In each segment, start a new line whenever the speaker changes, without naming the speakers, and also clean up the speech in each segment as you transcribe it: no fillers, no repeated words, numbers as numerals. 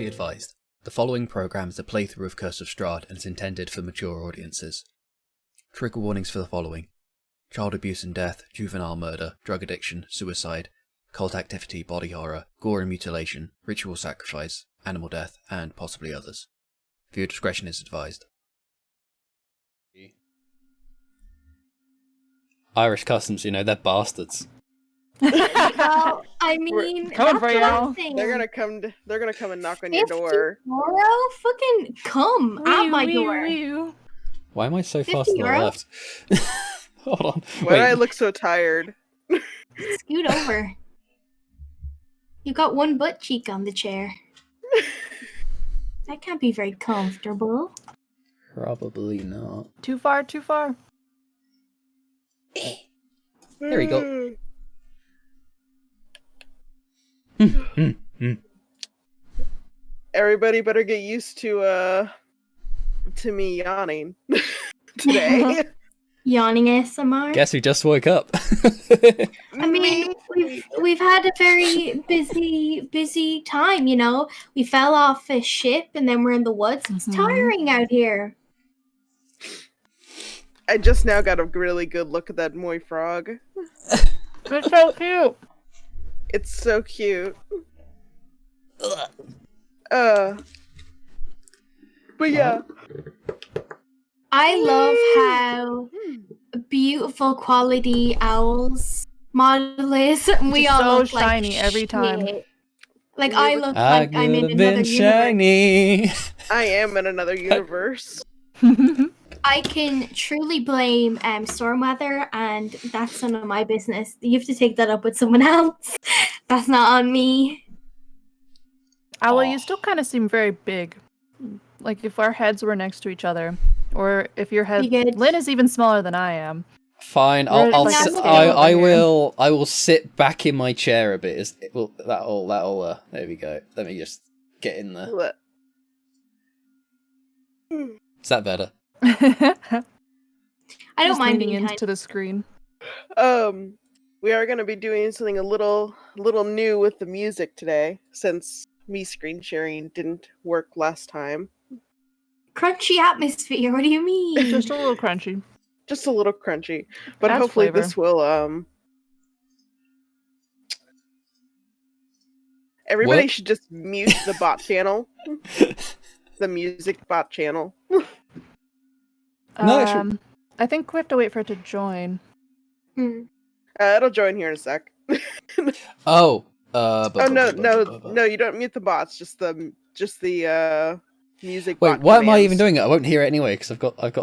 Be advised, the following program is a playthrough of Curse of Strahd and is intended for mature audiences. Trigger warnings for the following: child abuse and death, juvenile murder, drug addiction, suicide, cult activity, body horror, gore and mutilation, ritual sacrifice, animal death, and possibly others. Viewer discretion is advised. Irish customs, you know, they're bastards.
Well, I mean,
coming for you.
they're
gonna come and knock on your door.
Tomorrow, fucking come at my door.
Why am I so fast on the
€50?
left? Hold on.
Why do I look so tired?
Scoot over. You got one butt cheek on the chair. That can't be very comfortable.
Probably not.
Too far, too far.
There we go.
Everybody better get used to me yawning today.
Yawning ASMR.
Guess who just woke up?
I mean, we've had a very busy time, you know. We fell off a ship and then we're in the woods. It's tiring out here.
I just now got a really good look at that Moy frog.
It's so cute.
It's so cute. But yeah.
I love how beautiful quality owls model is. We
It's
all
so
look
shiny
like
every time.
shit. Like I look like I'm in another universe.
Shiny.
I am in another universe.
I can truly blame storm weather, and that's none of my business. You have to take that up with someone else. That's not on me.
Owl, you still kind of seem very big. Like if our heads were next to each other, or if your head. Lynn is even smaller than I am.
Fine, I will sit back in my chair a bit. That'll there we go. Let me just get in there. Is that better?
I don't mind
being
being
into the screen.
We are going to be doing something a little new with the music today, since me screen sharing didn't work last time.
Crunchy atmosphere. What do you mean?
Just a little crunchy.
Just a little crunchy, but
Adds
hopefully
flavor.
this will Everybody should just mute the bot channel. The music bot channel.
No,
I think we have to wait for it to join.
It'll join here in a sec.
No,
you don't mute the bots. Just the music.
Wait,
bot
why am I
commands.
even doing it? I won't hear it anyway because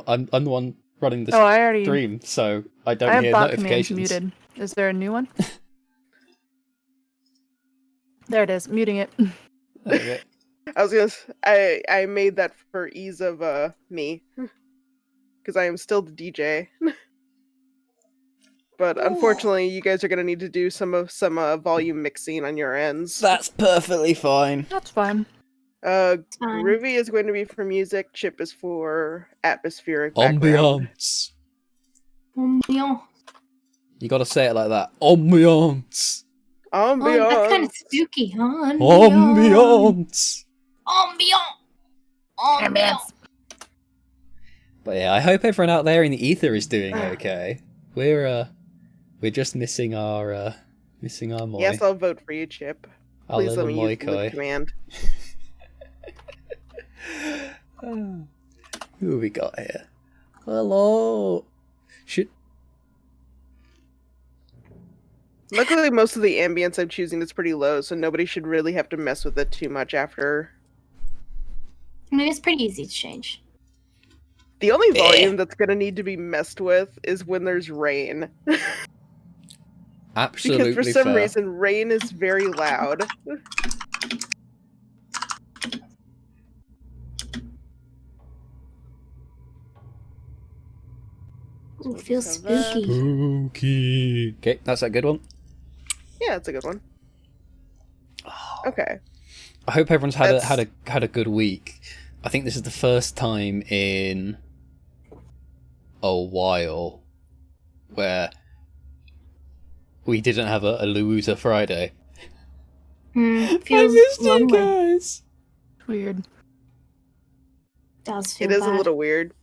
I'm the one running this stream, so I don't hear
bot
notifications.
commands muted. Is there a new one? There it is. Muting it.
Okay.
I made that for ease of me, because I am still the DJ. But unfortunately, you guys are gonna need to do some volume mixing on your ends.
That's perfectly fine.
That's fine.
Ruby is going to be for music. Chip is for atmospheric background.
Ambiance.
You gotta say it like that. Ambiance.
Ambiance.
Oh, that's kind of spooky, huh?
Ambiance.
Ambiance.
But yeah, I hope everyone out there in the ether is doing okay. We're just missing our Moy.
Yes, I'll vote for you, Chip.
Our
Please let
little
me use
Moy-koi.
the command.
Who have we got here? Hello.
Luckily, most of the ambience I'm choosing is pretty low, so nobody should really have to mess with it too much after.
I mean, it's pretty easy to change.
The only volume that's going to need to be messed with is when there's rain.
Absolutely
because for some
fair.
reason, rain is very loud.
Ooh, it feels spooky.
Spooky. Okay, that's a good one.
Yeah, it's a good one. Okay.
I hope everyone's had a good week. I think this is the first time in a while where we didn't have a Louisa Friday.
Feels
I missed
lonely.
you guys.
Weird.
Does feel
It is
bad.
a little weird.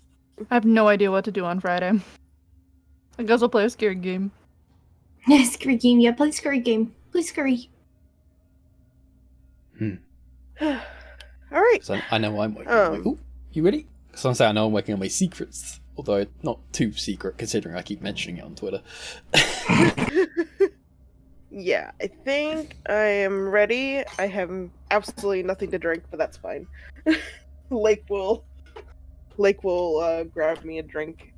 I have no idea what to do on Friday. I guess I'll play a scary game.
Scary game, yeah, play scary game. Play scary.
Alright.
So I know I'm working on my... Ooh, you ready? So I'm saying I know I'm working on my secrets, although not too secret considering I keep mentioning it on Twitter.
Yeah, I think I am ready. I have absolutely nothing to drink, but that's fine. Lake will grab me a drink.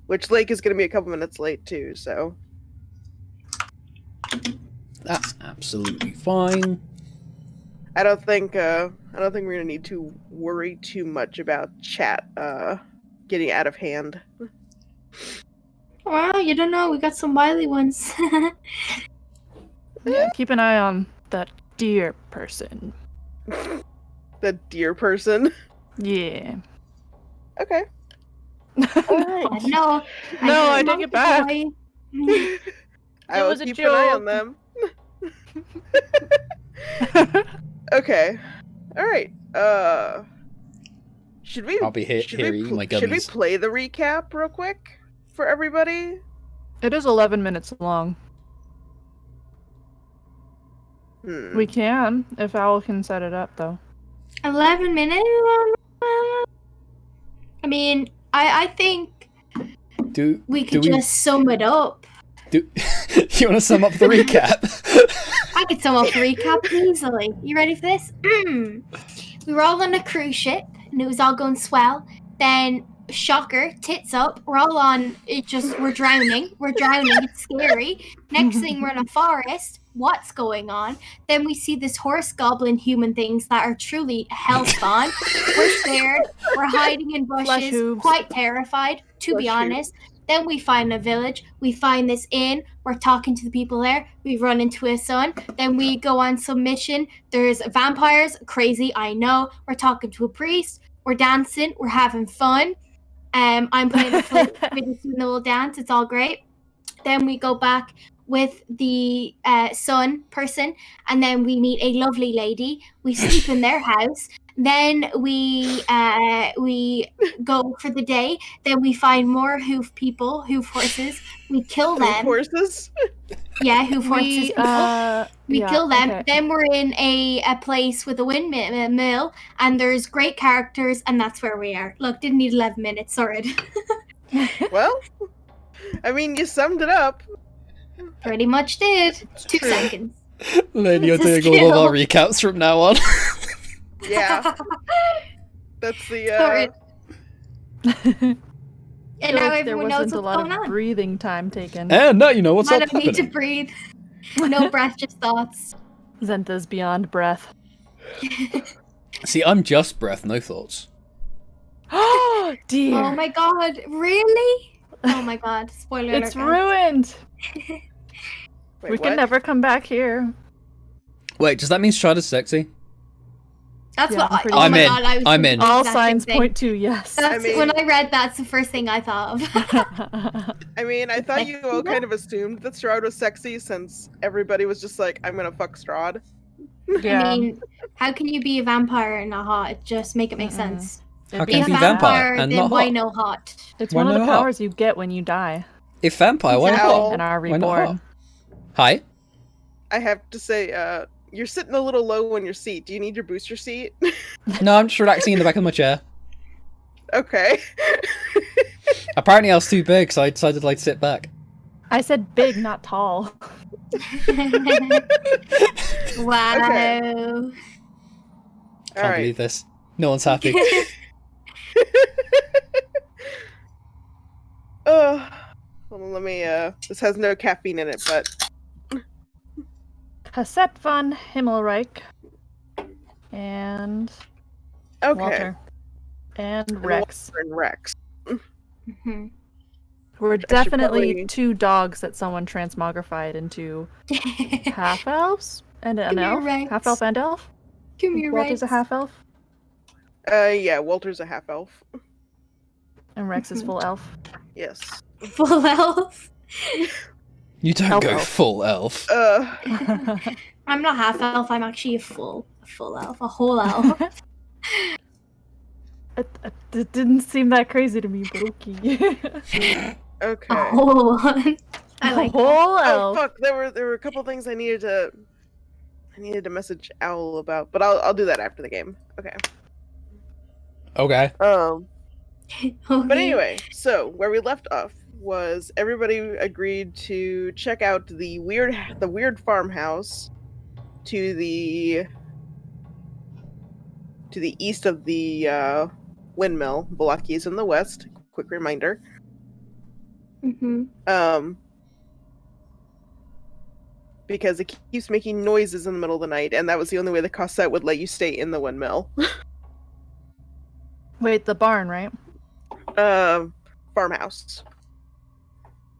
Which Lake is going to be a couple minutes late too, so
That's absolutely fine.
I don't think we're gonna need to worry too much about chat getting out of hand.
Wow, you don't know. We got some wily ones.
Yeah, keep an eye on that deer person.
The deer person.
Yeah.
Okay.
Alright. No,
I take it back.
I
It
will
was a
keep an eye on
joke.
them. Okay. Alright. Should we
I'll be here eating my
should we
gummies.
play the recap real quick for everybody?
It is 11 minutes long. We can, if Owl can set it up, though.
11 minutes? I mean, I think we could just sum it up.
You want to sum up the recap?
I could sum up the recap easily. You ready for this? We were all on a cruise ship, and it was all going swell. Then, shocker, tits up. We're all on. We're drowning. It's scary. Next thing, we're in a forest. What's going on? Then we see this horse goblin human things that are truly hellspawn. We're scared. We're hiding in bushes, quite terrified, to be honest. Then we find a village. We find this inn. We're talking to the people there. We run into a son. Then we go on some mission. There's vampires. Crazy, I know. We're talking to a priest. We're dancing. We're having fun. I'm playing the flute. We're just doing a little dance. It's all great. Then we go back with the son person, and then we meet a lovely lady. We sleep in their house. Then we go for the day. Then we find more hoof horses. We kill them.
Hoof horses?
Yeah, hoof horses. We kill them.
Okay.
Then we're in a place with a windmill, and there's great characters, and that's where we are. Look, didn't need 11 minutes, sorry.
Well, I mean, you summed it up.
Pretty much did. 2 seconds.
Then you're doing all of our recaps from now on.
Yeah. That's the
Sorry. And now
There
everyone
wasn't
knows
a
what's
lot
going
of
on.
breathing time taken.
And now you know what's
I
up
don't need to
happening.
breathe. No breath, just thoughts.
Zenta's beyond breath.
See, I'm just breath, no thoughts.
Oh, dear.
Oh my god, really? Oh my god, spoiler alert.
It's ruined.
Wait,
We can
what?
never come back here.
Wait, does that mean Strahd is sexy?
That's
Yeah,
what
I'm pretty
oh
sure.
my
I'm in.
god, I was
I'm
thinking
in.
the
All
exact
signs
same thing.
point to yes.
That's
I
when
mean-
I read that's the first thing I thought of.
I mean, I thought you all kind of assumed that Strahd was sexy since everybody was just like, I'm gonna fuck Strahd.
Yeah.
I mean, how can you be a vampire and not hot? It just make it make sense.
How
Be
can
a
you be
vampire,
vampire and
then
not
why
hot?
no hot?
It's
Why
one of the
not hot?
powers you get when you die
If vampire, why not
Ow.
hot?
and are
Why not hot?
reborn.
Hi.
I have to say, you're sitting a little low on your seat. Do you need your booster seat?
No, I'm just relaxing in the back of my chair.
Okay.
Apparently I was too big, so I decided to sit back.
I said big, not tall.
Wow.
Can't
Alright.
believe this. No one's happy.
Well, let me, this has no caffeine in it, but
Hasset von Himmelreich. And
okay.
Walter. And Rex.
Walter and Rex.
Mhm.
We're
should
definitely
probably-
2 dogs that someone transmogrified into half-elves and an
Come here,
elf.
Rex.
Half-elf and elf?
Come here,
Walter's a
Rex.
half-elf?
Yeah, Walter's a half elf.
And Rex is full elf.
Yes.
Full elf.
You don't go
Elf.
full elf.
I'm not half elf. I'm actually a full elf, a whole elf.
It didn't seem that crazy to me, but okay.
Okay.
A whole one. I like.
whole
Oh
elf.
fuck! There were a couple things I needed to message Owl about, but I'll do that after the game. Okay.
Okay.
Okay.
But anyway, so where we left off was everybody agreed to check out the weird farmhouse to the east of the windmill. Bolaki is in the west. Quick reminder. Because it keeps making noises in the middle of the night, and that was the only way the cassette would let you stay in the windmill.
Wait, the barn, right?
Farmhouse.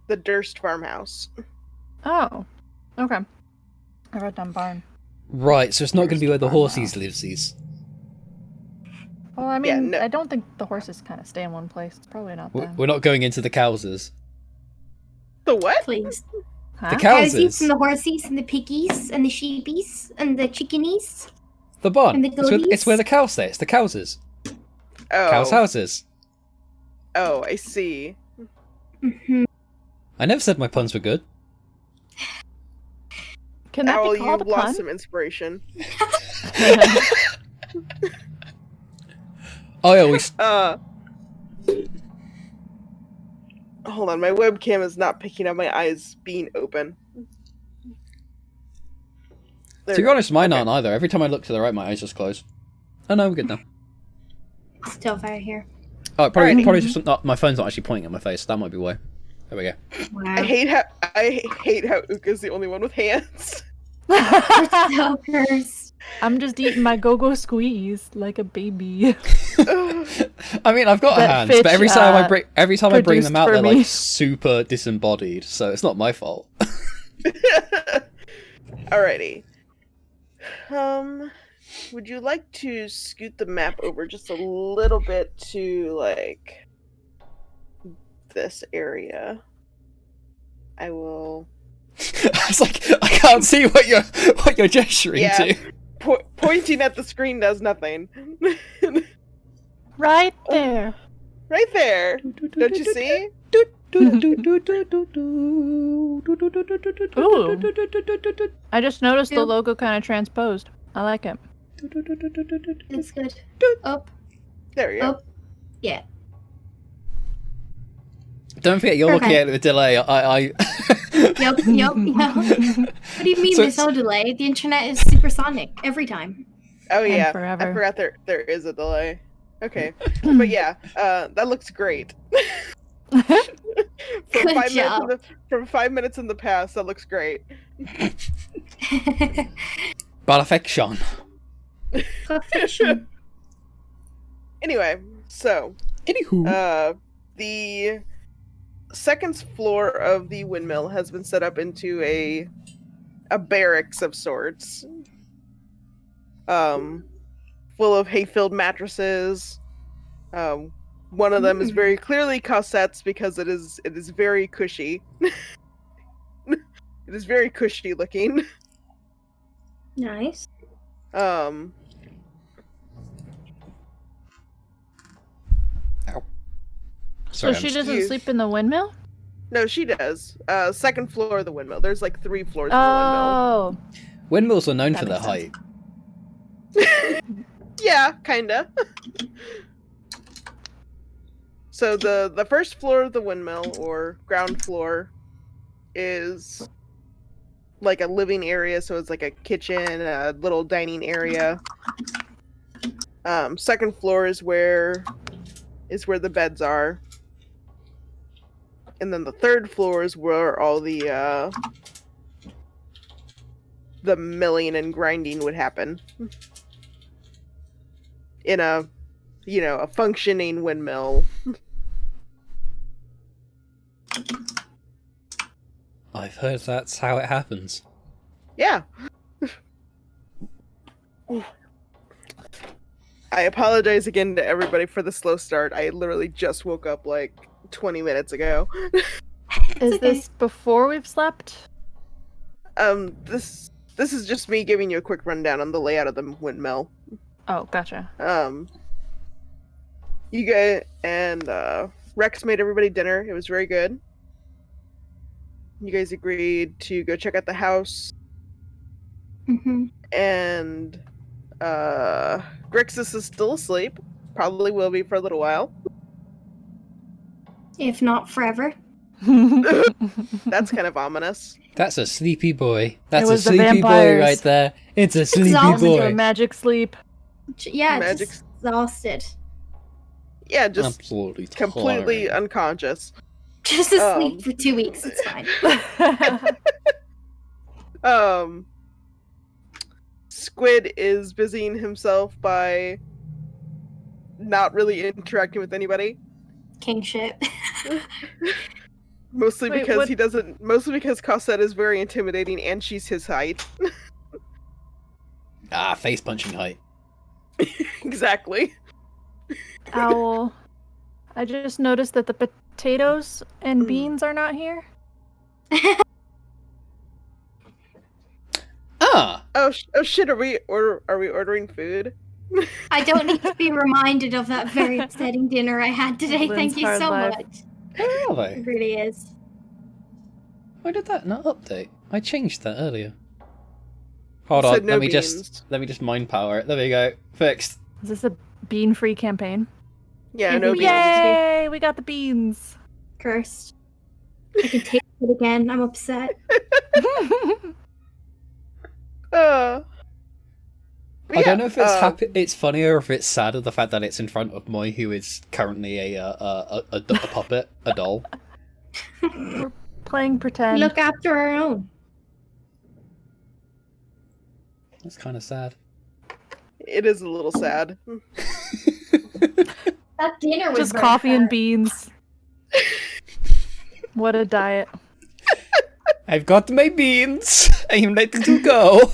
The Durst farmhouse.
Oh, okay. I wrote down barn.
Right, so it's not going to be where the horses lives.
Well, I mean,
Yeah, no.
I don't think the horses kind of stay in one place. It's probably not them.
We're not going into the cowses.
The what?
Please.
Huh?
The
Cowsies
cowses.
and the horsies and the piggies and the sheepies and the chickenies.
The barn.
And the
It's where the cows stay. It's the cowses.
Oh.
Cows' houses.
Oh, I see.
I never said my puns were good.
Can that
Owl,
be called
you
a
lost
pun?
some inspiration.
Oh yeah, we.
Hold on, my webcam is not picking up my eyes being open.
To be honest, mine aren't either. Every time I look to the right, my eyes just close. Oh no, we're good now.
Still fire here.
Oh, probably
Alright.
just not. My phone's not actually pointing at my face. That might be why. There we go.
Wow.
I hate how Uka's the only one with hands.
So cursed.
I'm just eating my go-go squeeze like a baby.
I mean, I've got
That
hands,
Fitch,
but every time I bring I bring
produced
them out,
for
they're
me.
like super disembodied. So it's not my fault.
Alrighty. Would you like to scoot the map over just a little bit to like this area? I will.
It's like I can't see what you're gesturing
Yeah.
to.
Pointing at the screen does nothing.
Right there.
Right there. Don't you see?
Ooh. I just noticed the logo kind of transposed. I like it.
It's good. Up.
There we go.
Up. Yeah.
Don't forget, you're looking at the delay.
Yup. What do you mean
So
there's no delay? The internet is supersonic every time.
Oh
And
yeah,
forever.
I forgot there is a delay. Okay, but yeah, that looks great.
Good job.
From 5 minutes in the past, that looks great.
Perfection.
Perfection.
Anyway, so
Anywho.
the second floor of the windmill has been set up into a barracks of sorts, full of hay-filled mattresses. One of them is very clearly Cossette's because it is very cushy. It is very cushy looking.
Nice.
Sorry,
So she
I'm
doesn't
You-
sleep in the windmill?
No, she does. Second floor of the windmill. There's like 3 floors of the windmill.
Oh.
Windmills are known
That
for their
makes
height.
Yeah, kinda. So the first floor of the windmill, or ground floor, is like a living area, so it's like a kitchen, a little dining area. Second floor is where the beds are. And then the third floor is where all the milling and grinding would happen. In a functioning windmill.
I've heard that's how it happens.
Yeah. I apologize again to everybody for the slow start. I literally just woke up like 20 minutes ago.
Is this before we've slept?
This is just me giving you a quick rundown on the layout of the windmill.
Oh, gotcha.
You guys and Rex made everybody dinner. It was very good. You guys agreed to go check out the house.
Mm-hmm.
And Grixis is still asleep. Probably will be for a little while.
If not forever.
That's kind of ominous.
That's a sleepy boy. That's a
was the
sleepy boy
vampires.
right there. It's a sleepy
Exhausted.
Into a
boy.
magic sleep.
Yeah,
Magic-
just exhausted.
Yeah, just
Absolutely
completely
tiring.
unconscious.
Just asleep for 2 weeks, it's fine.
Squid is busying himself by not really interacting with anybody.
King shit.
Mostly
Wait,
because
what-
he doesn't. Mostly because Cosette is very intimidating, and she's his height.
Face punching height.
Exactly.
Owl. I just noticed that the potatoes and beans are not here.
Oh shit! Are we ordering food?
I don't need to be reminded of that very upsetting dinner I had today.
Lynn's
Thank you
hard
so
life.
much.
Where are they?
It really is.
Why did that not update? I changed that earlier. Hold
Said
on,
no
let me
beans.
just mind power it. There we go. Fixed.
Is this a bean-free campaign?
Yeah, no
Ooh,
beans.
Yay! We got the beans.
Cursed. I can taste it again. I'm upset.
But
I
yeah,
don't know if it's happy. It's funnier or if it's sadder the fact that it's in front of Moi, who is currently a puppet, a doll.
We're playing pretend.
Look after our own.
That's kind of sad.
It is a little sad.
That dinner was
Just
very
coffee and
hard.
beans. What a diet.
I've got my beans. I'm ready to go.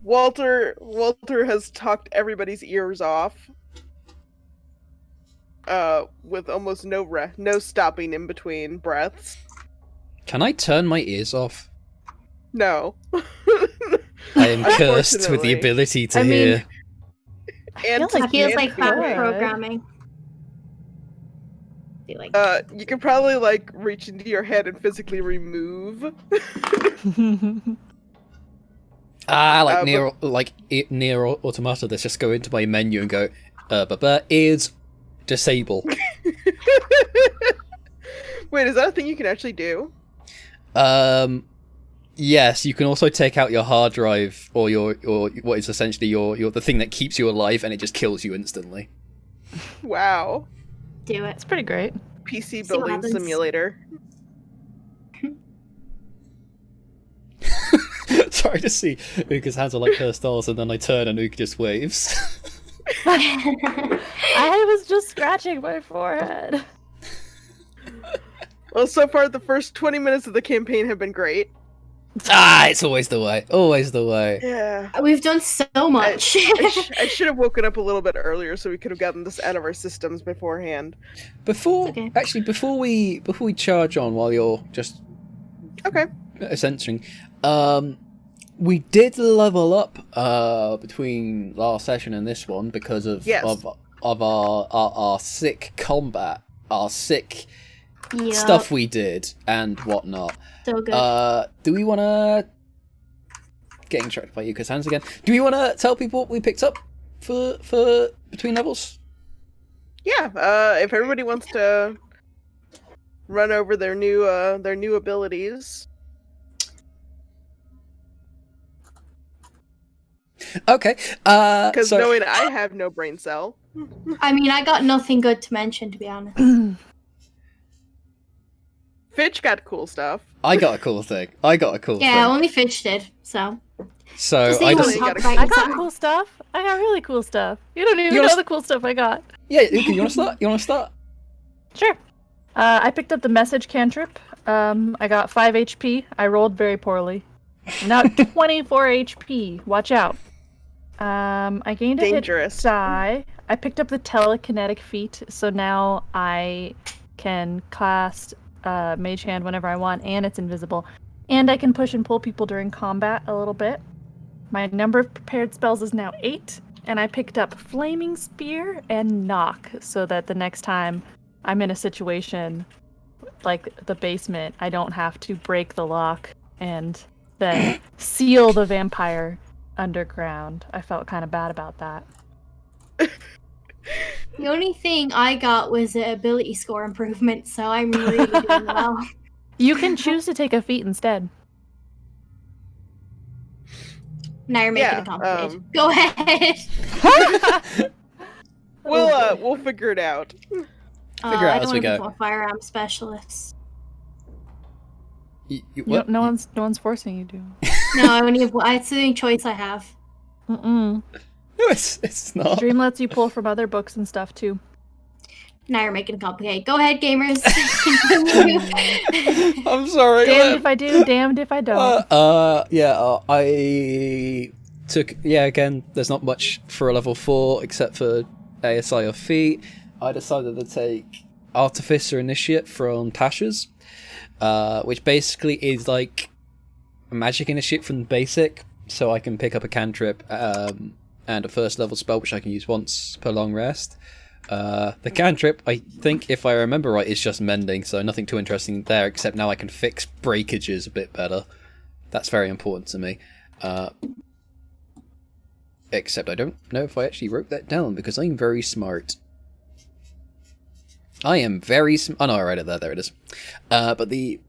Walter has talked everybody's ears off. With almost no stopping in between breaths.
Can I turn my ears off?
No.
I am cursed with the
Unfortunately.
ability to
I mean,
hear.
And
feel like
It feels like bad
Good.
programming. I feel like
you could probably like reach into your head and physically remove.
Like
but-
near Automata, let's just go into my menu and go, ears disable.
Wait, is that a thing you can actually do?
Yes, you can also take out your hard drive or your what is essentially your the thing that keeps you alive, and it just kills you instantly.
Wow.
do it.
It's pretty great.
PC
See what
building
happens.
simulator.
Sorry to see Uka's hands are like her stars, and then I turn and Uka just waves.
I was just scratching my forehead.
Well, so far the first 20 minutes of the campaign have been great.
It's always the way. Always the way.
Yeah.
We've done so much.
I should have woken up a little bit earlier so we could have gotten this out of our systems beforehand.
Before
It's okay.
actually before we charge on while you're just
Okay.
censoring, we did level up between last session and this one because of
Yes.
of our sick combat, our sick
Yup,
stuff we did and whatnot.
So good.
Do we want to getting tracked by Yuka's hands again? Do we want to tell people what we picked up for between levels?
Yeah, if everybody wants to run over their new abilities.
Okay.
Because
So
knowing I have no brain cell.
I mean, I got nothing good to mention, to be honest.
Fitch got cool stuff.
I got a cool thing.
Yeah, only Fitch did, so.
So
Just say
I
you
just
wanna talk
gotta-
about
I
yourself.
got cool stuff. I got really cool stuff. You don't even
You
know
wanna
the cool stuff I got.
yeah. Uka, you want to start? You want to start?
Sure. I picked up the message cantrip. I got 5 HP. I rolled very poorly. I'm now at 24 HP. Watch out. I gained a hit
Dangerous.
die. I picked up the telekinetic feat, so now I can cast Mage Hand whenever I want, and it's invisible. And I can push and pull people during combat a little bit. My number of prepared spells is now 8, and I picked up Flaming Spear and Knock, so that the next time I'm in a situation like the basement, I don't have to break the lock and then seal the vampire underground. I felt kind of bad about that.
The only thing I got was an ability score improvement, so I'm really doing well.
You can choose to take a feat instead.
Now you're making it complicated. Go ahead.
We'll figure it out.
Figure out as we go.
I don't want to become a firearm specialist.
No one's forcing you to.
No, it's the only choice I have.
Mm-mm.
No, it's not.
Dream lets you pull from other books and stuff too.
Now you're making it complicated. Go ahead, gamers.
I'm sorry.
Damned if I do, damned if I don't.
I took, again, there's not much for a level 4 except for ASI or feat. I decided to take Artificer Initiate from Tasha's, which basically is like a magic initiate from the basic, so I can pick up a cantrip and a first level spell which I can use once per long rest. The cantrip, I think, if I remember right, is just mending, so nothing too interesting there, except now I can fix breakages a bit better. That's very important to me. Except I don't know if I actually wrote that down, because I'm very smart. I am very oh no, I wrote it there, there it is. But the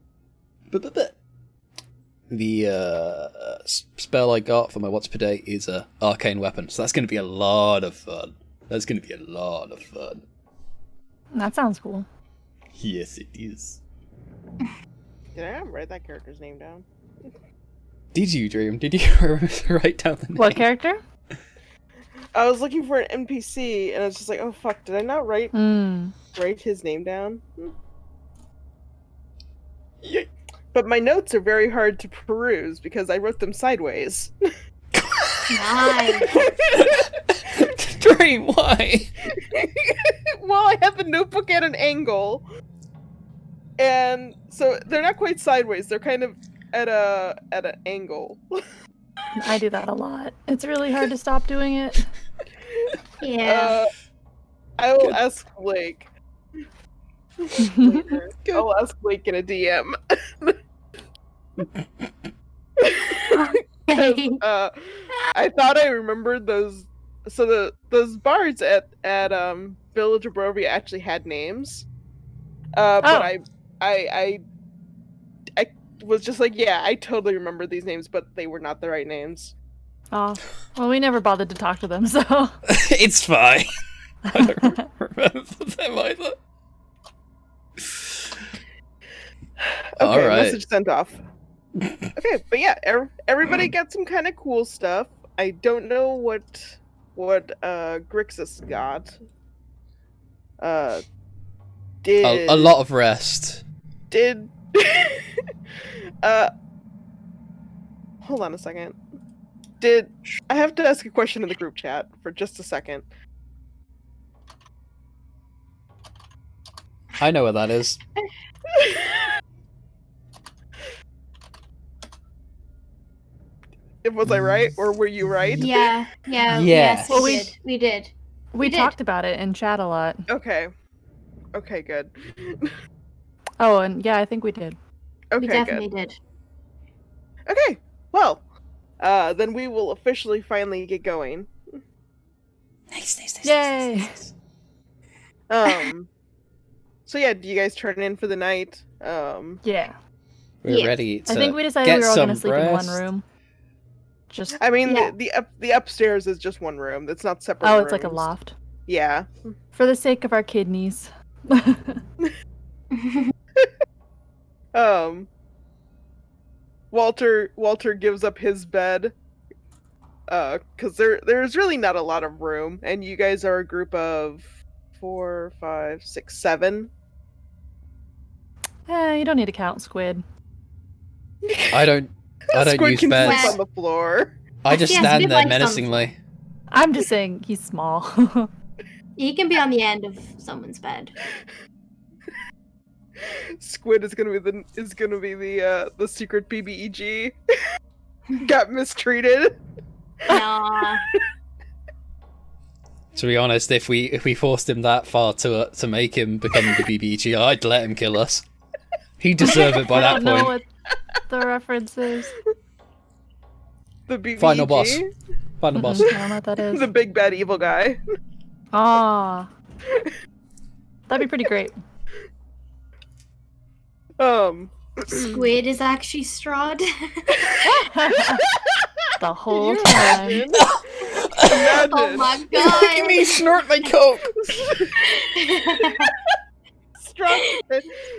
spell I got for my What's Per Day is a Arcane Weapon, so that's going to be a lot of fun. That's going to be a lot of fun.
That sounds cool.
Yes, it is.
Did I not write that character's name down?
Did you, Dream? Did you write down the name?
What character?
I was looking for an NPC, and I was just like, oh fuck, did I not write his name down?
Yeah.
But my notes are very hard to peruse, because I wrote them sideways.
Nice.
Dream, why?
Well, I have the notebook at an angle, and so they're not quite sideways. They're kind of at an angle.
I do that a lot. It's really hard to stop doing it.
Yeah.
I will ask Blake. Later. I'll ask Blake in a DM. I thought I remembered those. So those bards at Village of Barovia actually had names. But I was just like, yeah, I totally remember these names, but they were not the right names.
Oh, well, we never bothered to talk to them, so
It's fine. I don't remember them either.
Okay,
Alright.
message sent off. Okay, but yeah, everybody got some kind of cool stuff. I don't know what Grixis got.
A lot of rest.
Did hold on a second. I have to ask a question in the group chat for just a second.
I know where that is.
Was I right, or were you right?
Yeah.
Yes.
Yes,
Well,
we did.
we talked about it in chat a lot.
Okay, good.
Oh, and yeah, I think we did.
Okay,
We definitely
good.
did.
Okay, well, then we will officially finally get going.
Nice.
Yay!
So yeah, do you guys turn in for the night?
Yeah.
We're
Yeah.
ready to
I think we decided
get
we were all gonna
some
sleep in one
rest.
room. Just
I mean,
Yeah.
the upstairs is just one room. That's not separate.
oh, it's like a
rooms.
loft.
Yeah.
For the sake of our kidneys.
Walter gives up his bed. Because there's really not a lot of room, and you guys are a group of 4, 5, 6, 7.
You don't need to count squid.
I don't
Squid
use
can
beds.
sleep on the floor.
I just
Yeah,
stand
Squid
there
likes on the
menacingly.
I'm just saying he's small.
He can be on the end of someone's bed.
Squid is gonna be the secret BBEG. Got mistreated.
Nah.
To be honest, if we forced him that far to make him become the BBG, I'd let him kill us. He'd deserve it by
I
that
don't know
point.
what the reference is.
The BBEG.
Final boss. Final boss.
I don't know what that is.
The big bad evil guy.
Ah. That'd be pretty great.
Squid is actually Strahd.
The whole
you
time.
imagine?
Oh my
Look
god.
at me snort my coke!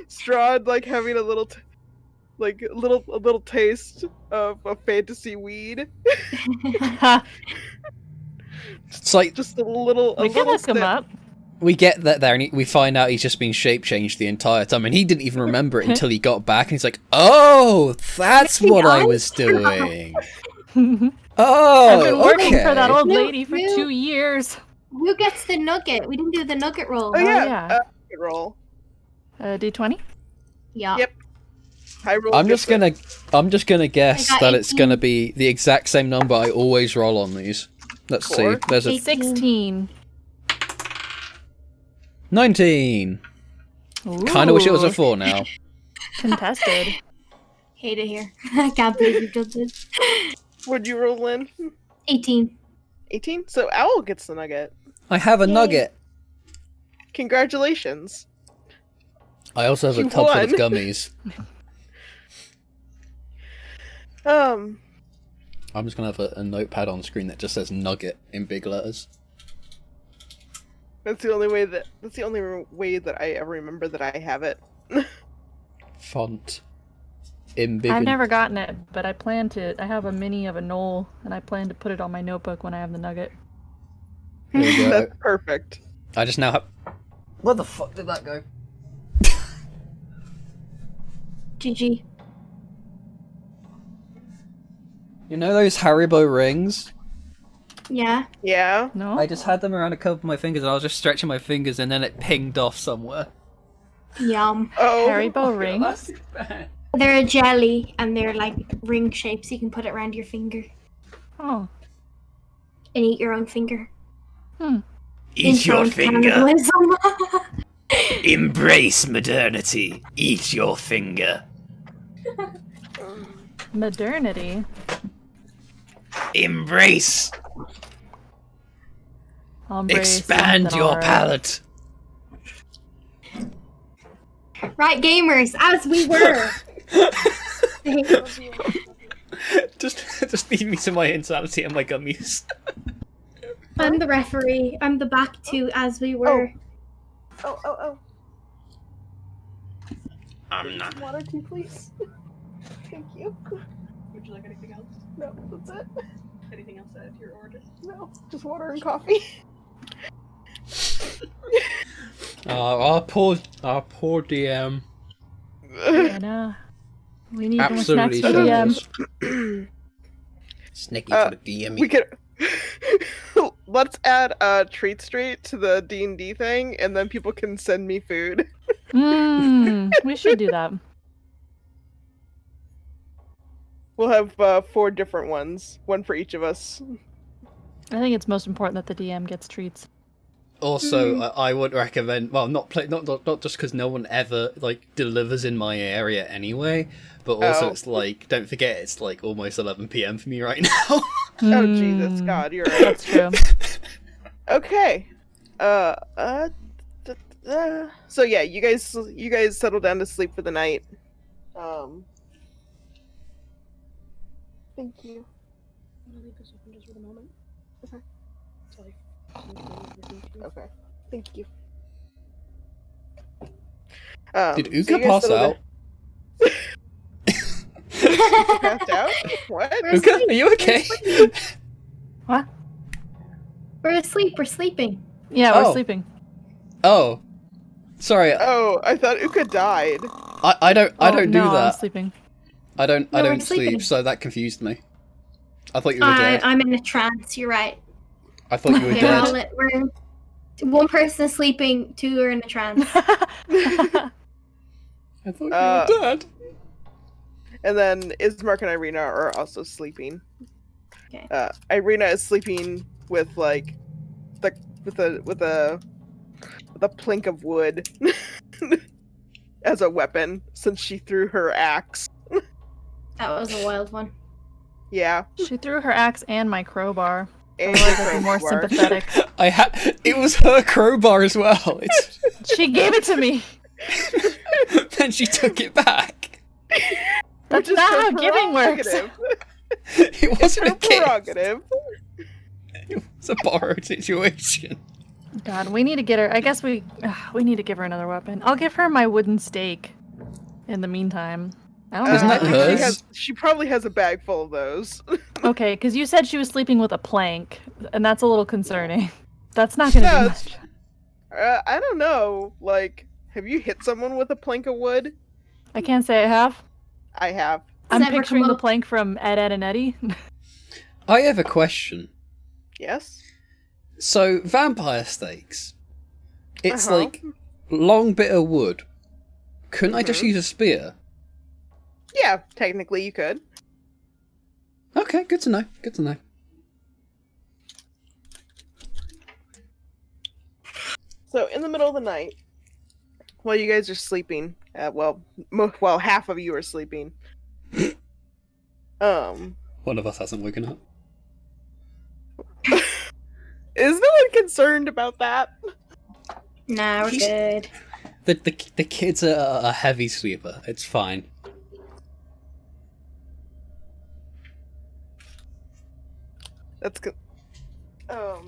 Strahd like having a little taste of a fantasy weed.
It's like,
Just a little
We can look him
sniff.
up.
we get that there, and we find out he's just been shape-changed the entire time, and he didn't even remember it until he got back, and he's like, oh, that's what I was doing. Oh,
I've been working
okay.
for that old
No,
lady for
no.
2 years.
Who gets the nugget? We didn't do the nugget roll.
Oh yeah,
yeah.
roll.
D20?
Yeah.
Yep. High roll.
I'm just gonna guess
I got
that it's
18.
gonna be the exact same number I always roll on these. Let's see.
Four.
There's a
16.
19. Kind of wish it was a 4 now.
Contested.
Hate it here. I can't believe you've done this.
What'd you roll in?
18.
18. So Owl gets the nugget.
I have a
Yay.
nugget.
Congratulations.
I also have a
You
tub full of
won.
gummies. I'm just gonna have a notepad on screen that just says nugget in big letters.
That's the only way that I ever remember that I have it.
Font. In big.
I've never gotten it, but I plan to. I have a mini of a knoll, and I plan to put it on my notebook when I have the nugget.
There we go.
That's perfect.
I just now have. Where the fuck did that go?
GG.
You know those Haribo rings?
Yeah.
Yeah.
No?
I just had them around a couple of my fingers and I was just stretching my fingers and then it pinged off somewhere.
Yum.
Oh.
Haribo rings?
That's bad.
They're a jelly and they're like ring shaped, so you can put it around your finger
Oh.
and eat your own finger.
Eat your
Intro
finger.
cannibalism.
Embrace modernity. Eat your finger.
Modernity.
Embrace.
Embrace
Expand
something,
your
alright.
palate.
Right, gamers, as we were.
just leave me to my insanity and my gummies.
I'm the referee. I'm the back to as we were.
Oh.
I'm not.
Water tea, please. Thank you. Would you like anything else? No, that's it. Anything else to add to your order? No, just water and coffee.
Our poor DM.
Yeah, no. We need more snacks
Absolutely
for DM.
shambles. Snicky for the DM.
We could. Let's add Treat Street to the D&D thing, and then people can send me food.
We should do that.
We'll have 4 different ones, one for each of us.
I think it's most important that the DM gets treats.
Also, I would recommend. Well, not just because no one ever like delivers in my area anyway, but also
Oh.
it's like don't forget it's like almost 11 p.m. for me right now.
Oh Jesus, God, you're right.
That's true.
Okay. So yeah, you guys settle down to sleep for the night. Thank you. I'm gonna leave this open just for the moment. Okay. Sorry. Okay. Thank you.
Did
so
Uka
you guys
pass
settle
out?
Uka passed out? What?
Uka, are you okay?
What?
We're asleep. We're sleeping.
Yeah, we're
Oh.
sleeping.
Oh, sorry.
Oh, I thought Uka died.
I don't do
no, I'm
that.
sleeping.
I don't
No, we're
sleep,
sleeping.
so that confused me. I thought you were dead.
I'm in a trance. You're right.
I thought you were
Okay,
dead.
we're One person is sleeping, two are in a trance.
I thought you were dead.
And then Ismark and Irina are also sleeping.
Okay.
Irina is sleeping with like with a plank of wood as a weapon since she threw her axe.
That was a wild one.
Yeah.
She threw her axe and my crowbar.
And
Otherwise, I'd be more
crowbar.
sympathetic.
It was her crowbar as well.
She gave it to me.
Then she took it back.
That's
Which is
not
her
how giving works.
prerogative.
It wasn't a
Her
gift.
prerogative.
It was a borrowed situation.
God, we need to get her. I guess we need to give her another weapon. I'll give her my wooden stake. In the meantime, I don't
Isn't
know.
that hers?
She probably has a bag full of those.
Okay, because you said she was sleeping with a plank, and that's a little concerning. That's not going to
No,
do
it's-
much.
I don't know. Like, have you hit someone with a plank of wood?
I can't say I have.
I have.
I'm
Never
picturing
come
the
up.
plank from Ed, Ed, and Eddie.
I have a question.
Yes.
So, vampire stakes. It's
Uh-huh.
like long bit of wood. Couldn't I just
Mhm.
use a spear?
Yeah, technically you could.
Okay, good to know. Good to know.
So in the middle of the night, while you guys are sleeping, well, half of you are sleeping.
One of us hasn't woken up.
Is no one concerned about that?
Nah, we're good.
The kid's a heavy sleeper. It's fine.
That's good. Oh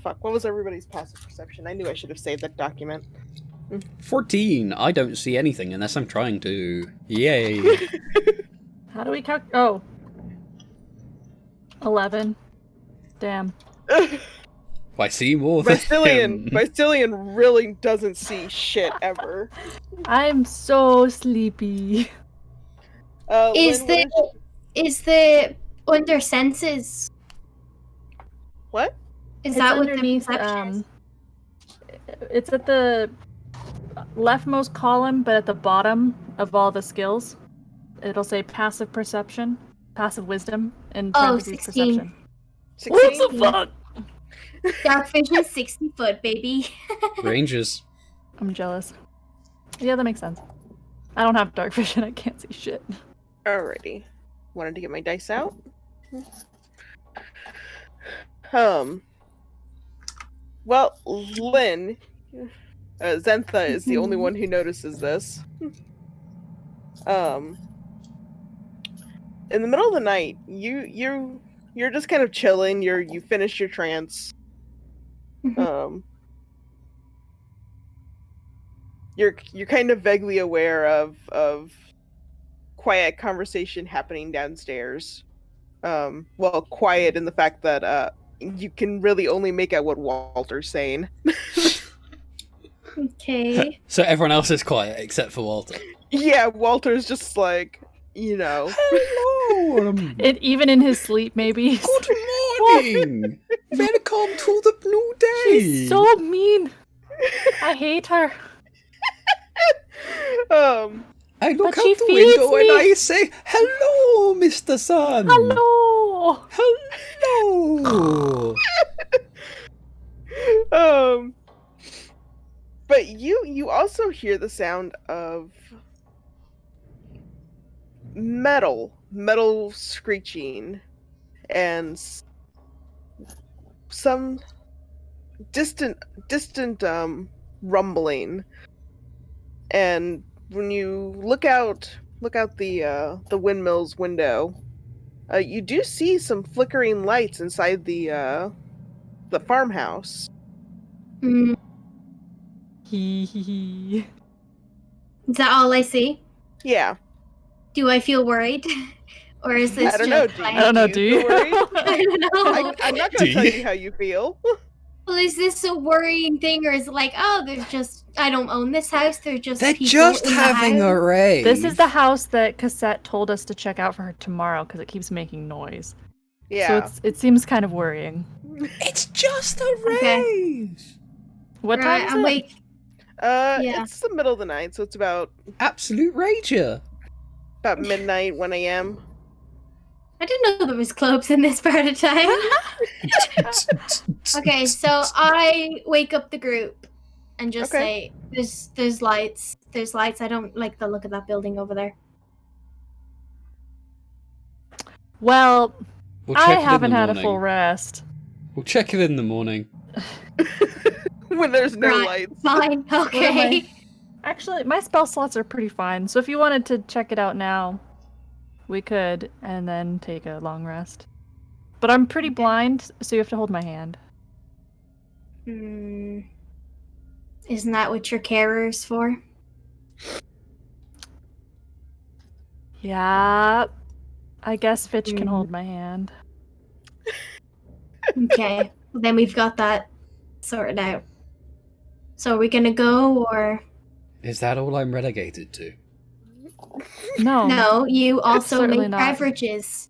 fuck! What was everybody's passive perception? I knew I should have saved that document.
14. I don't see anything unless I'm trying to. Yay.
How do we calc? Oh. 11. Damn.
I see more than him.
Bystilian really doesn't see shit ever.
I'm so sleepy.
Is
Lynn,
the under senses?
what?
Is
It's
that what the
underneath?
perception is?
It's at the leftmost column, but at the bottom of all the skills, it'll say passive perception, passive wisdom, and
Oh,
10 degrees
16.
perception.
16?
What the fuck?
Dark vision, 60 foot, baby.
Rangers.
I'm jealous. Yeah, that makes sense. I don't have dark vision. I can't see shit.
Alrighty. Wanted to get my dice out. Well, Lynn, Zentha is the only one who notices this. In the middle of the night, you're just kind of chilling. You finish your trance. You're kind of vaguely aware of quiet conversation happening downstairs. Well, quiet in the fact that you can really only make out what Walter's saying.
Okay.
So everyone else is quiet except for Walter.
Yeah, Walter's just like, you know.
Hello.
Even in his sleep, maybe.
Good morning. Welcome to the new day.
She's so mean. I hate her.
I look
But she
out the
feeds
window and
me.
I say, "Hello, Mr. Sun."
Hello.
Hello.
But you also hear the sound of metal screeching and some distant rumbling. And when you look out the windmill's window, you do see some flickering lights inside the farmhouse.
Mm,
Hee hee hee.
is that all I see?
Yeah.
Do I feel worried? Or is this
I don't
just
know,
like...
I don't know.
Do
Do
you
you?
feel worried?
I don't know.
I'm not
Do
going to tell
you?
you how you feel.
Well, is this a worrying thing, or is it like, oh, there's just, I don't own this house, there's just
They're
people
just
in the
having
house?
a rave.
This is the house that Cassette told us to check out for her tomorrow because it keeps making noise.
Yeah.
So it seems kind of worrying.
It's just a
Okay.
rave!
What time is
I'm
it?
like, Yeah.
It's the middle of the night, so it's about
Absolute rager!
midnight, 1 a.m.
I didn't know there was clubs in this part of town. Okay, so I wake up the group and just
Okay.
say, there's lights. There's lights. I don't like the look of that building over there.
Well,
We'll
I
check it in the
haven't had a
morning.
full rest.
We'll check it in the morning.
When there's no
Right.
lights.
Fine. Okay.
Actually, my spell slots are pretty fine, so if you wanted to check it out now, we could, and then take a long rest. But I'm pretty blind, so you have to hold my hand.
Isn't that what your carer's for?
Yeah, I guess Fitch can hold my hand.
Okay. Well, then we've got that sorted out. So are we gonna go or
Is that all I'm relegated to?
No.
no? You also
certainly
make
not.
beverages.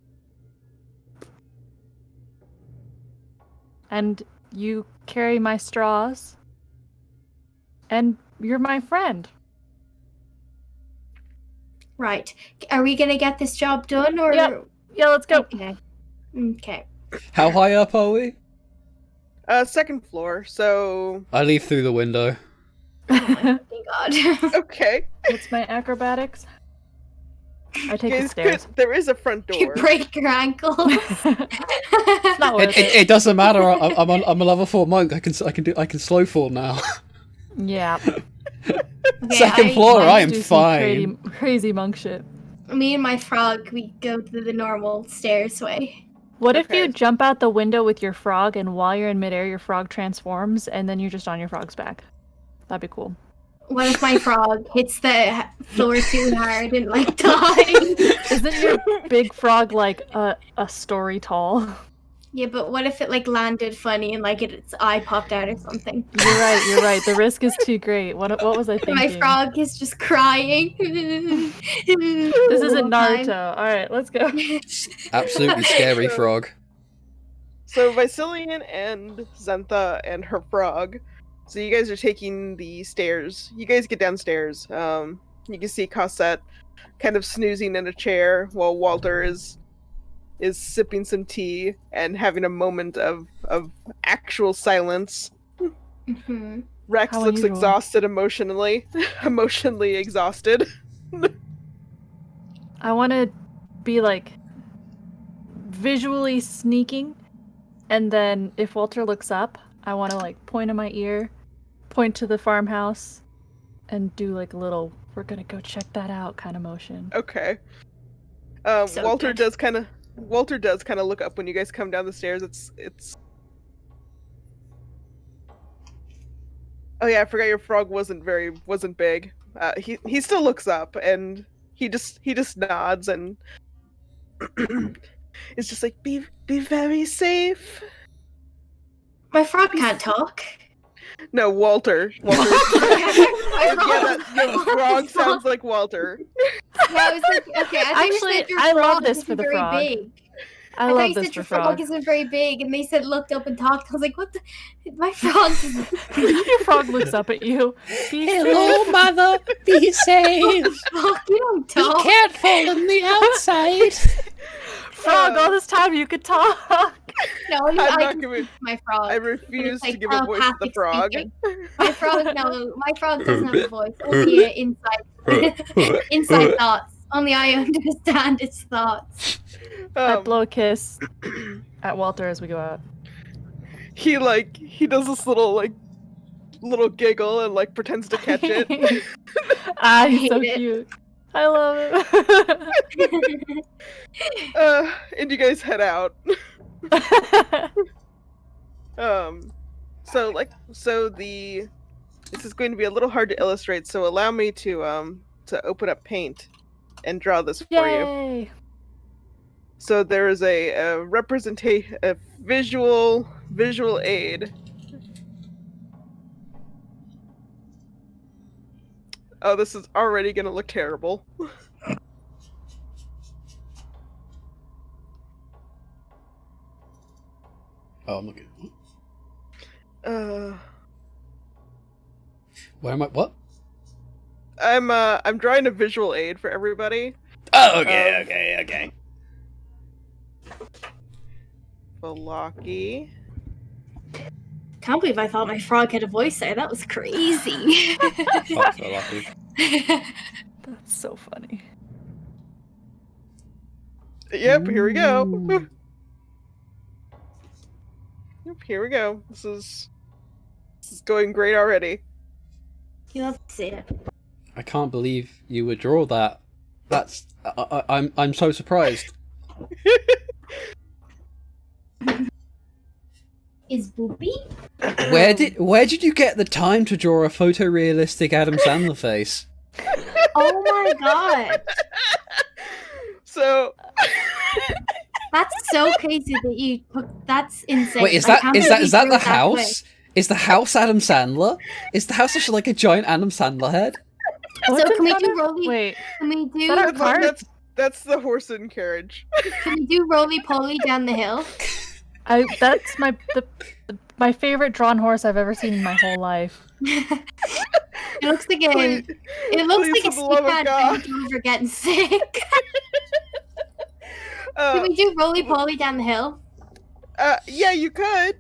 And you carry my straws. And you're my friend.
Right. Are we gonna get this job done or?
Yep. Yeah, let's go.
Okay. Okay.
How high up are we?
Second floor, so...
I leave through the window.
Thank God.
Okay.
What's my acrobatics? I take the
Guys,
stairs.
there is a front
You
door.
break your ankle.
It's not worth it.
It doesn't matter. I'm a level 4 monk. I can slow fall now.
Yeah.
Okay,
Second floor, I am
Do some
fine.
crazy monk shit.
Me and my frog, we go to the normal stairs way.
What if
Okay.
you jump out the window with your frog, and while you're in midair, your frog transforms, and then you're just on your frog's back? That'd be cool.
What if my frog hits the floor too hard and like dies?
Isn't your big frog like a story tall?
Yeah, but what if it like landed funny and like its eye popped out or something?
You're right. The risk is too great. What was I thinking?
My frog is just crying.
This isn't Naruto. All right, let's go.
Absolutely scary frog.
So Vicilian and Zentha and her frog. So you guys are taking the stairs. You guys get downstairs. You can see Cosette kind of snoozing in a chair while Walter is sipping some tea and having a moment of actual silence.
Mhm.
Rex
How
looks
unusual.
exhausted emotionally. Emotionally exhausted.
I want to be like visually sneaking, and then if Walter looks up, I want to like point in my ear, point to the farmhouse, and do like a little "we're gonna go check that out" kind of motion.
Okay.
So
Walter
good.
does kind of look up when you guys come down the stairs. It's Oh yeah, I forgot your frog wasn't big. He still looks up and he just nods and it's just like be very safe.
My frog can't talk.
No, Walter.
My
Your frog sounds like Walter.
Yeah, I was like, okay, I think
Actually,
you said your
I love
frog
this
isn't
for the
very
frog.
big.
I
thought
love
you
this
said your
for
frog
frog.
isn't very big, and they said looked up and talked. I was like, what the? My frog isn't.
Your frog looks up at you. Be
Hello,
safe.
mother. Be safe.
Fuck, you don't talk.
can't fall on the outside.
Frog, all this time you could talk.
No,
I'm
I
not
can
giving.
speak to my frog.
I refuse
like
to give a voice to the
telepathic
frog.
speaking. My frog doesn't have a voice. Only inside thoughts. Only I understand its thoughts.
I blow a kiss at Walter as we go out.
He does this little giggle and like pretends to catch it.
He's so
hate it.
cute. I love it.
And you guys head out. This is going to be a little hard to illustrate, so allow me to open up paint and draw this for you.
Yay!
So there is a visual aid. Oh, this is already gonna look terrible.
Oh, I'm looking. Where am I? What?
I'm drawing a visual aid for everybody.
Oh, okay.
Balaki.
Can't believe I thought my frog had a voice there. That was crazy.
Fuck for lucky.
That's so funny.
Yep, here we go.
Ooh.
Yep, here we go. This is going great already.
You love to see it.
I can't believe you would draw that. That's I'm so surprised.
Is Boopy?
Where did you get the time to draw a photorealistic Adam Sandler face?
Oh my god.
So
That's so crazy that you took. That's insane.
Wait, is
I
that
can't believe you
the
drew it that
house? Is the house Adam Sandler? Is the house actually like a giant Adam Sandler head?
quick. So can we do roly?
Wait,
Can we do?
that our card?
that's the horse and carriage.
Can we do roly poly down the hill?
That's my favorite drawn horse I've ever seen in my whole life.
It looks like a.
Please-
It looks
please,
like a
for the love of
sick
God.
man for getting sick. Can we do roly poly down the hill?
Yeah, you could.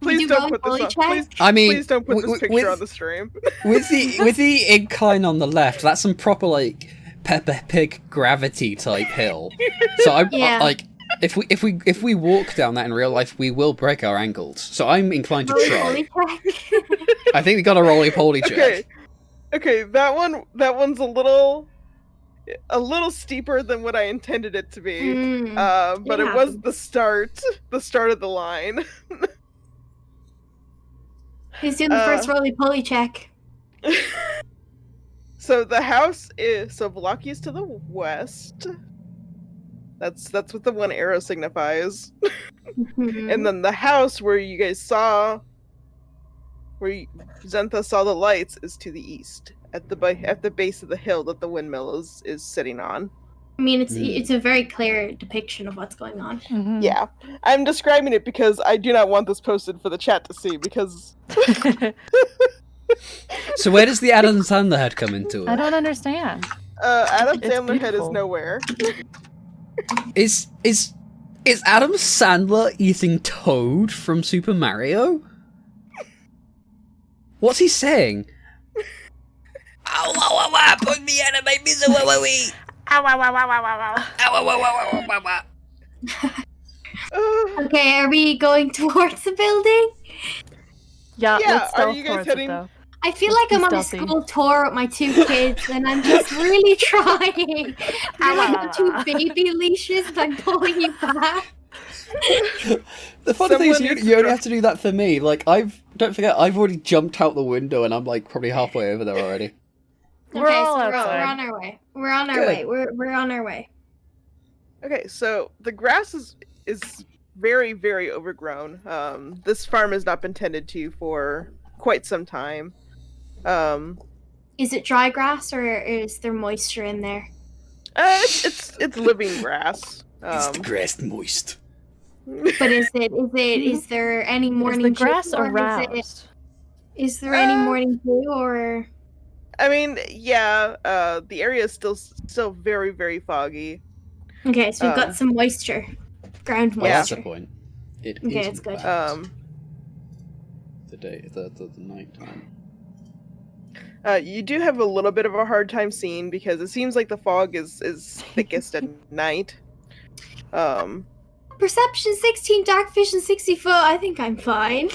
Can we
Please
do
don't put
roly-poly
this on.
check?
Please,
I mean,
please don't put this
with-
picture on the stream.
with the incline on the left, that's some proper like Peppa Pig gravity type hill. So I'm
Yeah.
like, if we walk down that in real life, we will break our ankles. So I'm inclined to try.
Roly-poly check.
I think we got a roly poly check.
Okay, that one's a little steeper than what I intended it to be. But
it
it was
happens.
the start of the line.
Who's doing the first roly poly check?
So the house is Velaki is to the west. That's what the one arrow signifies.
Mhm.
And then the house where you guys saw, Zentha saw the lights, is to the east, at the base of the hill that the windmill is sitting on.
I mean, it's a very clear depiction of what's going on.
Mhm.
Yeah, I'm describing it because I do not want this posted for the chat to see. Because
So where does the Adam Sandler head come into
I
it?
don't understand.
Adam
It's
Sandler head is
beautiful.
nowhere.
Is Adam Sandler eating Toad from Super Mario? What's he saying? Ow, ow, ow, ow, put me out of my misery. Ow, ow,
Ow, ow, ow, ow, ow, ow, ow.
ow, ow, ow, ow, ow.
Okay, are we going towards the building?
Yeah,
Yeah,
let's
are
stealth
you guys
towards
heading-
it, though.
I feel
Let's
like I'm
be
on a
stealthy.
school tour with my two kids, and I'm just really trying. And I got two baby leashes, and I'm pulling you back.
The funny thing is,
Someone needs
you
to
only
drop-
have to do that for me. Like, don't forget, I've already jumped out the window and I'm like probably halfway over there already.
We're all
so we're
outside.
on our way. We're on our
Good.
way. We're on our way.
Okay, so the grass is very, very overgrown. This farm has not been tended to for quite some time.
Is it dry grass or is there moisture in there?
It's living grass.
grass moist?
But is there any
Is
morning
the grass
dew, or
aroused?
is there any morning dew or
I mean, yeah. The area is still very, very foggy.
okay, so we've got some moisture. Ground
Well, that's the
moisture.
point. It
Okay,
is
it's good.
the night time.
You do have a little bit of a hard time seeing because it seems like the fog is thickest at night.
Perception 16, dark vision 60 foot. I think I'm fine.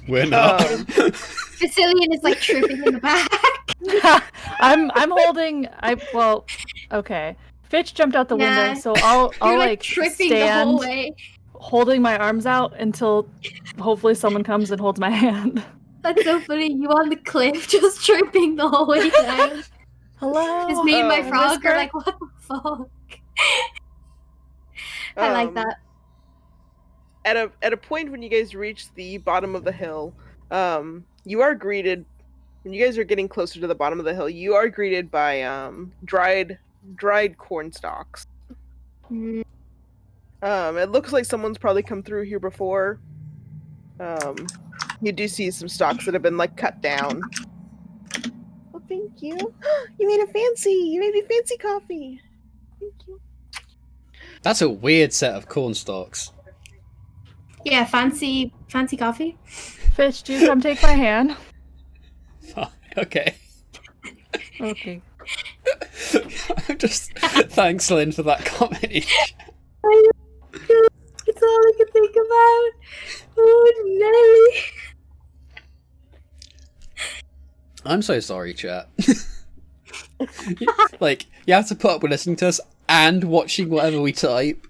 We're not.
Facilian is like tripping in the back.
I'm holding. Okay. Fitch jumped out the
Yeah.
window, so I'll
You're like
like
tripping the whole
stand,
way.
holding my arms out until hopefully someone comes and holds my hand.
That's so funny. You on the cliff, just tripping the whole way down.
Hello.
Just me and my
Oh.
frog
Whisper.
are like, what the fuck? I like that.
At a point when you guys reach the bottom of the hill, you are greeted. When you guys are getting closer to the bottom of the hill, you are greeted by dried corn stalks.
Mm,
It looks like someone's probably come through here before. You do see some stalks that have been like cut down. Oh, thank you. You made me fancy coffee. Thank you.
That's a weird set of corn stalks.
Yeah, fancy coffee.
Fish, do you come take my hand?
Okay.
Okay.
I'm just thanks, Lynn, for that comment.
It's all I can think about. Oh, Nelly.
I'm so sorry, chat. Like, you have to put up with listening to us and watching whatever we type.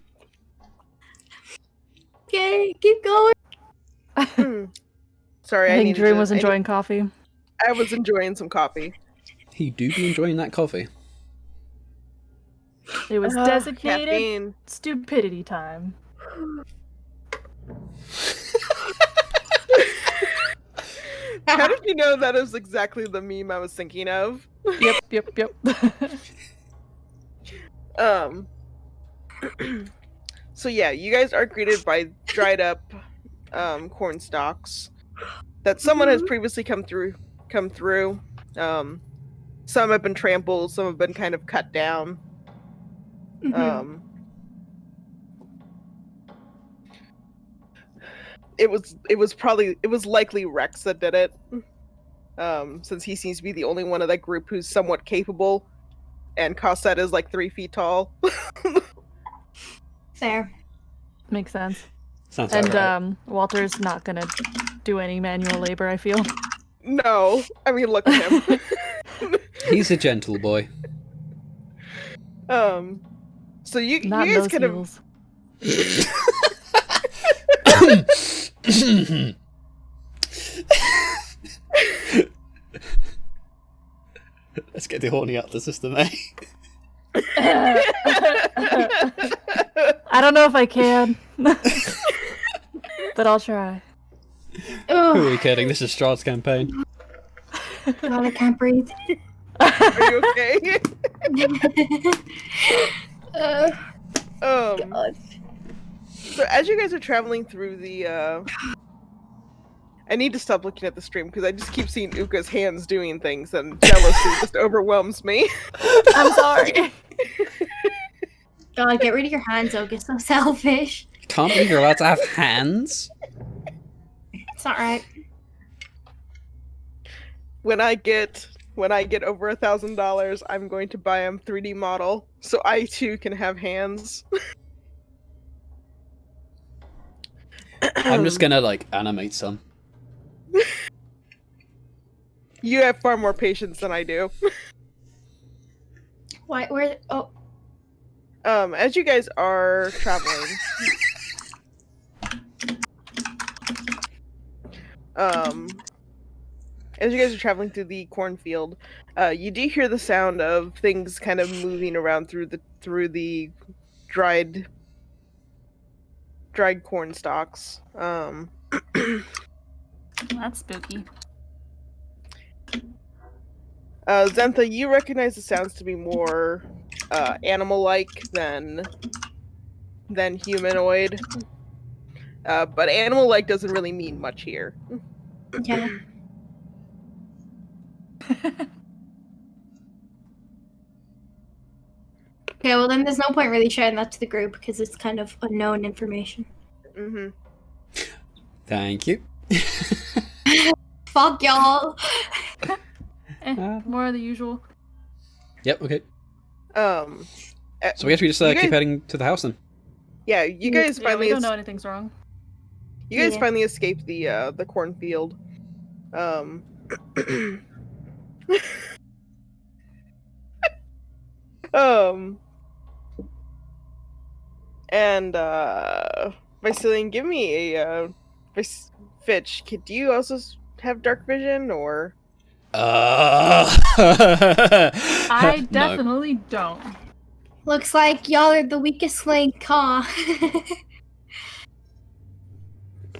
Okay, keep going.
Sorry,
I think Dream was enjoying coffee.
I was enjoying some coffee.
He do be enjoying that coffee.
It was designated
Caffeine.
stupidity time.
How did you know that is exactly the meme I was thinking of?
Yep.
So yeah, you guys are greeted by dried up corn stalks that someone has previously come through. Some have been trampled, some have been kind of cut down. It was likely Rex that did it. Since he seems to be the only one of that group who's somewhat capable, and Cosette is like 3 feet tall.
Fair.
Makes sense.
Sounds
And
alright.
Walter's not gonna do any manual labor, I feel.
No, I mean look at him.
He's a gentle boy.
So you
Not
guys
those
kind of
heels.
Let's get the horny out of the system, eh?
I don't know if I can. But I'll try.
Who are
Oh,
we kidding? This is Strahd's campaign.
God, I can't breathe.
are you okay?
God.
So as you guys are traveling through the I need to stop looking at the stream because I just keep seeing Uka's hands doing things and jealousy just overwhelms me.
I'm sorry.
God, get rid of your hands, Oga. So selfish.
Can't believe you're allowed to have hands.
It's not right.
When I get over $1,000, I'm going to buy a 3D model so I too can have hands.
I'm just gonna like animate some.
You have far more patience than I do.
Why? Where? Oh,
As you guys are traveling, through the cornfield, you do hear the sound of things kind of moving around through the dried corn stalks.
That's spooky.
Zentha, you recognize the sounds to be more animal-like than humanoid. But animal-like doesn't really mean much here.
yeah. Okay, well then there's no point really sharing that to the group because it's kind of unknown information.
Mm-hmm.
Thank you.
Fuck y'all.
More of the usual.
Yep, okay.
So
So we guess we just
you
keep
guys-
heading to the house then.
yeah, you guys
Yeah, we
finally
don't know anything's wrong.
Yeah.
finally escaped the cornfield. And Vicilian, give me a Fitch. Do you also have dark vision or?
I
No.
definitely don't.
Looks like y'all are the weakest link, huh?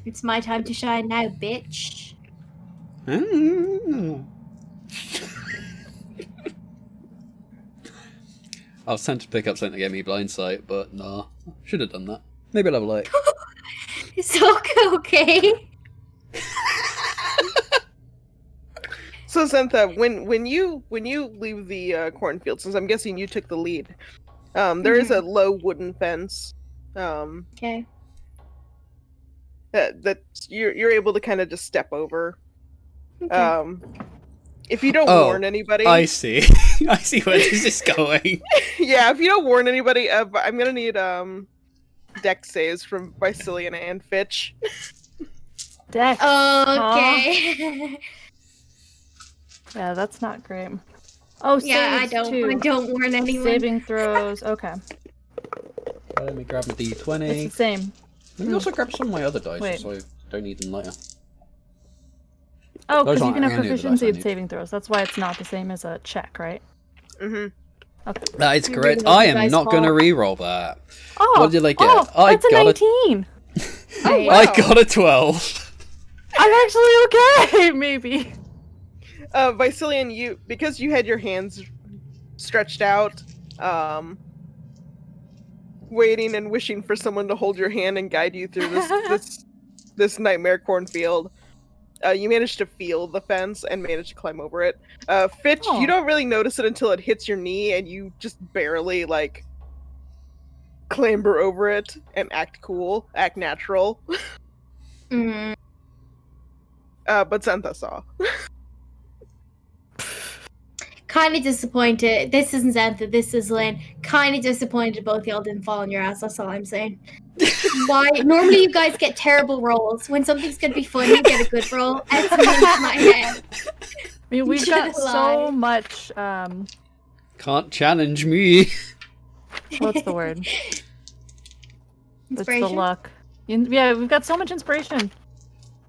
It's my time to shine now, bitch.
I was tempted to pick up something that gave me blind sight, but nah. Should have done that. Maybe level 8.
It's okay.
So Zentha, when you leave the cornfield, since I'm guessing you took the lead, there is a low wooden fence.
Okay.
That you're able to kind of just step over.
Okay.
If you don't
Oh,
warn anybody,
I see. I see where this is going.
yeah, if you don't warn anybody, I'm gonna need dex saves from Vicilian and Fitch.
Dex.
Okay.
Yeah, that's not great. Oh,
Yeah, I
saves
don't.
too.
I don't warn anyone.
Saving throws. Okay,
Let me grab my d20.
it's the same.
Let me also grab some of my other dice,
Wait.
so I don't need them later.
Oh,
Those
because you
aren't
can have
any of the dice
proficiency
I
in
need.
saving throws. That's why it's not the same as a check, right?
Mm-hmm.
Okay.
That is
You
correct.
really like
I
you
am
guys
not going to
fall.
re-roll that.
Oh,
What did I get?
Oh,
I
that's a
got
19.
Oh, wow.
I got a 12.
I'm actually okay, maybe.
Vicilian, because you had your hands stretched out, waiting and wishing for someone to hold your hand and guide you through this nightmare cornfield. You managed to feel the fence and managed to climb over it. Fitch,
Oh.
you don't really notice it until it hits your knee, and you just barely clamber over it and act cool, act natural.
Mm.
But Zentha saw.
Kind of disappointed. This isn't Xantha, this is Lynn. Kind of disappointed both y'all didn't fall on your ass. That's all I'm saying. Why? Normally you guys get terrible rolls. When something's gonna be fun, you get a good roll. It's my head.
I mean, we've got
July.
so much.
Can't challenge me.
What's the word? It's the
Inspiration?
luck. Yeah, we've got so much inspiration.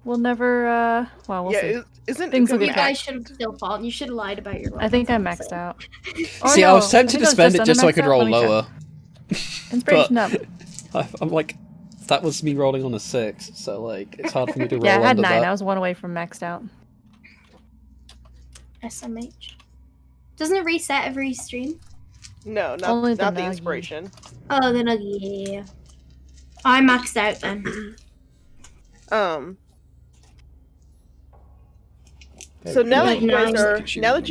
We'll never. Well, we'll see.
Isn't
Things will
it
get
You
back.
guys should have still fallen. You should have lied about your roll.
I think I
That's
maxed
all I'm
out. Or
See, I
no,
was tempted
think
to
I was
spend it just so I
under
could
maxed out.
roll
Let me check.
lower.
Inspiration up.
I'm like, that was me rolling on a 6, so like, it's hard for me to roll
Yeah, I had
under
9.
that.
I was 1 away from maxed out.
saying. SMH. Doesn't it reset every stream?
No,
Only
not
the
the
nuggy.
inspiration.
Oh, then yeah. I maxed out then.
So now
Like
that you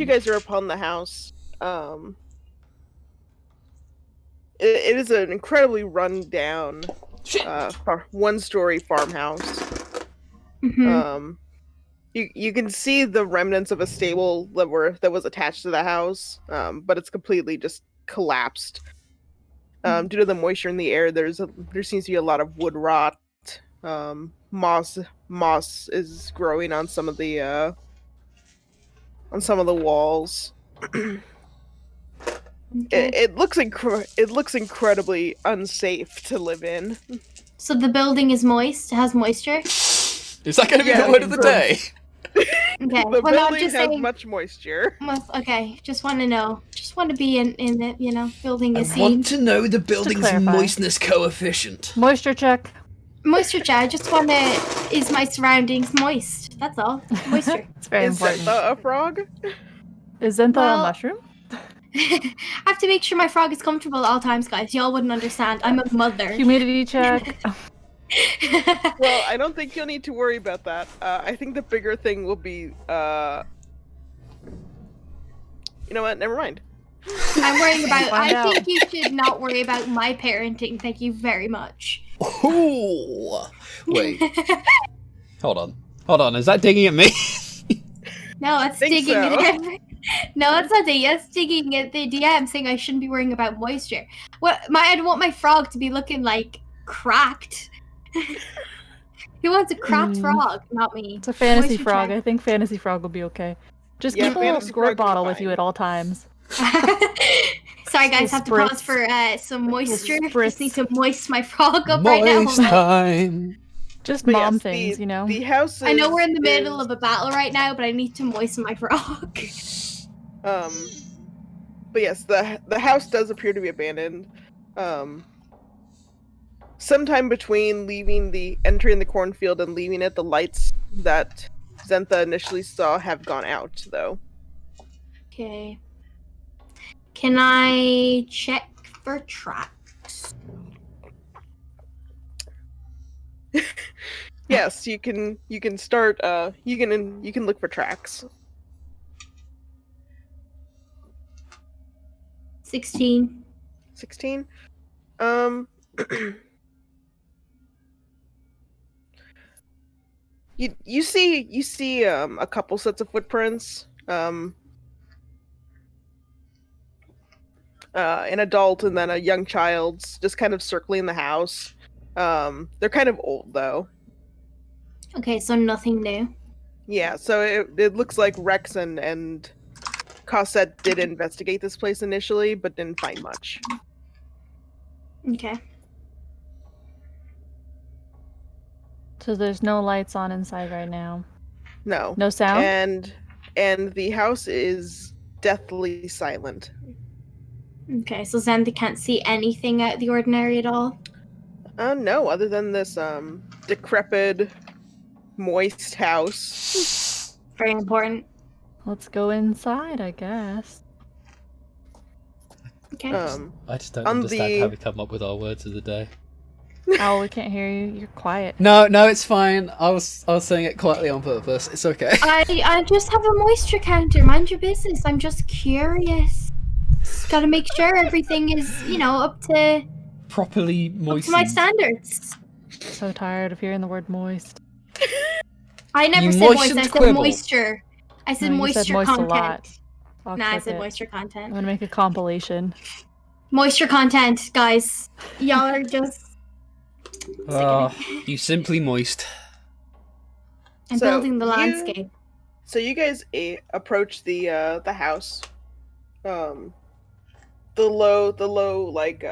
guys
nine.
are upon the house, it is an incredibly run down, one-story farmhouse.
Mhm.
You can see the remnants of a stable that was attached to the house, but it's completely just collapsed. Due to the moisture in the air, there seems to be a lot of wood rot. Moss is growing on some of the walls.
Okay.
It looks incredibly unsafe to live in.
So the building is moist. It has moisture.
Is that going to be
Yeah,
the word of the
bro.
day?
Okay.
The
Well, no, I'm
building
just
has
saying.
much moisture.
Okay. Just want to know. Just want to be in the building
I
a scene.
want to know the building's
clarify.
moistness coefficient.
Moisture check.
Moisture check. I just want to. Is my surroundings moist? That's all. Moisture.
It's very
Is
important.
Zentha a frog?
Is Zentha
Well-
a mushroom?
I have to make sure my frog is comfortable at all times, guys. Y'all wouldn't understand. I'm a mother.
Humidity check.
Well, I don't think you'll need to worry about that. I think the bigger thing will be, you know what? Never mind.
I'm worrying about.
Find
I think
out.
you should not worry about my parenting. Thank you very much.
Ooh. Wait, hold on. Is that digging at me?
No, it's
Think
digging
so.
at every. No, that's not digging. That's digging at the DM, saying I shouldn't be worrying about moisture. I'd want my frog to be looking like cracked. Who wants a cracked frog? Not me.
It's a fantasy
Moisture
frog.
check.
I think fantasy frog will be okay. Just
Yeah,
keep a
fantasy
squirt
frog will be
bottle with
fine.
you at all times.
Sorry, guys, have to
Spritz.
pause for some moisture.
Spritz.
Just need to moist my frog up right now.
Moist
Hold on.
time.
Just
But
mom
yes,
things, you know?
The house
I know we're in the middle
is,
of a battle right now, but I need to moisten my frog.
But yes, the house does appear to be abandoned. Sometime between entering the cornfield and leaving it, the lights that Zentha initially saw have gone out, though.
Okay. Can I check for tracks?
Yes, you can start. You can look for tracks.
16.
16. You see a couple sets of footprints. An adult and then a young child's just kind of circling the house. They're kind of old though.
Okay, so nothing new.
Yeah, so it looks like Rex and Cosette did investigate this place initially, but didn't find much.
Okay.
So there's no lights on inside right now.
No.
No sound?
And the house is deathly silent.
Okay, so Xanthi can't see anything out of the ordinary at all?
No, other than this decrepit, moist house.
Very important.
Let's go inside, I guess.
Okay.
I just don't
On
understand
the-
how we come up with our words of the day.
Owl, we can't hear you. You're quiet.
No, it's fine. I was saying it quietly on purpose. It's okay.
I just have a moisture counter. Mind your business. I'm just curious. Just gotta make sure everything is, up to
Properly moist.
my standards.
So tired of hearing the word moist.
I never
You
said moist. I
moistened
said
quibble.
moisture. I said
No, you
moisture
said moist
content.
a lot. I'll
Nah, I
clip
said
it.
moisture
I'm
content.
gonna make a compilation.
Moisture content, guys. Y'all are just.
You simply moist.
I'm
So
building the
you-
landscape.
So you guys approach the house. The low like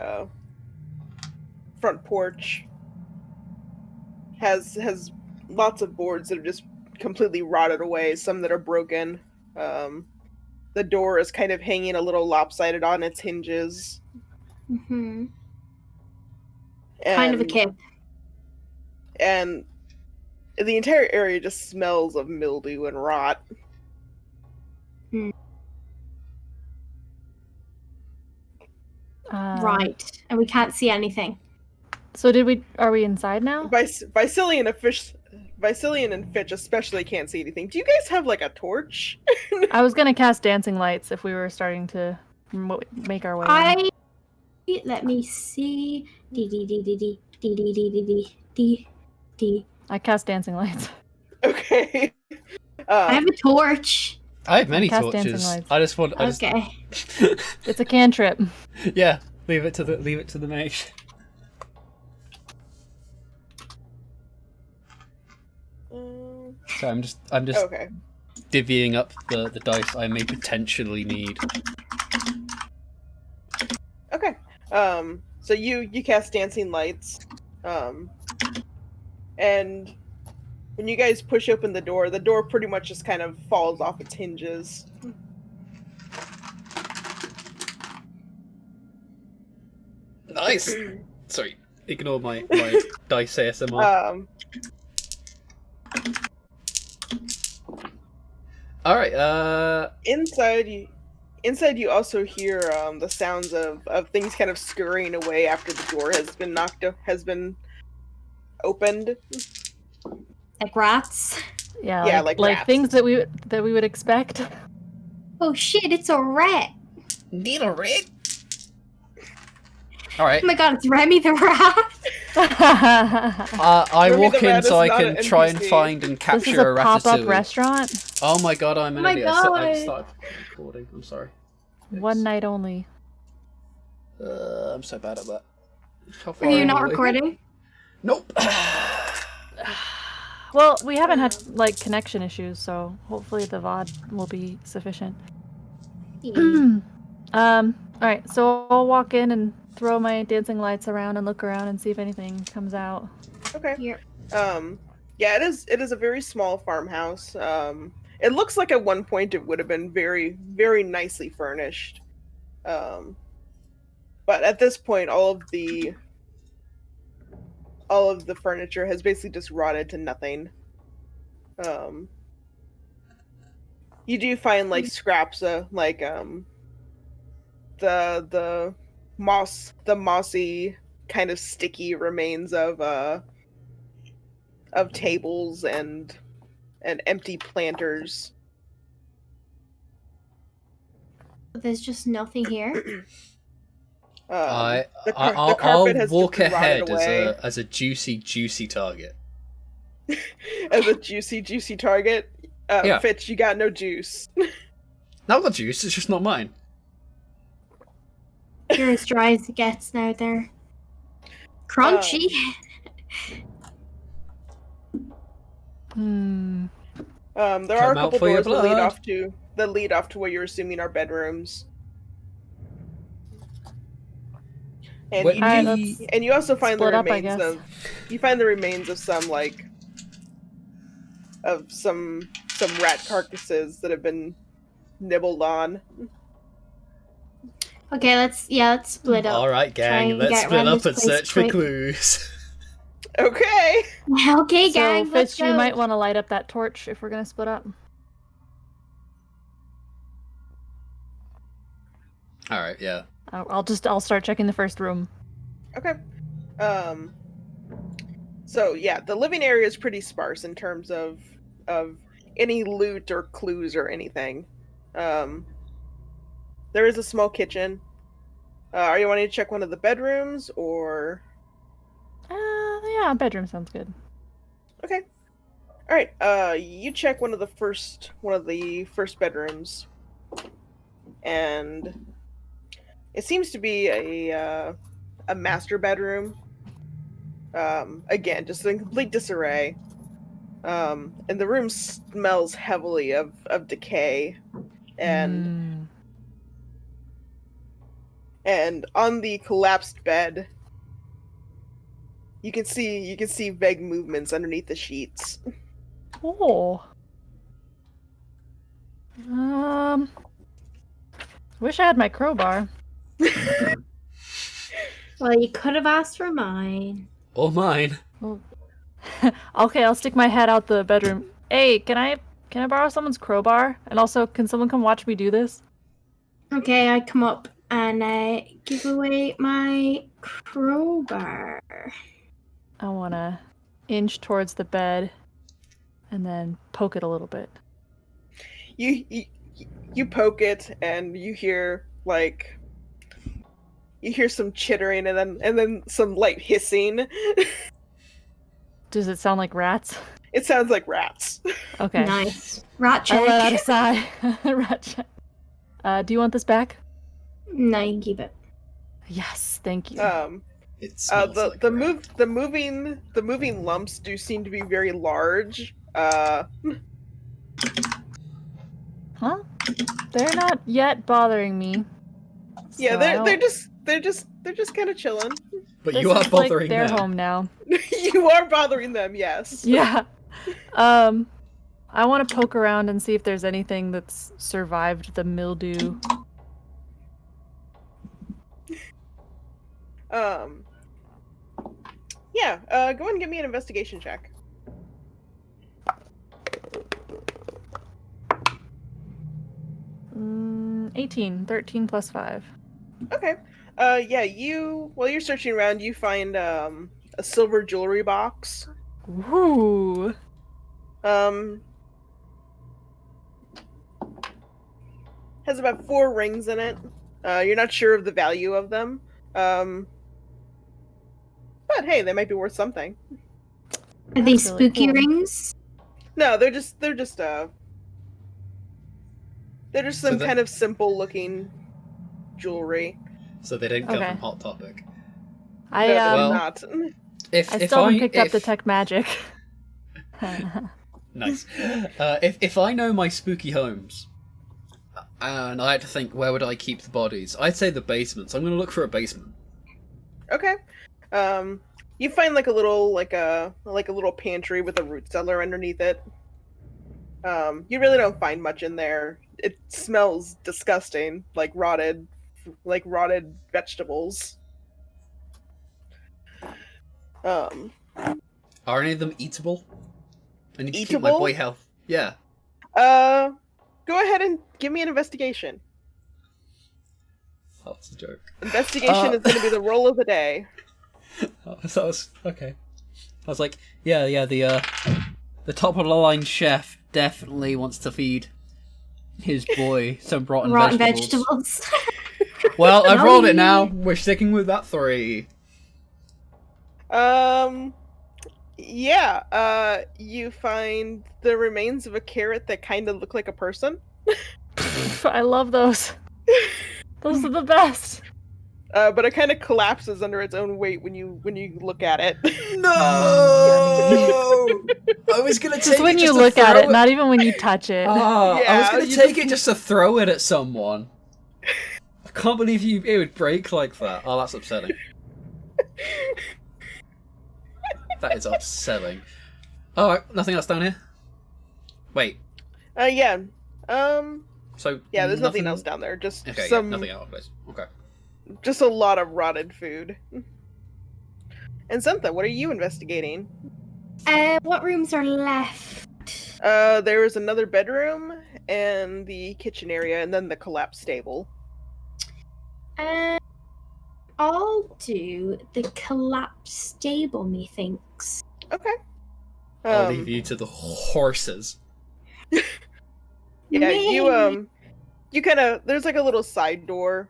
front porch has lots of boards that are just completely rotted away, some that are broken. The door is kind of hanging a little lopsided on its hinges.
Hmm. Kind of a
And-
kid.
And the entire area just smells of mildew and rot.
Right. And we can't see anything.
So are we inside now?
Vicilian and Fitch especially can't see anything. Do you guys have like a torch?
I was gonna cast dancing lights if we were starting to make our way in.
Let me see. D.
I cast dancing lights.
Okay.
I have a torch.
I have many
Cast dancing
torches.
lights.
I just want.
Okay.
It's a cantrip.
Yeah, leave it to the mage. So I'm just
Okay.
divvying up the dice I may potentially need.
Okay. So you cast dancing lights. And when you guys push open the door pretty much just kind of falls off its hinges.
Nice. Sorry, ignore my dice ASMR. All right.
Inside you also hear the sounds of things kind of scurrying away after the door has been opened.
Like rats.
Yeah,
Yeah,
like
like rats.
things that we would expect.
Oh shit, it's a rat.
Need a red. All right.
Oh my god, it's Remy the rat.
I
Remy
walk
the rat
in
is
so I
not
can
an
try and
NPC.
find and
This is
capture
a
a
pop-up
ratatouille.
restaurant.
Oh my god, I'm an
Oh my
idiot. I
God.
started recording. I'm sorry.
One night only.
I'm so bad at that. How
Are
far
you
am
not
I?
recording?
Nope.
Well, we haven't had like connection issues, so hopefully the VOD will be sufficient. All right, so I'll walk in and throw my dancing lights around and look around and see if anything comes out.
Okay.
Here.
Yeah, it is a very small farmhouse. It looks like at one point it would have been very, very nicely furnished. But at this point all of the furniture has basically just rotted to nothing. You do find like scraps of like the mossy kind of sticky remains of tables and empty planters.
There's just nothing here.
I'll
The carpet has
walk
just been
ahead
rotted away.
as a juicy target.
As a juicy target.
Yeah.
Fitch, you got no juice.
Not the juice, it's just not mine.
You're as dry as it gets now there. Crunchy.
There are a
Come out
couple
for your
doors that
blood.
lead off to what you're assuming are bedrooms. And you also find the remains of some rat carcasses that have been nibbled on.
Okay, let's split up.
Alright, gang, let's split up and search for clues.
Okay.
Okay,
So,
gang, let's
Fitch, you might want to light up that torch if we're gonna split up.
Alright, yeah.
I'll start checking the first room.
Okay. So yeah, the living area is pretty sparse in terms of any loot or clues or anything. There is a small kitchen. Are you wanting to check one of the bedrooms or?
Yeah, bedroom sounds good.
Okay. All right. You check one of the first bedrooms, and it seems to be a master bedroom. Again, just in complete disarray. And the room smells heavily of decay, and on the collapsed bed, you can see vague movements underneath the sheets.
Oh. Wish I had my crowbar.
Well, you could have asked for mine.
Or mine.
Okay, I'll stick my head out the bedroom. Hey, can I borrow someone's crowbar? And also, can someone come watch me do this?
Okay, I come up and give away my crowbar.
I want to inch towards the bed and then poke it a little bit.
You poke it and you hear some chittering and then some light hissing.
Does it sound like rats?
It sounds like rats.
Okay.
Nice. Rat check.
I let out a sigh. Rat check. Do you want this back?
No, you can keep it.
Yes, thank you.
It smells like
the moving lumps do seem to be very large.
Huh? They're not yet bothering me.
Yeah,
so
they're just kind of chilling.
But
this
you are
is
bothering
like their
them.
home now.
You are bothering them, yes.
Yeah. I want to poke around and see if there's anything that's survived the mildew.
Yeah, go ahead and give me an investigation check.
18. 13 plus 5.
Okay. Yeah, while you're searching around, you find a silver jewelry box.
Ooh.
Has about 4 rings in it. You're not sure of the value of them. But hey, they might be worth something.
Are they
That's really
spooky
cool.
rings?
No, they're just some
So
kind of simple looking jewelry.
So they didn't come
Okay.
from Hot Topic.
I
No, they're
Well-
not.
If
I
if
still haven't
I
picked up
if,
detect magic.
nice. If I know my spooky homes, and I had to think where would I keep the bodies, I'd say the basement. So I'm going to look for a basement.
Okay. You find like a little pantry with a root cellar underneath it. You really don't find much in there. It smells disgusting, like rotted vegetables.
Are any of them eatable? I need to keep my
Eatable?
boy health. Yeah.
Go ahead and give me an investigation.
Oh, that's a joke.
Investigation is going to be the roll of the day.
Oh, that was okay. I was like, yeah, the top of the line chef definitely wants to feed his boy some rotten vegetables. Well, I've rolled it now. We're sticking with that 3.
Yeah, you find the remains of a carrot that kind of look like a person.
I love those. Those are the best.
But it kind of collapses under its own weight when you look at it.
No! I was gonna take
Just when
it
you
just
look
to
at
throw
it, not even when you touch it.
I was
Yeah,
gonna
you
take it just to throw it at someone. I can't believe it would break like that. Oh, that's upsetting. That is upsetting. Alright, nothing else down here? Wait.
Yeah.
So
Yeah, there's nothing else down there. Just
Okay,
some.
yeah, nothing out of place. Okay.
Just a lot of rotted food. And Sentha, what are you investigating?
What rooms are left?
There is another bedroom and the kitchen area, and then the collapsed stable.
I'll do the collapsed stable, methinks.
Okay.
I'll leave you to the horses.
Yeah, you kind of, there's like a little side door,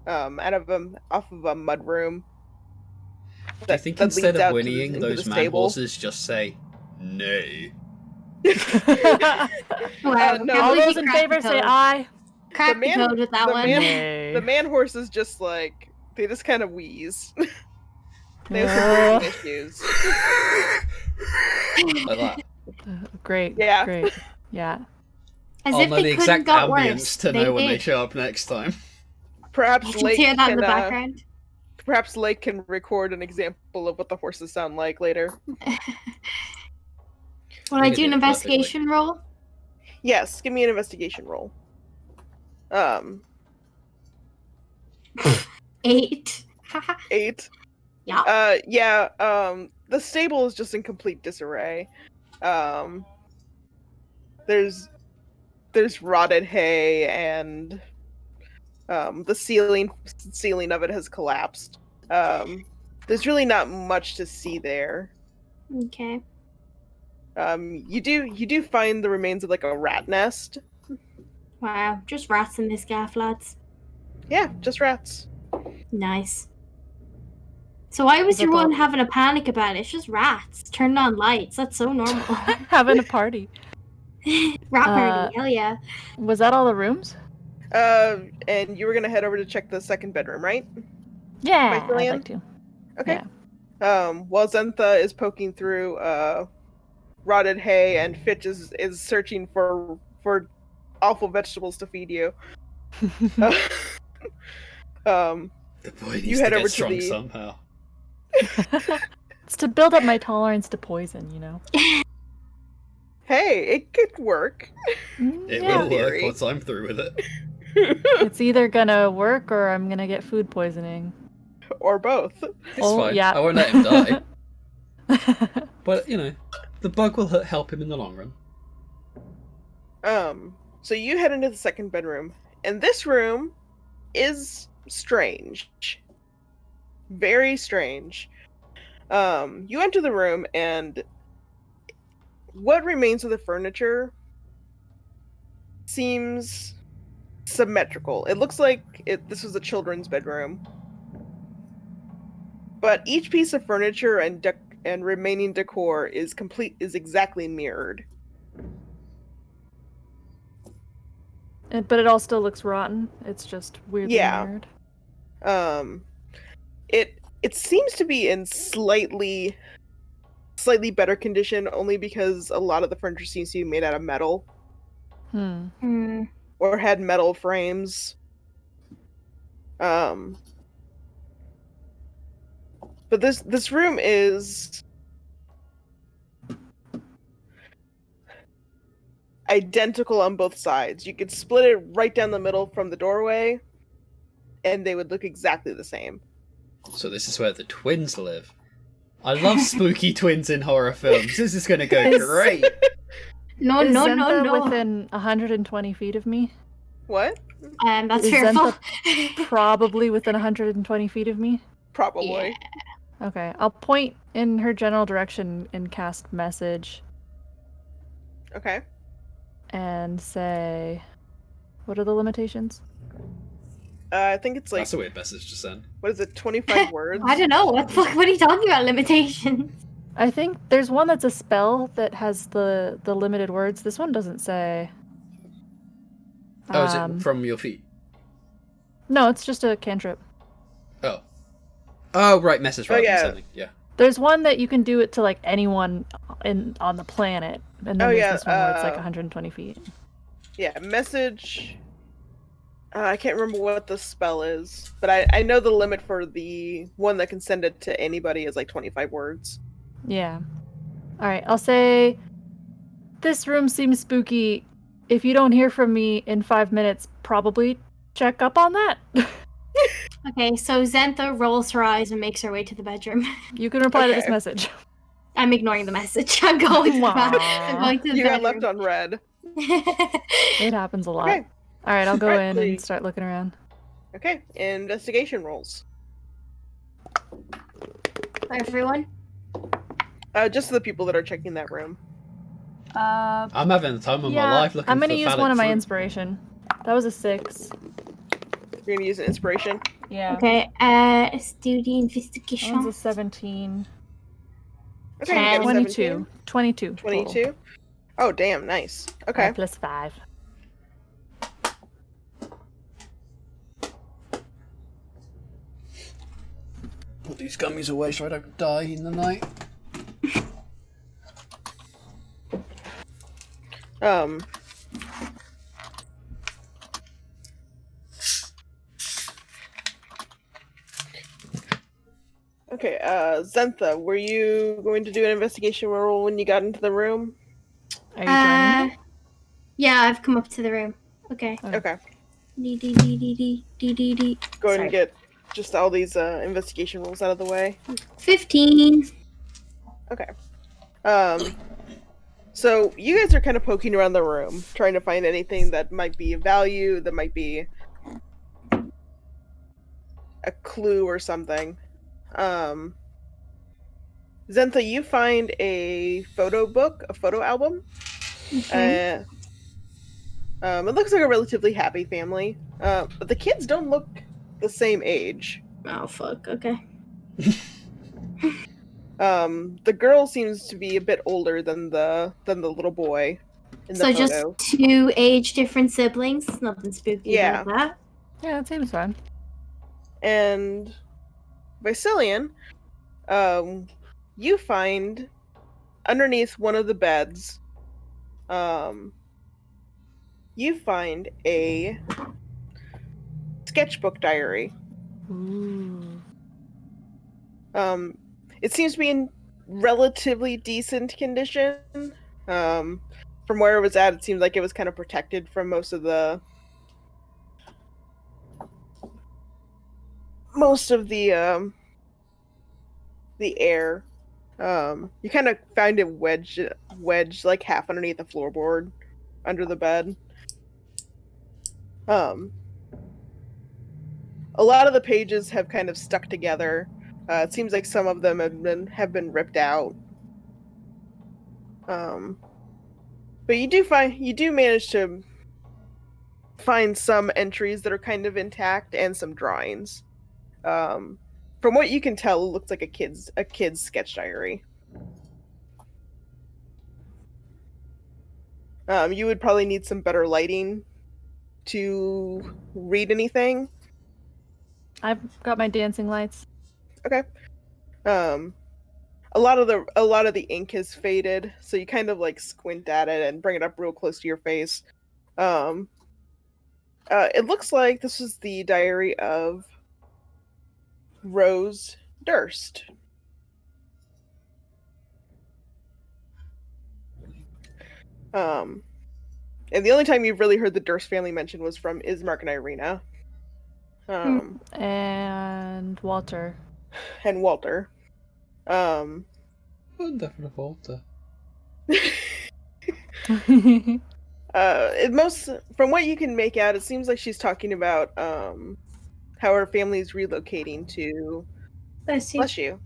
off of a mud room.
I think instead of whinnying, those man horses just say, nay.
Wow,
no,
All those in favor say aye.
Crack the code with that one.
The man horses just like, they just kind of wheeze. They have some breathing issues.
Like that.
Great.
Yeah.
Great. Yeah.
As
I'll
if
know
they
the
couldn't
exact
got
ambience
worse.
to know when they
did.
show up next time.
Perhaps
You can
Lake
hear that in
can,
the background.
perhaps Lake can record an example of what the horses sound like later.
Will I do an investigation roll?
Yes, give me an investigation roll.
8.
8.
Yeah.
The stable is just in complete disarray. There's rotted hay, and the ceiling of it has collapsed. There's really not much to see there.
Okay.
You do find the remains of like a rat nest.
Wow, just rats in this gaff, lads.
Yeah, just rats.
Nice. So why was your one having a panic about it? It's just rats. Turned on lights. That's so normal.
Having a party.
Rat party. Hell yeah.
Was that all the rooms?
And you were gonna head over to check the second bedroom, right?
Yeah, I'd
Cillian?
like to.
Okay.
Yeah.
While Zentha is poking through rotted hay, and Fitch is searching for awful vegetables to feed you.
The boy needs
you head
to
over
get
to
strong
the
somehow.
It's to build up my tolerance to poison, you know.
Hey, it could work.
It
Yeah.
will work once I'm through with it.
It's either gonna work or I'm gonna get food poisoning.
Or both.
It's
Oh,
fine.
yeah.
I won't let him die. But, you know, the bug will help him in the long run.
So you head into the second bedroom, and this room is strange. Very strange. You enter the room, and what remains of the furniture seems symmetrical. It looks like this was a children's bedroom. But each piece of furniture and remaining decor is exactly mirrored.
But it all still looks rotten. It's just weirdly mirrored.
It seems to be in slightly better condition, only because a lot of the furniture seems to be made out of metal. Or had metal frames. But this room is identical on both sides. You could split it right down the middle from the doorway, and they would look exactly the same.
So this is where the twins live. I love spooky twins in horror films. This is gonna go great.
No.
Within 120 feet of me?
What?
That's
Is
fearful.
Probably within 120 feet of me?
Probably.
Okay, I'll point in her general direction and cast message
Okay.
and say, what are the limitations?
I think it's like,
That's a weird message to send.
what is it, 25 words?
I don't know. What are you talking about? Limitations?
I think there's one that's a spell that has the limited words. This one doesn't say.
Oh, is it from your feet?
No, it's just a cantrip.
Oh. Oh, right, message rather
yeah.
than sending. Yeah.
There's one that you can do it to like anyone on the planet, and then there's this one where it's like 120 feet.
Yeah, message. I can't remember what the spell is, but I know the limit for the one that can send it to anybody is like 25 words.
Yeah. All right, I'll say, this room seems spooky. If you don't hear from me in 5 minutes, probably check up on that.
Okay, so Zentha rolls her eyes and makes her way to the bedroom.
You can reply to this
Okay.
message.
I'm ignoring the message. I'm going to the, I'm
Aw.
going to the
You got
bedroom.
left on red.
It happens a lot.
Okay.
All right, I'll go
Right,
in
please.
and start looking around.
Okay, investigation rolls.
Everyone?
Just the people that are checking that room.
I'm having the time of
yeah,
my life looking
I'm
for
gonna use
phallic
one of my
fruit.
inspiration. That was a 6.
You're gonna use an inspiration.
Yeah.
Okay, let's do the
That one's
investigation.
a 17.
Okay, you got a
22.
17.
22.
22. Oh, damn, nice. Okay.
Plus 5.
Put these gummies away so I don't die in the night.
Okay, Zentha, were you going to do an investigation roll when you got into the room?
Are you joining me?
Yeah, I've come up to the room. Okay.
Okay.
D.
Go ahead
Sorry.
and get just all these investigation rolls out of the way.
15.
Okay. So you guys are kind of poking around the room, trying to find anything that might be of value, that might be a clue or something. Zentha, you find a photo book, a photo album.
Okay.
It looks like a relatively happy family, but the kids don't look the same age.
Oh, fuck. Okay.
The girl seems to be a bit older than the little boy in the
So
photo.
just 2 age different siblings. Nothing spooky
Yeah.
about that.
Yeah, that seems fine.
And Vicilian, you find underneath one of the beds, you find a sketchbook diary.
Ooh.
It seems to be in relatively decent condition. From where it was at, it seemed like it was kind of protected from most of the air. You kind of find it wedged like half underneath the floorboard, under the bed. A lot of the pages have kind of stuck together. It seems like some of them have been ripped out. But you do manage to find some entries that are kind of intact and some drawings. From what you can tell, it looks like a kid's sketch diary. You would probably need some better lighting to read anything.
I've got my dancing lights.
Okay. A lot of the ink has faded, so you kind of like squint at it and bring it up real close to your face. It looks like this is the diary of Rose Durst. And the only time you've really heard the Durst family mentioned was from Ismark and Irina.
And Walter.
And Walter.
Wonderful Walter.
From what you can make out, it seems like she's talking about how her family's relocating to
Bless you.
bless you.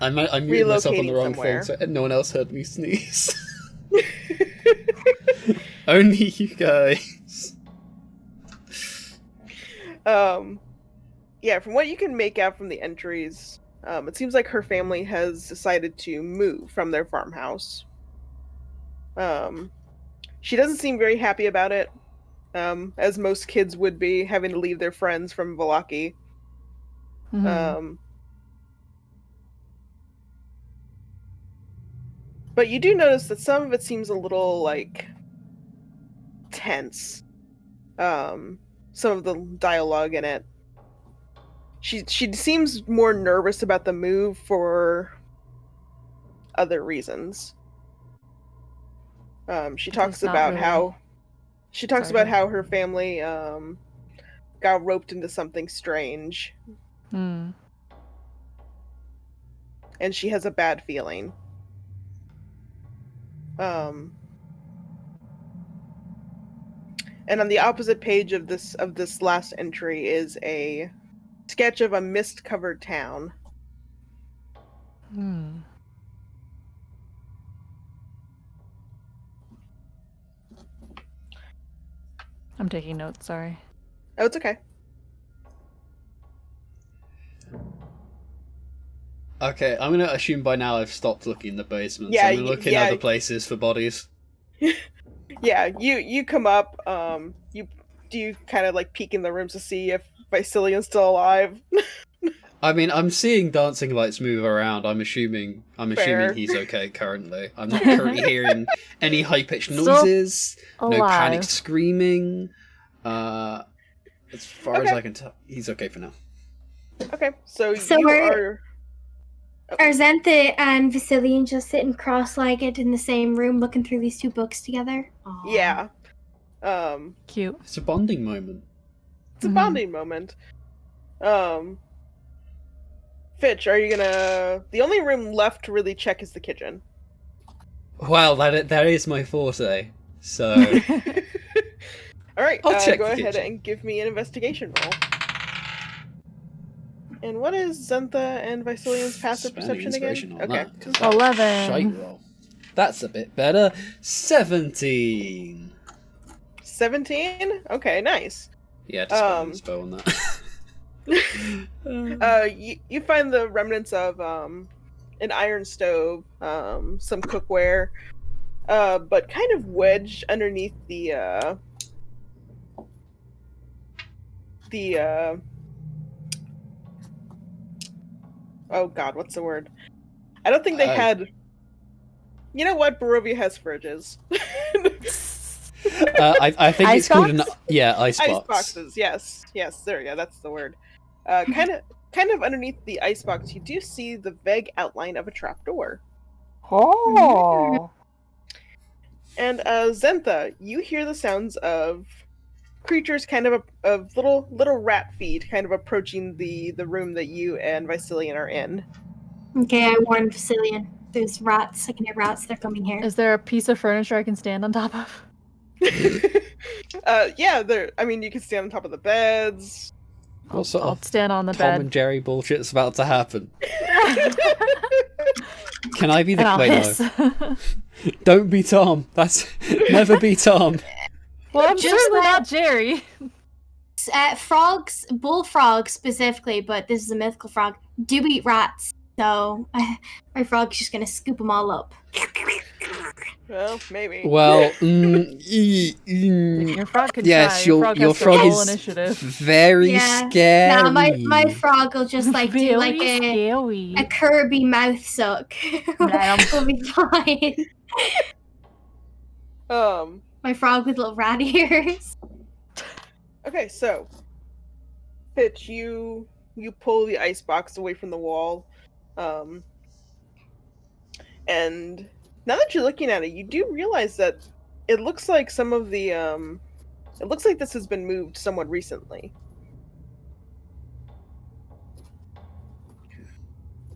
I muted myself on the
relocating
wrong
somewhere.
thing, so no one else heard me sneeze. Only you guys.
Yeah, from what you can make out from the entries, it seems like her family has decided to move from their farmhouse. She doesn't seem very happy about it, as most kids would be, having to leave their friends from Vallaki. But you do notice that some of it seems a little, like, tense. Some of the dialogue in it. She seems more nervous about the move for other reasons. She talks about how her family got roped into something strange, and she has a bad feeling. And on the opposite page of this last entry is a sketch of a mist-covered town.
I'm taking notes, sorry.
Oh, it's okay.
Okay, I'm gonna assume by now I've stopped looking in the basement,
Yeah,
so I'm gonna look in other places for bodies.
Yeah, you come up, you kind of like peek in the rooms to see if Vicilian's still alive.
I mean, I'm seeing dancing lights move around. I'm assuming
Fair.
he's okay currently. I'm not currently hearing any high-pitched noises, no panicked screaming. As far as I can tell, he's okay for now.
Okay, so
So
you are
Zentha and Vicilian just sitting cross-legged in the same room looking through these two books together? Aww.
Yeah.
Cute.
It's a bonding moment.
It's a bonding moment. Fitch, are you gonna... The only room left to really check is the kitchen.
Well, that is my forte, so...
Alright,
I'll check
go
the
ahead
kitchen.
and give me an investigation roll. And what is Zentha and Vicilian's passive
Spending
perception
inspiration
again?
on
Okay.
that, 'cause that's
11.
Shite roll. That's a bit better. 17.
17? Okay, nice.
Yeah, just spend a spell on that.
You find the remnants of an iron stove, some cookware, but kind of wedged underneath the oh god, what's the word? I don't think they had... You know what? Barovia has fridges.
I think
Ice
it's called an...
box?
Yeah,
Ice
icebox.
boxes, yes. There you go, that's the word. Kind of underneath the icebox, you do see the vague outline of a trapdoor.
Oh.
And Zentha, you hear the sounds of creatures, kind of little rat feet, kind of approaching the room that you and Vicilian are in.
Okay, I warned Vicilian. There's rats. I can hear rats. They're coming here.
Is there a piece of furniture I can stand on top of?
Yeah, I mean, you can stand on top of the beds.
What sort
I'll
of
stand on the
Tom
bed.
and Jerry bullshit's about to happen? Can I be
And I'll
wait,
hiss.
no. Don't be Tom. That's never be Tom.
Well, I'm
Just
certainly
like-
not Jerry.
Frogs, bullfrogs specifically, but this is a mythical frog, do eat rats. So my frog's just gonna scoop them all up.
Well, maybe.
Well,
Your frog can
yes,
try.
your
has to
frog
roll
is
initiative.
very
Yeah.
scary.
Nah, my frog will just like do like
scary.
a Kirby mouth suck. We'll be fine. My frog with little rat ears.
Okay, so Fitch, you pull the icebox away from the wall, and now that you're looking at it, you do realize that it looks like some of the it looks like this has been moved somewhat recently.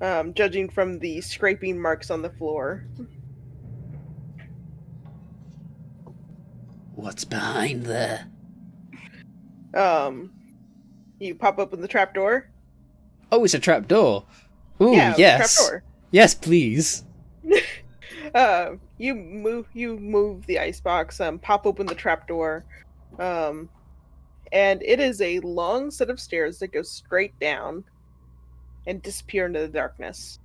Judging from the scraping marks on the floor.
What's behind there?
You pop open the trapdoor.
Oh, it's a trapdoor. Ooh,
Yeah,
yes.
trapdoor.
Yes, please.
You move the icebox, pop open the trapdoor, and it is a long set of stairs that go straight down and disappear into the darkness.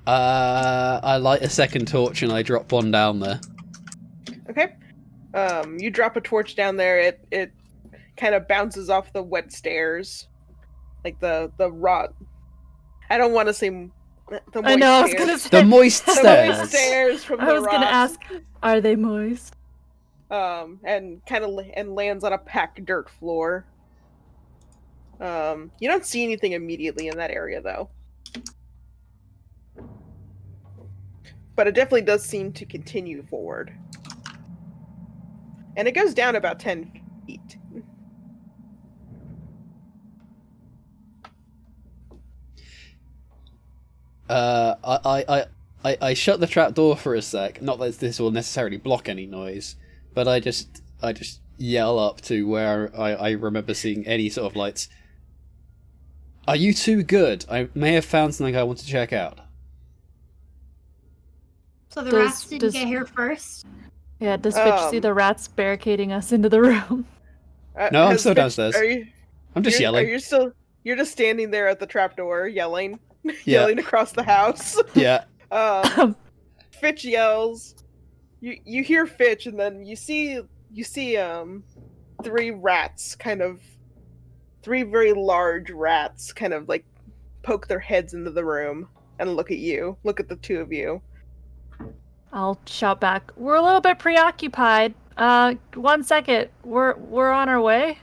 I light a second torch and I drop one down there.
Okay. You drop a torch down there. It kind of bounces off the wet stairs, like the rot. I don't want to say the moist
I know. I was
stairs.
gonna say
The moist
The
stairs.
moist stairs from
I
the
was gonna
rot.
ask, are they moist?
And lands on a packed dirt floor. You don't see anything immediately in that area though. But it definitely does seem to continue forward. And it goes down about 10 feet.
I shut the trap door for a sec. Not that this will necessarily block any noise, but I just yell up to where I remember seeing any sort of lights. Are you too good? I may have found something I want to check out.
So the
Does-
rats didn't
does-
get here first.
Yeah, does Fitch see the rats barricading us into the room?
No, I'm
has
still
Fitch-
downstairs. I'm just yelling.
You're just standing there at the trapdoor yelling,
Yeah.
yelling across the house.
Yeah.
Fitch yells. You hear Fitch, and then you see three very large rats, kind of like poke their heads into the room and look at the two of you.
I'll shout back. We're a little bit preoccupied. 1 second. We're on our way.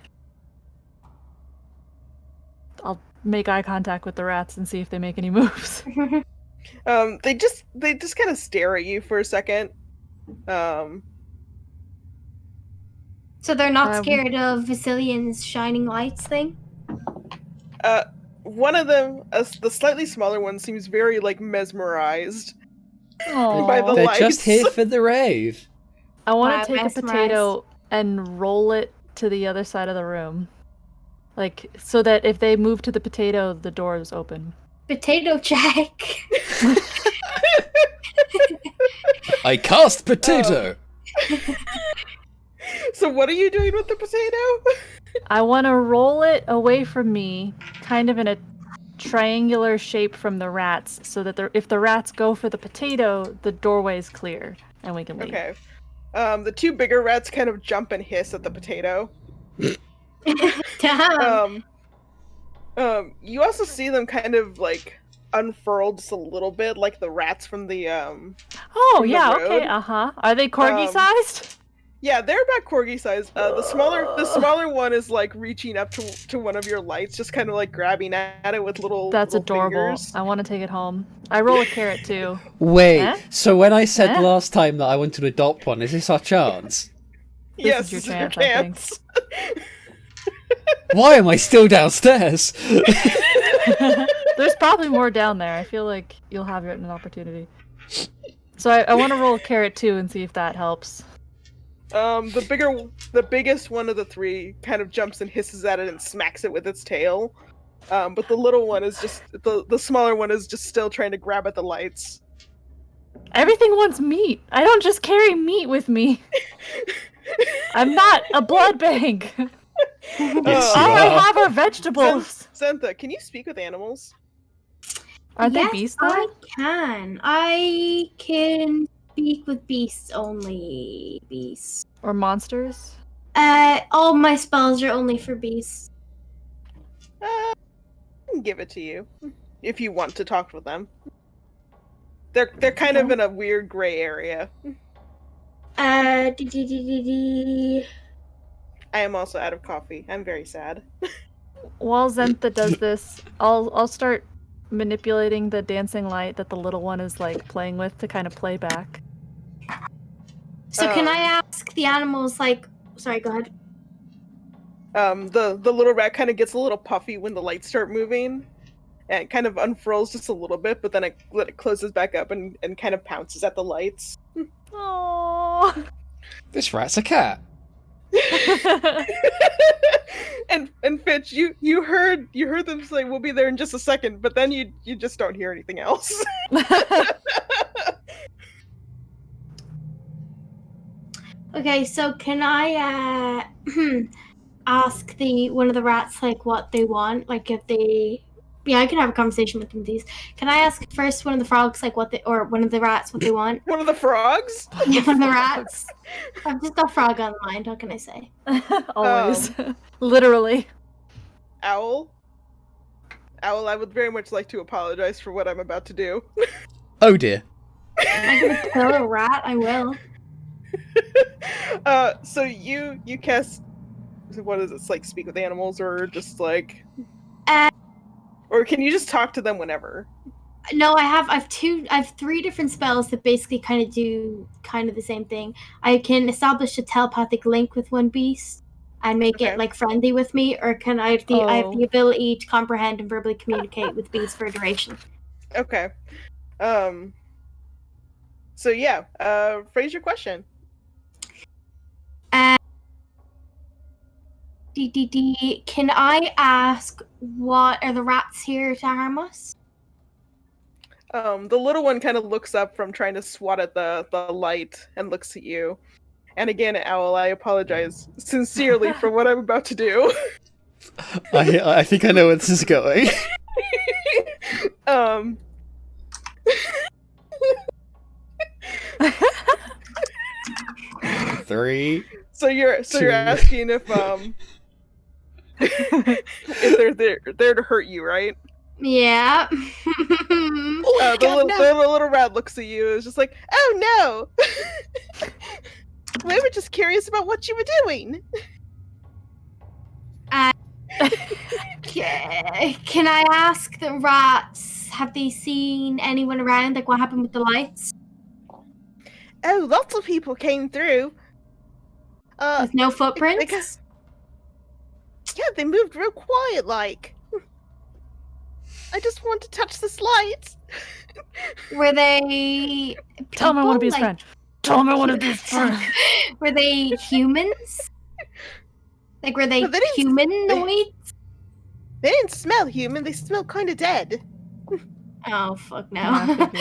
I'll make eye contact with the rats and see if they make any moves.
They just kind of stare at you for a second.
So they're not
Um,
scared of Vasilian's shining lights thing?
One of them, the slightly smaller one, seems very like mesmerized.
Aw.
By the
They're
lights.
just here for the rave.
I want
Wow,
to take a
mesmerized.
potato and roll it to the other side of the room. Like, so that if they move to the potato, the door is open.
Potato check.
I cast potato.
So what are you doing with the potato?
I want to roll it away from me, kind of in a triangular shape from the rats, so that if the rats go for the potato, the doorway is clear and we can leave.
Okay. The two bigger rats kind of jump and hiss at the potato.
Damn.
You also see them kind of like unfurled just a little bit, like the rats from the
Oh,
from the
yeah,
road.
okay, uh-huh. Are they corgi-sized?
Yeah, they're about corgi size. The smaller one is like reaching up to one of your lights, just kind of like grabbing at it with little.
That's
little
adorable.
fingers.
I want to take it home. I roll a carrot, too.
Wait,
Eh?
so when I said
Eh?
last time that I wanted to adopt one, is this our chance?
Yes,
is your
this
chance, I think.
chance.
Why am I still downstairs?
There's probably more down there. I feel like you'll have an opportunity. So I want to roll a carrot, too, and see if that helps.
The biggest one of the three kind of jumps and hisses at it and smacks it with its tail. But the little one is just the smaller one is just still trying to grab at the lights.
Everything wants meat. I don't just carry meat with me. I'm not a blood bank.
Yes,
All
you
I
are.
have are vegetables.
Santha, can you speak with animals?
Are they
Yes,
beasts,
I
though?
can. I can speak with beasts only. Beasts.
Or monsters?
All my spells are only for beasts.
I can give it to you if you want to talk with them. They're kind of in a weird gray area. I am also out of coffee. I'm very sad.
While Zentha does this, I'll start manipulating the dancing light that the little one is like playing with to kind of play back.
So can I ask the animals, like... Sorry, go ahead.
The little rat kind of gets a little puffy when the lights start moving, and it kind of unfurls just a little bit, but then it closes back up and kind of pounces at the lights.
Aww.
This rat's a cat.
and Fitch, you heard them say we'll be there in just a second, but then you just don't hear anything else.
Okay, so can I ask one of the rats like what they want? Like if they I can have a conversation with them these. Can I ask first one of the frogs like or one of the rats what they want?
One of the frogs?
Yeah, one of the rats. I've just got frog on the mind, what can I say?
Always. Literally.
Owl, I would very much like to apologize for what I'm about to do.
Oh dear.
I'm gonna kill a rat, I will.
So you cast, what is it, like speak with animals, or just like, or can you just talk to them whenever?
No, I have 3 different spells that basically kind of do kind of the same thing. I can establish a telepathic link with one beast and make it like friendly with me, or can I have I have the ability to comprehend and verbally communicate with beasts for a duration.
Okay. So yeah, phrase your question.
Can I ask what are the rats here to harm us?
The little one kind of looks up from trying to swat at the light and looks at you. And again, Owl, I apologize sincerely for what I'm about to do.
I think I know where this is going. 3.
So you're
2.
asking if if they're there to hurt you, right?
Yeah.
The little rat looks at you and is just like, oh no! We were just curious about what you were doing.
Can I ask the rats, have they seen anyone around? Like what happened with the lights?
Oh, lots of people came through.
With no footprints?
Yeah, they moved real quiet like. I just want to touch this light.
Were they
Tell him I want to be his
like,
friend. Tell him I want to be his friend.
Were they humans? Like were they
No, they didn't-
humanoids?
They didn't smell human, they smelled kinda dead.
Oh fuck no.
Not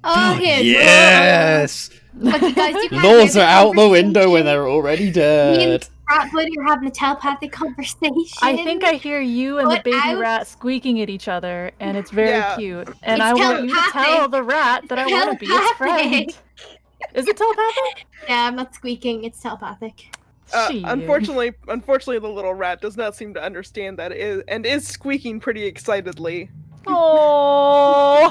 Oh here.
Yes!
Look, you guys, you can't
Those
hear
are
the
out the window
conversation.
when they're already
Me
dead.
and Rat Buddy are having a telepathic conversation.
I think I hear you and the
Put
baby
out-
rat squeaking at each other, and it's very
Yeah.
cute. And
It's
I want you to
telepathic.
tell the rat that I want to be his friend.
Telepathic.
Is it telepathic?
Yeah, I'm not squeaking, it's telepathic.
Shit.
Unfortunately, the little rat does not seem to understand that and is squeaking pretty excitedly.
Oh.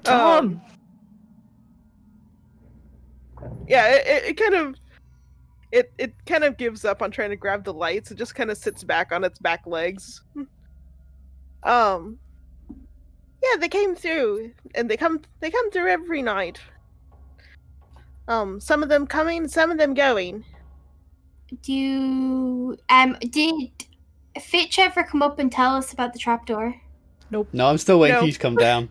Tom.
Yeah, it kind of gives up on trying to grab the lights. It just kind of sits back on its back legs. Yeah, they came through, and they come through every night. Some of them coming, some of them going.
Did Fitch ever come up and tell us about the trapdoor?
No, I'm still waiting
No.
for you to come down.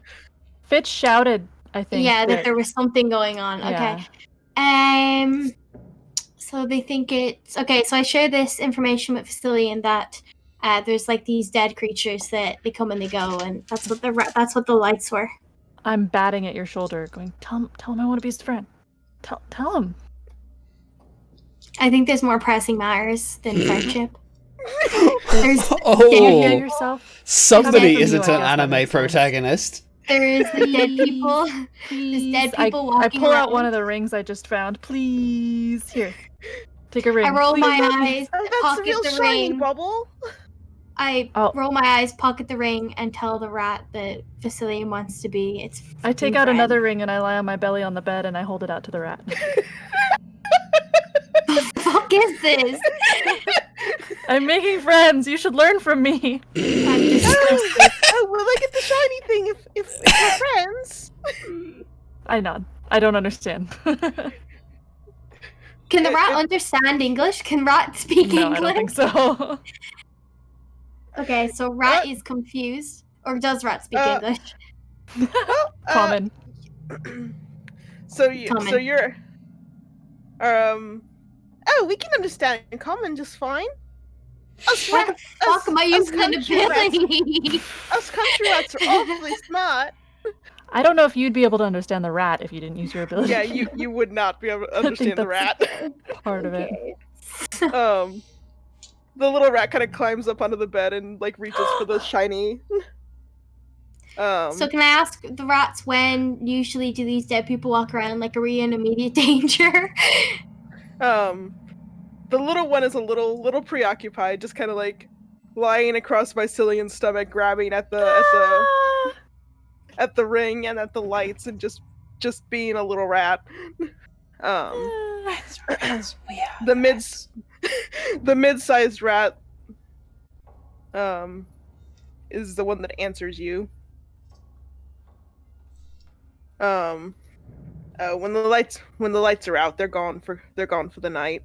Fitch shouted, I think.
Yeah, that there was something going on.
Yeah.
Okay. So they think it's okay. So I share this information with Facilian that there's like these dead creatures that they come and they go, and that's what the lights were.
I'm batting at your shoulder, going, tell him I want to be his friend. Tell him.
I think there's more pressing matters than friendship. There's
Can you
Oh,
hear yourself?
somebody
Coming from
isn't
you, I
an
guess that
anime
makes sense.
protagonist.
there is the dead people.
Please.
dead people
I
walking
pull out one
around.
of the rings I just found. Please. Here. Take a ring.
I roll my
Please.
eyes,
Oh, that's a
pocket
real
the
shiny
ring.
bubble.
I
Oh.
roll my eyes, pocket the ring, and tell the rat that Facilian wants to be its
I take
new
out
friend.
another ring and I lie on my belly on the bed and I hold it out to the rat.
The fuck is this?
I'm making friends. You should learn from me.
I'm disgusted.
Oh, will I get the shiny thing if we're friends?
I nod. I don't understand.
Can the rat understand English? Can rat speak
No,
English?
I don't think so.
Okay, so rat is confused. Or does rat speak English?
Well,
Common.
So
Common.
you're Oh, we can understand in common just fine. Us
What the fuck am I using an
country rats-
ability?
Us country rats are awfully smart.
I don't know if you'd be able to understand the rat if you didn't use your ability.
Yeah, you would not be able to understand the rat.
Part of it.
Okay.
The little rat kind of climbs up onto the bed and like reaches for the shiny.
So can I ask the rats when usually do these dead people walk around? Like, are we in immediate danger?
The little one is a little preoccupied, just kind of like lying across Vicilian's stomach, grabbing at the ring and at the lights, and just being a little rat. The mid-sized rat is the one that answers you. When the lights are out, they're gone for the night.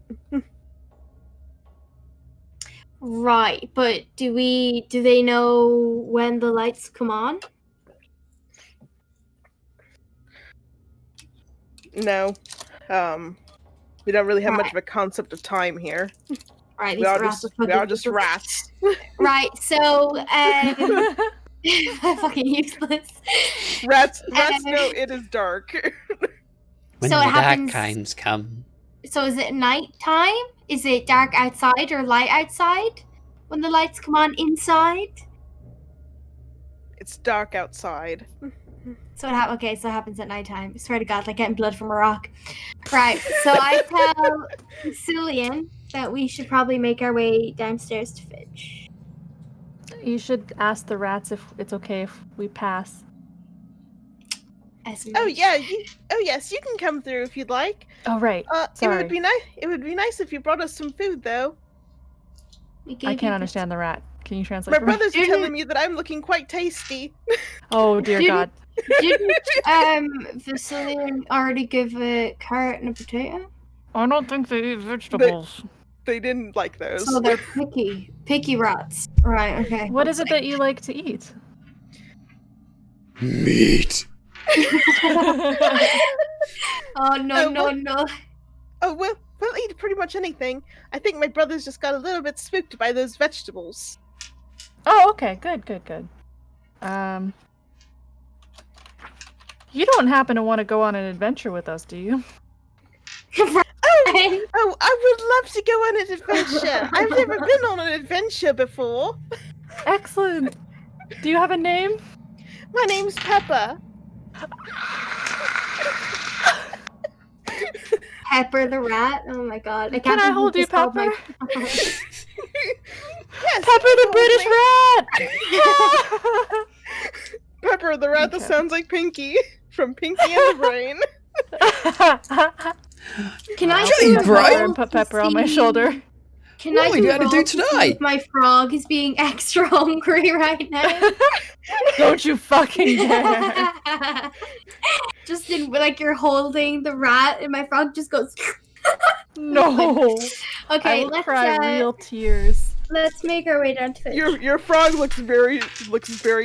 Right, but do they know when the lights come on?
No. We don't really have much of a concept of time here.
Right,
We are just rats.
Right, so fucking useless.
Rats know it is dark.
When
So
the
it happens-
dark times come.
So is it night time? Is it dark outside or light outside when the lights come on inside?
It's dark outside.
So it happens at nighttime. I swear to God, like getting blood from a rock. Right, so I tell Cillian that we should probably make our way downstairs to Fitch.
You should ask the rats if it's okay if we pass.
Oh yeah, yes, you can come through if you'd like.
Oh right.
It
Sorry.
would be nice. It would be nice if you brought us some food, though.
I can't understand the rat. Can you translate
My
for me?
brothers are telling me that I'm looking quite tasty.
Oh dear God.
Didn't Vasilian already give a carrot and a potato?
I don't think they eat vegetables.
They didn't like those.
So they're picky rats. Right, okay.
What is it that you like to eat?
Meat.
Oh no.
Oh, we'll eat pretty much anything. I think my brothers just got a little bit spooked by those vegetables.
Oh, okay. Good. You don't happen to want to go on an adventure with us, do you?
Oh, I would love to go on an adventure. I've never been on an adventure before.
Excellent. Do you have a name?
My name's Pepper.
Pepper the rat. Oh my God. I
Can I
believe
hold you,
just called
Pepper?
Yes,
Pepper the British rat!
Pepper the rat that
Okay.
sounds like Pinky from Pinky and the Brain.
Can I
Jolly
do a
bright.
roll
Put
to
Pepper on my
see-
shoulder.
Can
What
I
are
do
we
a
gonna
roll
do
to see
tonight?
if my frog is being extra hungry right now?
Don't you fucking dare.
Just in like you're holding the rat and my frog just goes.
No.
Okay,
I will
let's
cry real tears.
let's make our way down to Fitch.
Your frog looks very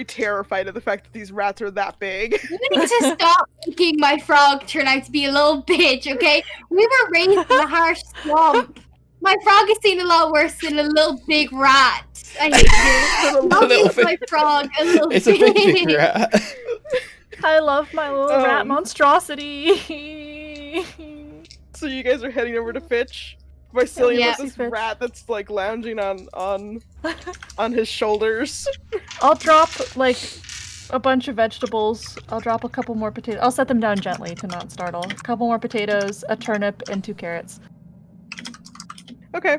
terrified of the fact that these rats are that big.
You need to stop making my frog turn out to be a little bitch, okay? We were raised in a harsh swamp. My frog has seen a lot worse than a little big rat. I hate you.
A
I'll
little
make my
bit-
frog a little
It's a big rat.
I love my little rat
Um.
monstrosity.
So you guys are heading over to Fitch. Vicilian
Yeah.
with this
Fitch.
rat that's like lounging on his shoulders.
I'll drop like a bunch of vegetables. I'll drop a couple more potatoes. I'll set them down gently to not startle. A couple more potatoes, a turnip, and 2 carrots.
Okay.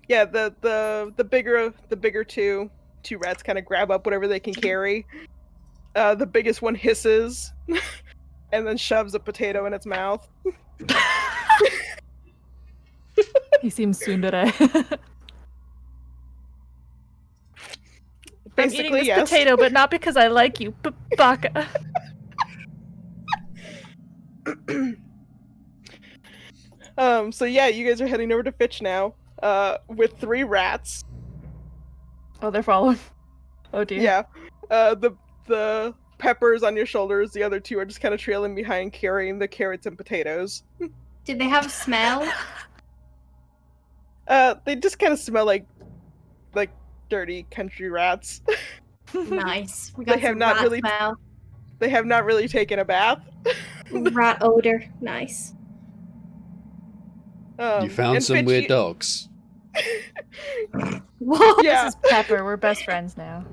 Yeah, the bigger two rats kind of grab up whatever they can carry. The biggest one hisses and then shoves a potato in its mouth.
He seems tsundere. I'm eating
Basically,
this
yes.
potato, but not because I like you, Baka.
So yeah, you guys are heading over to Fitch now, with 3 rats.
Oh, they're following. Oh dear.
Yeah. The peppers on your shoulders. The other two are just kind of trailing behind, carrying the carrots and potatoes.
Did they have a smell?
They just kind of smell like dirty country rats.
Nice. We got
They have
some
not
rat
really-
smell.
They have not really taken a bath.
Rat odor. Nice.
You found
and
some
Fitch,
weird dogs.
Whoa.
Yeah.
This is Pepper. We're best friends now.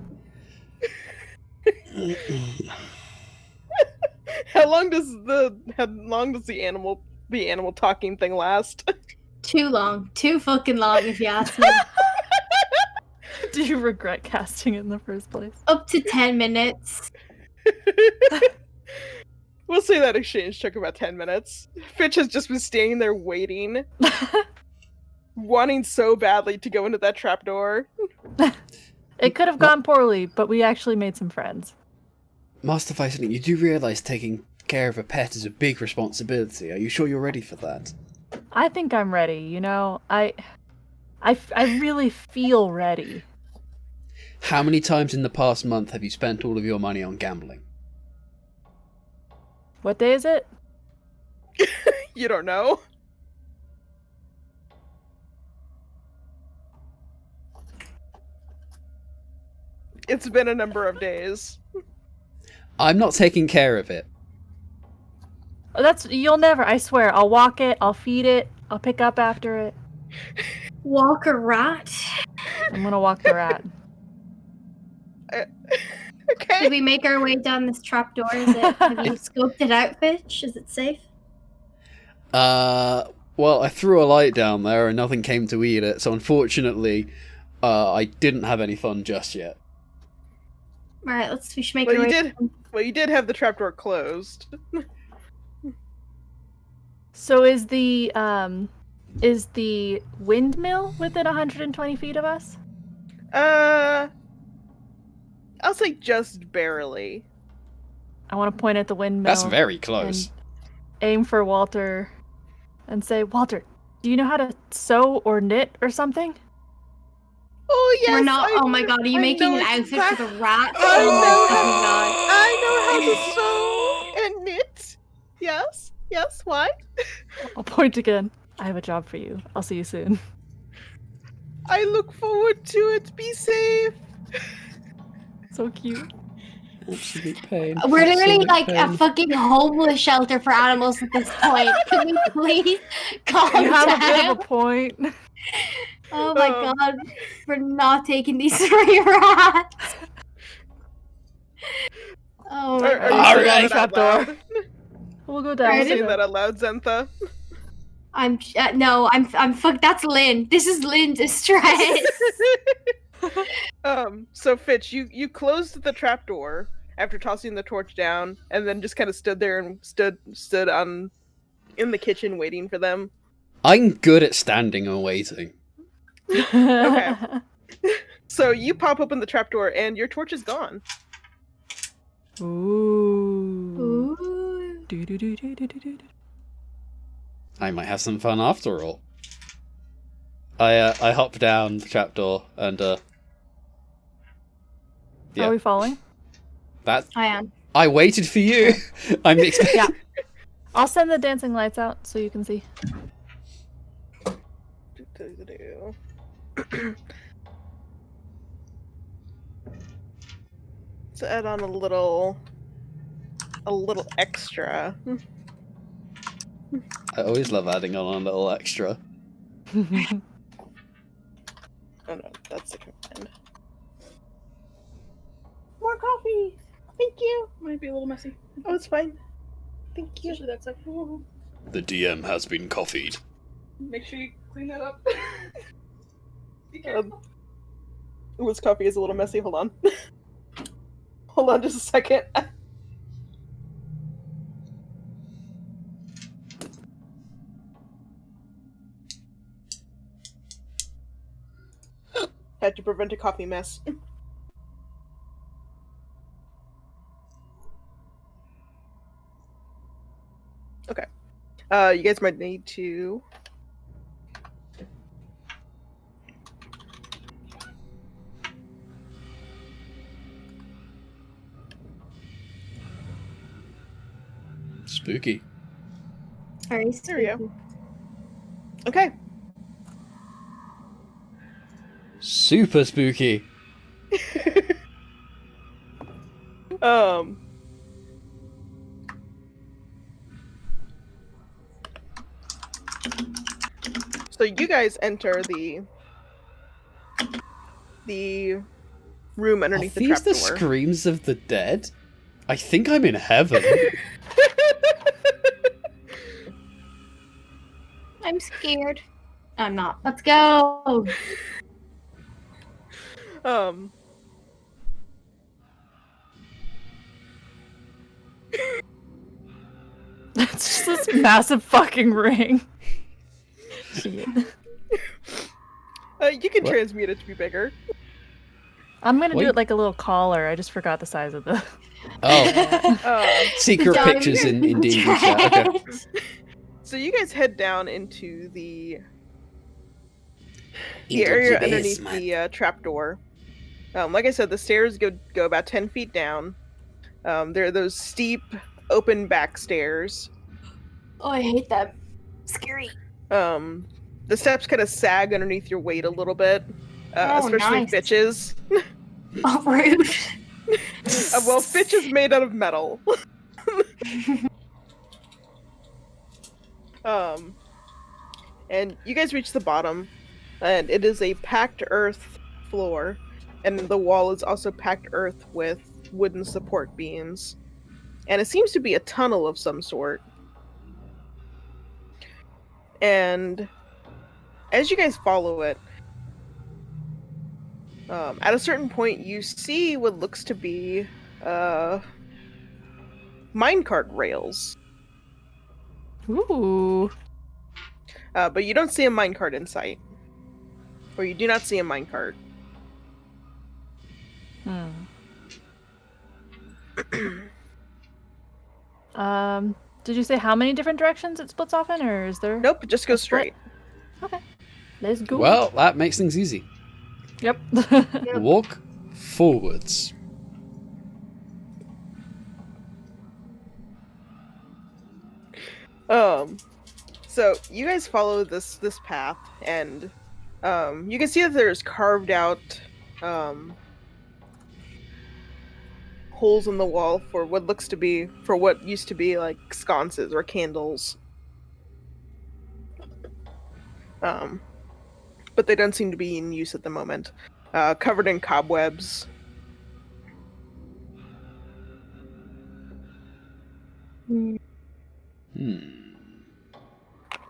How long does the animal talking thing last?
Too long. Too fucking long, if you ask me.
Do you regret casting it in the first place?
Up to 10 minutes.
We'll say that exchange took about 10 minutes. Fitch has just been standing there waiting, wanting so badly to go into that trapdoor.
It could have gone poorly, but we actually made some friends.
Master Vicent, you do realise taking care of a pet is a big responsibility. Are you sure you're ready for that?
I think I'm ready, you know? I really feel ready.
How many times in the past month have you spent all of your money on gambling?
What day is it?
You don't know? It's been a number of days.
I'm not taking care of it.
Oh, you'll never, I swear. I'll walk it, I'll feed it, I'll pick up after it.
Walk a rat.
I'm gonna walk the rat.
Okay.
Did we make our way down this trapdoor? Have you scoped it out, Fitch? Is it safe?
Well, I threw a light down there and nothing came to eat it, so unfortunately, I didn't have any fun just yet.
Alright, we should make
Well,
our
you
way
did. Well, you did have the trapdoor closed.
So is the windmill within 120 feet of us?
I'll say just barely.
I want to point at the windmill.
That's very close.
And aim for Walter and say, Walter, do you know how to sew or knit or something?
Oh yes.
We're not. Oh my god, are you
I
making
know
an outfit
exact-
for the rat?
I
Oh
know how to sew and knit. Yes. Yes. Why?
I'll point again. I have a job for you. I'll see you soon.
I look forward to it. Be safe.
So cute.
Absolute pain.
We're literally
Absolute
like
pain.
a fucking homeless shelter for animals at this point. Can we please calm
You have a bit
down?
of a point.
Oh my god, we're not taking these three rats. Oh my
Are
god.
you
All
saying
right.
that out loud?
We'll go
Are
down.
you
Ready?
saying that out loud, Zentha?
I'm fuck. That's Lynn. This is Lynn's distress.
So Fitch, you closed the trapdoor after tossing the torch down, and then just kind of stood there and stood in the kitchen waiting for them.
I'm good at standing and waiting.
Okay. So you pop open the trapdoor, and your torch is gone.
Ooh.
Ooh.
Do-do-do-do-do-do-do.
I might have some fun after all. I hop down the trapdoor and yeah.
Are we falling?
That
I am.
I waited for you. I'm expecting.
Yeah. I'll send the dancing lights out so you can see.
To add on a little extra.
I always love adding on a little extra.
Oh no, that's the command. More coffee. Thank you.
Might be a little messy.
Oh, it's fine. Thank you.
Especially that section.
The DM has been coffeed.
Make sure you clean that up. Be careful.
This coffee is a little messy. Hold on. Hold on just a second. Had to prevent a coffee mess. Okay. You guys might need to...
Spooky.
Very
There we go.
spooky.
Okay.
Super spooky.
So you guys enter the room
Are
underneath the
these the
trapdoor.
screams of the dead? I think I'm in heaven.
I'm scared. I'm not. Let's go.
It's just this massive fucking ring. Shit.
You can
What?
transmute it to be bigger.
I'm gonna
Wait.
do it like a little collar. I just forgot the size of the.
Oh, secret
Done.
pictures in D&D chat. Okay.
So you guys head down into the area underneath the trapdoor. Like I said, the stairs go about 10 feet down. There are those steep, open back stairs.
Oh, I hate that. Scary.
The steps kind of sag underneath your weight a little bit,
Oh,
especially
nice.
Fitch's.
Oh, rude.
Well, Fitch is made out of metal. And you guys reach the bottom, and it is a packed earth floor, and the wall is also packed earth with wooden support beams. And it seems to be a tunnel of some sort. And as you guys follow it, at a certain point you see what looks to be minecart rails.
Ooh.
But you don't see a minecart in sight. Or you do not see a minecart.
Did you say how many different directions it splits off in, or is there?
Nope, just go straight.
Okay. Let's go.
Well, that makes things easy.
Yep.
Walk forwards.
So you guys follow this path, and you can see that there's carved out holes in the wall for what used to be like sconces or candles. But they don't seem to be in use at the moment. Covered in cobwebs.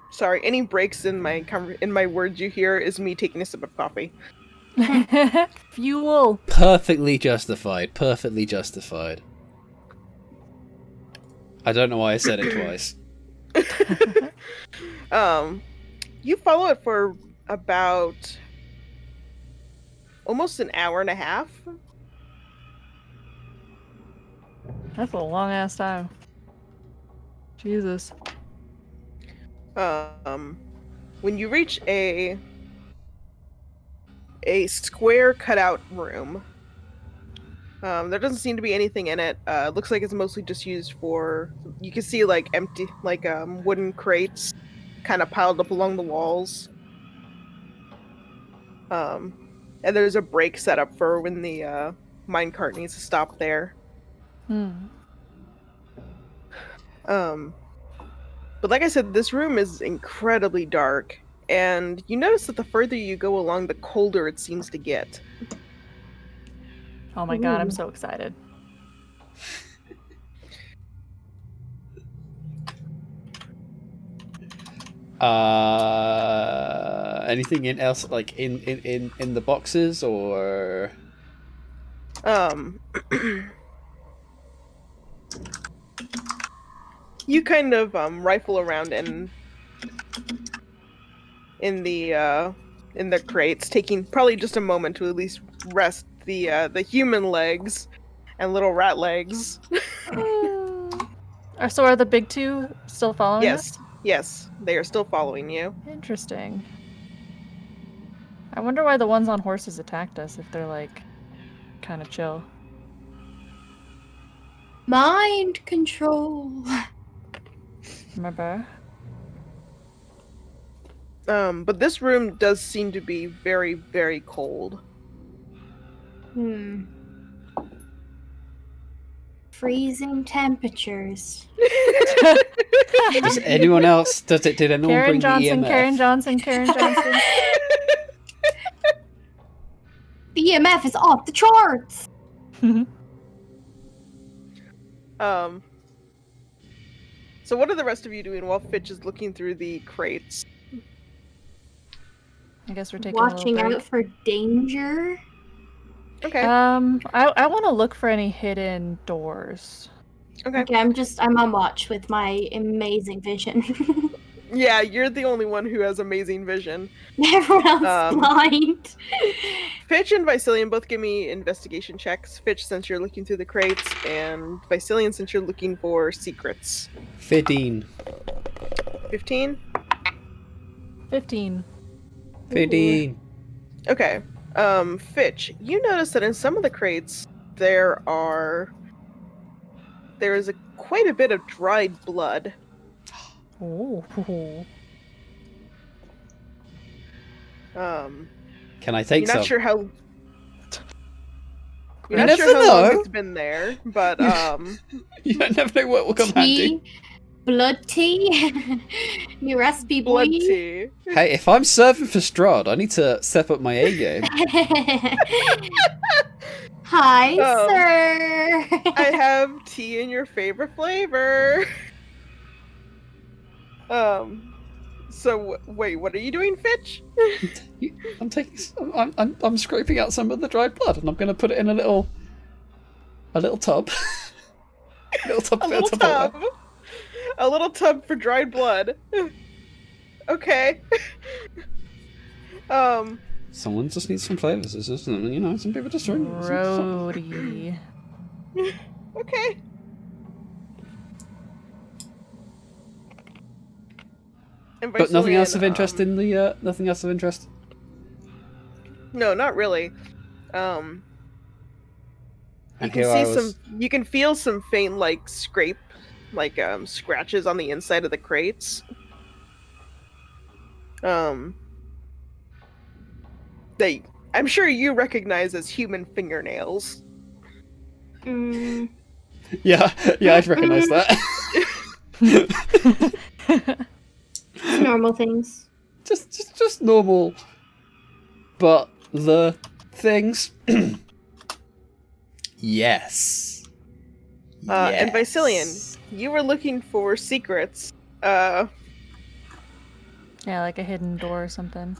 Sorry, any breaks in my words you hear is me taking a sip of coffee.
Fuel.
Perfectly justified. Perfectly justified. I don't know why I said it twice.
You follow it for about almost an hour and a half.
That's a long ass time. Jesus.
When you reach a square cutout room, there doesn't seem to be anything in it. It looks like it's mostly just used for, you can see like empty, like wooden crates kind of piled up along the walls. And there's a brake set up for when the minecart needs to stop there. But like I said, this room is incredibly dark, and you notice that the further you go along, the colder it seems to get.
Oh my god, I'm so excited.
Anything else like in the boxes or?
You kind of rifle around in the crates, taking probably just a moment to at least rest the human legs and little rat legs.
So are the big two still following
Yes,
us?
yes, they are still following you.
Interesting. I wonder why the ones on horses attacked us if they're like kind of chill.
Mind control.
Remember?
But this room does seem to be very, very cold.
Freezing temperatures.
Does anyone else? Did anyone
Karen
bring
Johnson,
the EMF?
Karen Johnson, Karen Johnson.
The EMF is off the charts.
So what are the rest of you doing while Fitch is looking through the crates?
I guess we're taking
Watching
a little
out for danger.
Okay.
break. I want to look for any hidden doors.
Okay, I'm on watch with my amazing vision.
Yeah, you're the only one who has amazing vision.
Everyone else blind.
Fitch and Vicilian both give me investigation checks. Fitch, since you're looking through the crates, and Vicilian, since you're looking for secrets.
15.
15?
15.
15.
Okay. Fitch, you notice that in some of the crates there is quite a bit of dried blood.
Oh.
Can I take
You're not
some?
sure how. You're
You
not sure
never
how long
know.
it's been there, but
You never know what will come handy.
Tea, blood tea, new recipe boy.
blood tea.
Hey, if I'm serving for Strahd, I need to step up my A game.
Hi,
Um,
sir.
I have tea in your favorite flavor. So wait, what are you doing, Fitch?
I'm taking. I'm scraping out some of the dried blood, and I'm going to put it in a little tub. a little tub.
A little tub. A little tub for dried blood. Okay.
Someone just needs some flavors. It's just, some people just drink.
Roadie.
Okay. And
But nothing else of
Vicilian,
interest in the. Nothing else of interest.
No, not really. You
And
can
here
see
I was.
you can feel some faint scratches on the inside of the crates. I'm sure you recognize as human fingernails.
Yeah, I'd recognise that.
Normal things.
just normal, but the things. Yes.
And Vicilian, you were looking for secrets.
Yeah, like a hidden door or something.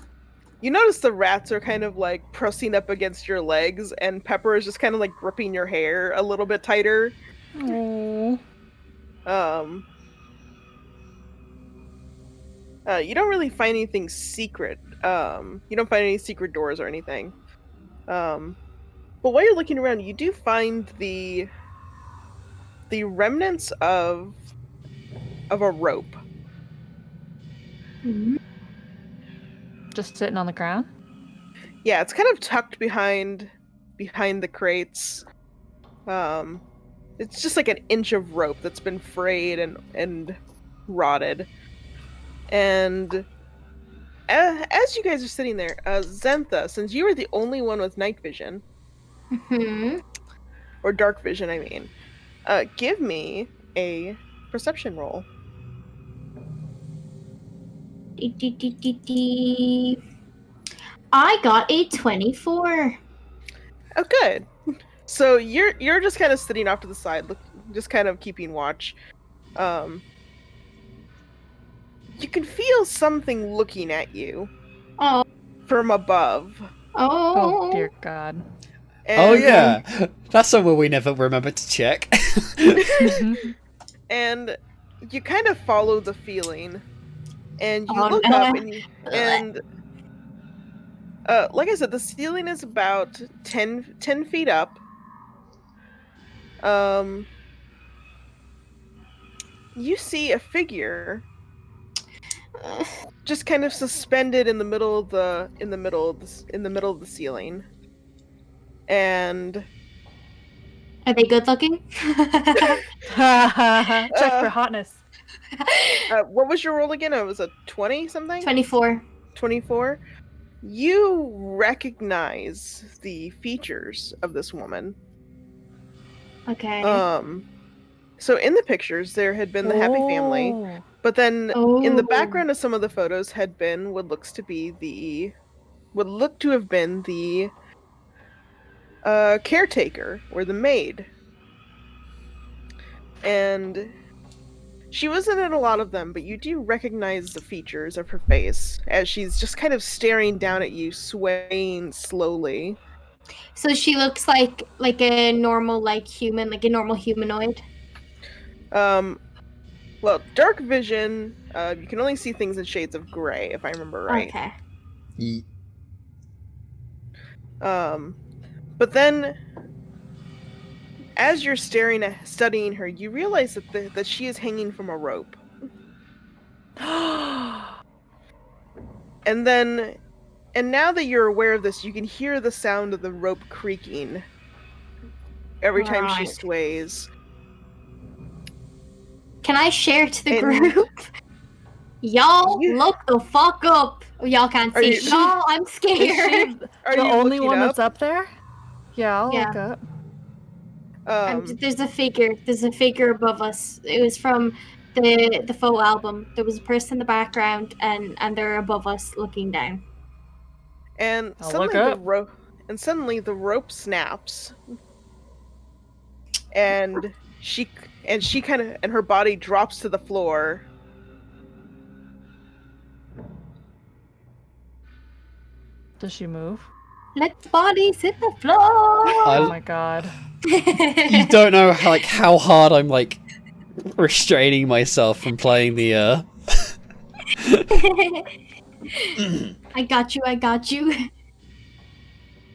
You notice the rats are kind of like pressing up against your legs, and Pepper is just kind of like gripping your hair a little bit tighter.
Oh.
You don't really find anything secret. You don't find any secret doors or anything. But while you're looking around, you do find the remnants of a rope.
Just sitting on the ground?
Yeah, it's kind of tucked behind the crates. It's just like an inch of rope that's been frayed and rotted. And as you guys are sitting there, Zentha, since you were the only one with night vision, or dark vision, I mean, give me a perception roll.
I got a 24.
Oh, good. So you're just kind of sitting off to the side, just kind of keeping watch. You can feel something looking at you.
Oh.
From above.
Oh dear God.
And,
oh yeah, that's somewhere we never remember to check.
And you kind of follow the feeling, and you
Oh,
look
no.
up, and like I said, the ceiling is about 10 feet up. You see a figure just kind of suspended in the middle of the ceiling. And
Are they good looking?
Check for hotness.
What was your roll again? It was a 20 something?
24.
24. You recognize the features of this woman.
Okay.
So in the pictures, there had been the happy family,
Oh.
but then in the
Oh.
background of some of the photos had been what look to have been the caretaker or the maid, and she wasn't in a lot of them, but you do recognize the features of her face as she's just kind of staring down at you, swaying slowly.
So she looks like a normal human, like a normal humanoid.
Well, dark vision, you can only see things in shades of gray, if I remember right.
Okay.
But then, as you're studying her, you realize that she is hanging from a rope. And now that you're aware of this, you can hear the sound of the rope creaking every time she
Right.
sways.
Can I share to the
And-
group? Y'all,
You-
look the fuck up. Oh, y'all can't
Are
see.
you-
Y'all, I'm
Is
scared.
she
Are
the
you
only
looking
one
up?
that's up there? Yeah, I'll
Yeah.
look up.
There's a figure. There's a figure above us. It was from the faux album. There was a person in the background, and they're above us, looking down.
And
I'll
suddenly
look
the
up.
rope snaps, and she kind of her body drops to the floor.
Does she move?
Let the bodies hit the floor.
Oh my god.
You don't know how hard I'm restraining myself from playing the
I got you. I got you.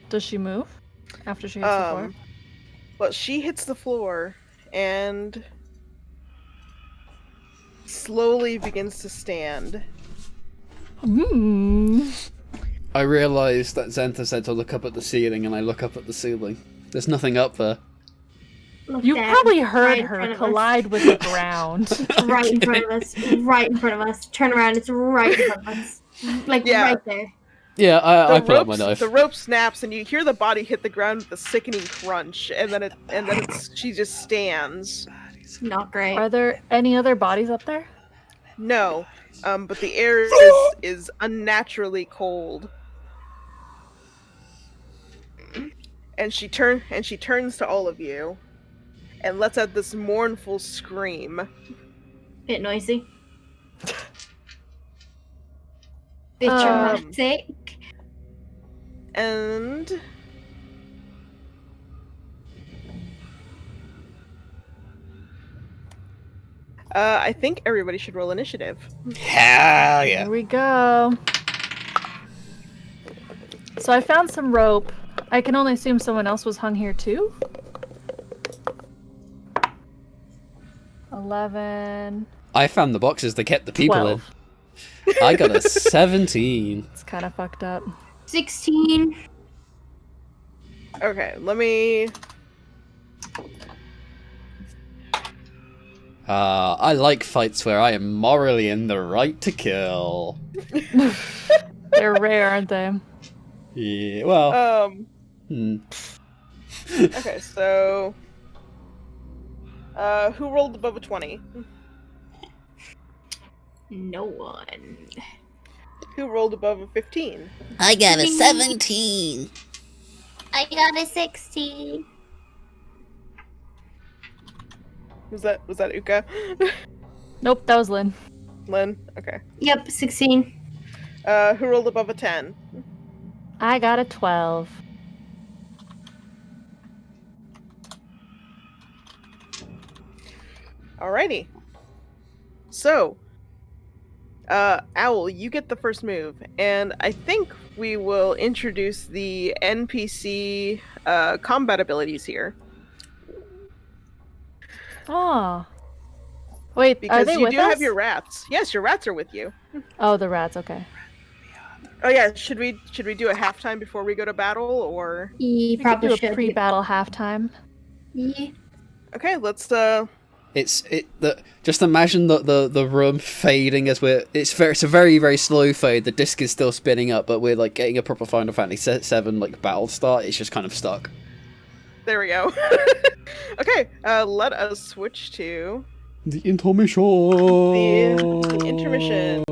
Does she move after she hits the floor?
Well, she hits the floor and slowly begins to stand.
I realise that Zentha said to look up at the ceiling, and I look up at the ceiling. There's nothing up there.
Look
You
down,
probably heard
right in
her
front of us.
collide with the ground.
Right in front of us. Right in front of us. Turn around. It's right in front of us.
Yeah.
Right there.
Yeah, I pull out my knife.
The rope snaps, and you hear the body hit the ground with a sickening crunch, and then she just stands.
Not great.
Are there any other bodies up there?
No, but the air is unnaturally cold. And she turns to all of you, and lets out this mournful scream.
Bit noisy. Bit dramatic.
And I think everybody should roll initiative.
Hell yeah.
Here we go. So I found some rope. I can only assume someone else was hung here too. 11.
I found the boxes that kept the people
12.
in. I got a 17.
It's kind of fucked up.
16.
Okay, let me.
I like fights where I am morally in the right to kill.
They're rare, aren't they?
Yeah, well.
Okay, so. Who rolled above a 20?
No one.
Who rolled above a 15?
I got a 17.
I got a 16.
Was that Uka?
Nope, that was Lynn.
Lynn? Okay.
Yep, 16.
Who rolled above a 10?
I got a 12.
Alrighty. So, Owl, you get the first move, and I think we will introduce the NPC combat abilities here.
Oh. Wait, are
Because
they
you
with
do
us?
have your rats. Yes, your rats are with you.
Oh, the rats, okay.
Oh yeah, should we do a halftime before we go to battle, or?
You
We could
probably
do a
should.
pre-battle halftime.
Yeah.
Okay, let's
just imagine the room fading as it's a very, very slow fade. The disc is still spinning up, but we're like getting a proper Final Fantasy VII like battle start. It's just kind of stuck.
There we go. Okay, let us switch to
The intermission.
the intermission.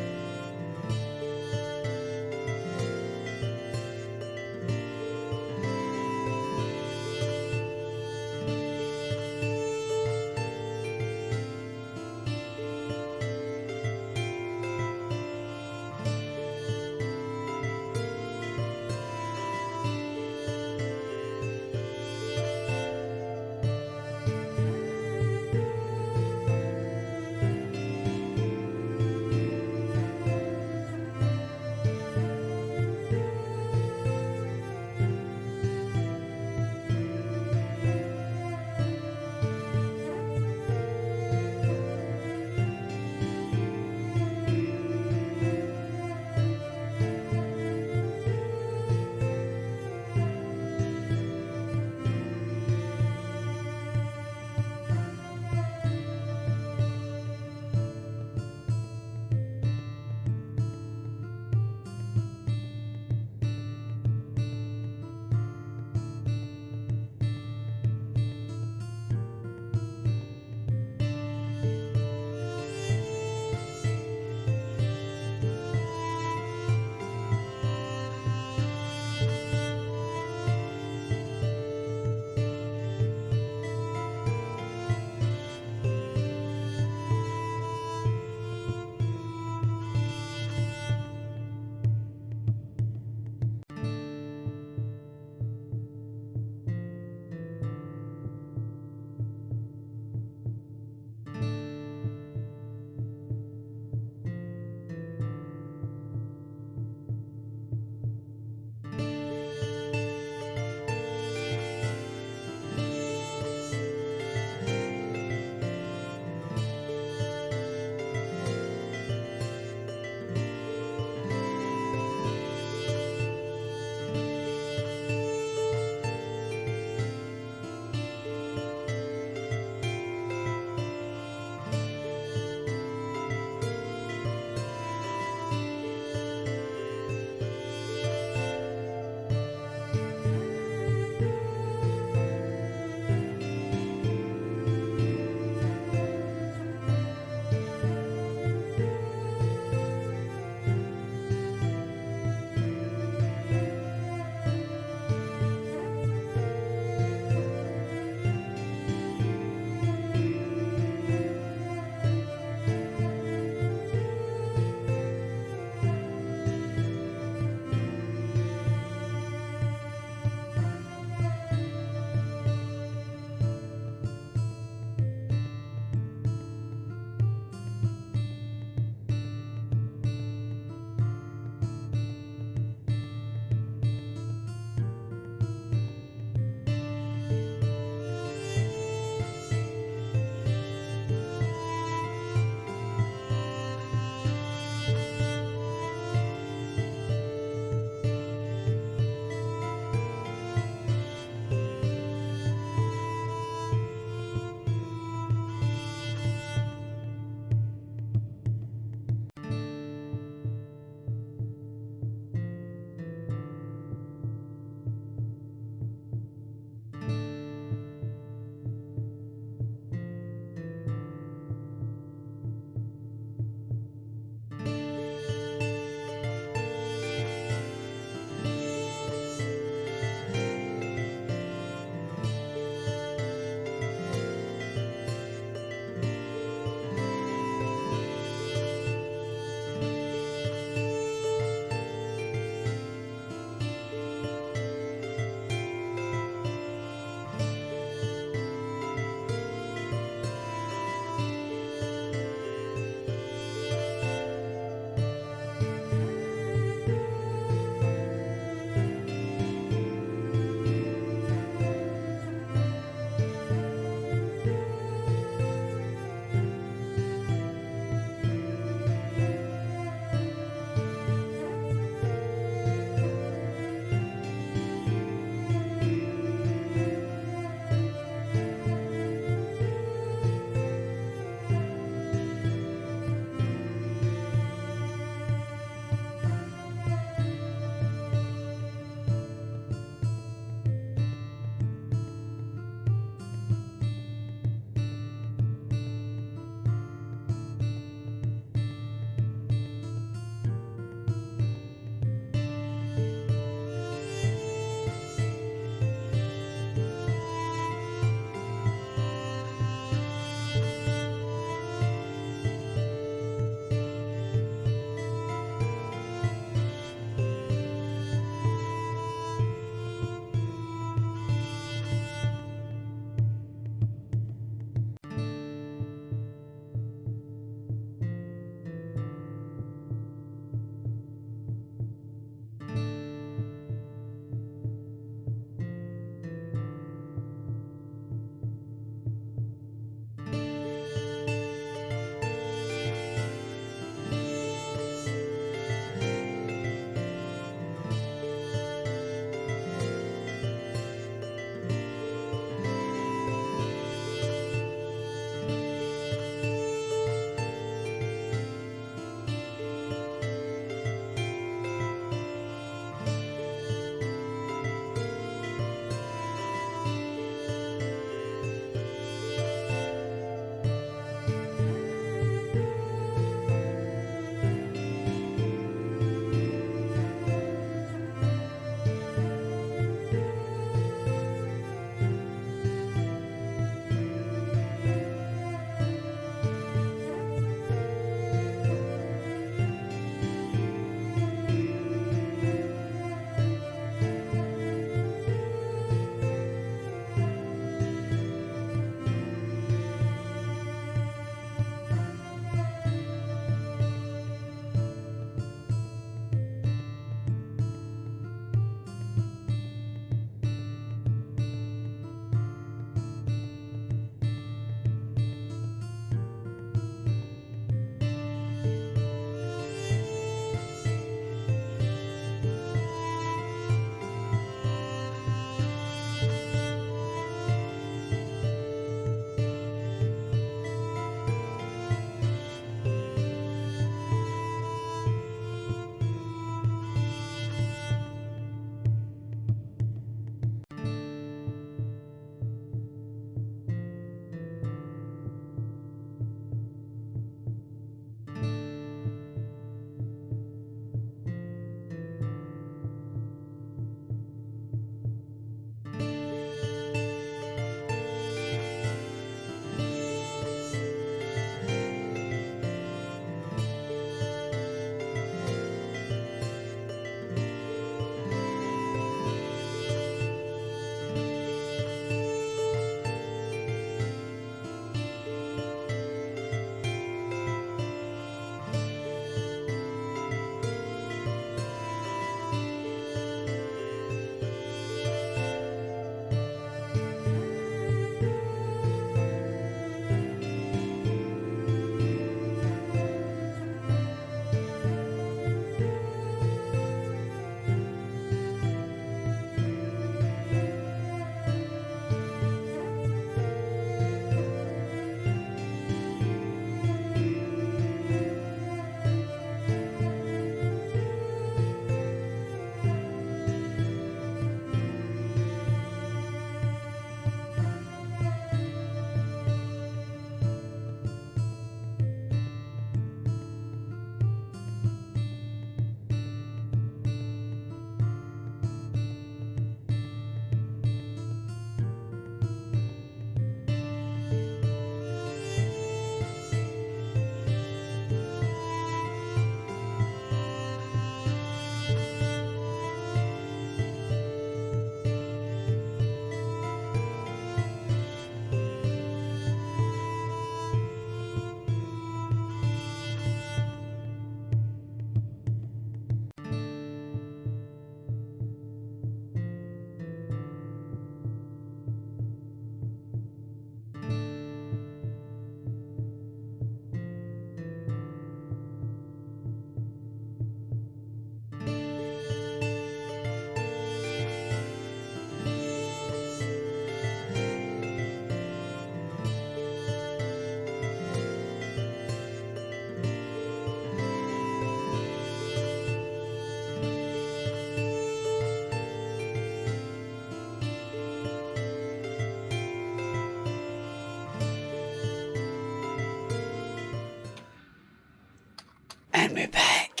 And we're back.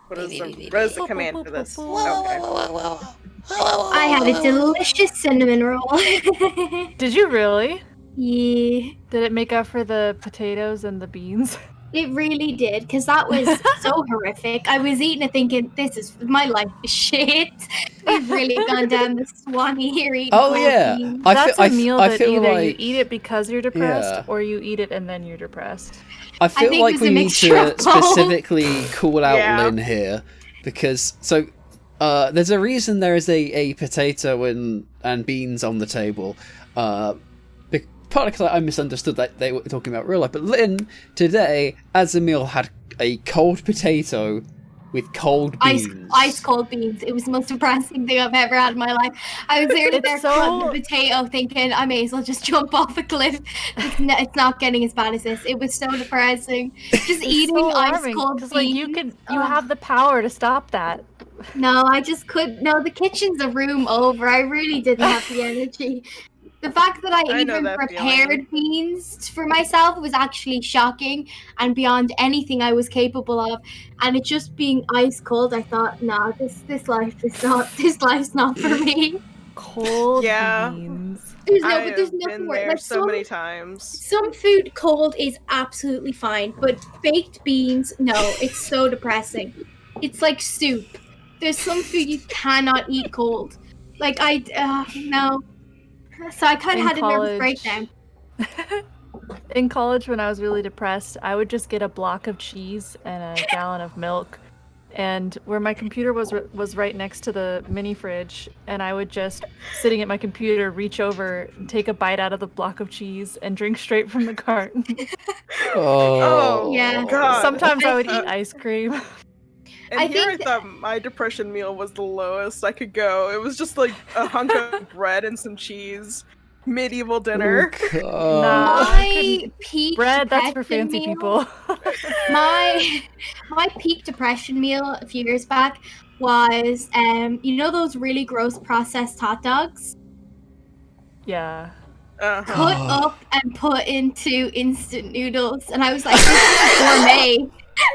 What is the command for this? Okay.
I had a delicious cinnamon roll.
Did you really?
Yeah,
Did it make up for the potatoes and the beans?
it really did, because that was so horrific. I was eating it thinking, my life is shit. We've really gone down the Swanee here eating cold beans.
That's a meal that
feel
either
like,
you eat it because you're depressed,
Yeah.
or you eat it and then you're depressed.
I feel
think
like
there's
we
a
need
mixture
to
of both.
specifically call out
Yeah.
Lynn here, because there's a reason there is a potato and beans on the table. Partly because I misunderstood that they were talking about real life, but Lynn today, as a meal, had a cold potato with cold beans.
Ice cold beans. It was the most depressing thing I've ever had in my life. I was literally there cutting the potato thinking I may as well just jump off a cliff. It's not getting as bad as this. It was so depressing. Just eating ice cold beans.
Like you have the power to stop that.
No, I just couldn't. No, the kitchen's a room over. I really didn't have the energy. The fact that I even prepared beans for myself was actually shocking and beyond anything I was capable of. And it just being ice cold, I thought, nah, this life's not for me.
Cold beans.
There's
I've
nothing
been
worse.
there
Like
so many times.
Some food cold is absolutely fine, but baked beans, no, it's so depressing. It's like soup. There's some food you cannot eat cold. Like no. So I kind of had a nervous breakdown.
In college, when I was really depressed, I would just get a block of cheese and a gallon of milk, and where my computer was right next to the mini fridge, and I would just, sitting at my computer, reach over and take a bite out of the block of cheese and drink straight from the carton.
Oh
yeah.
God.
Sometimes I would eat ice cream.
And I thought my depression meal was the lowest I could go. It was just like a hunk of bread and some cheese. Medieval dinner.
My peak
bread, that's for
depression
fancy
meal,
people.
my peak depression meal a few years back was you know those really gross processed hot dogs?
Yeah.
Cut up and put into instant noodles, and I was like, this is gourmet.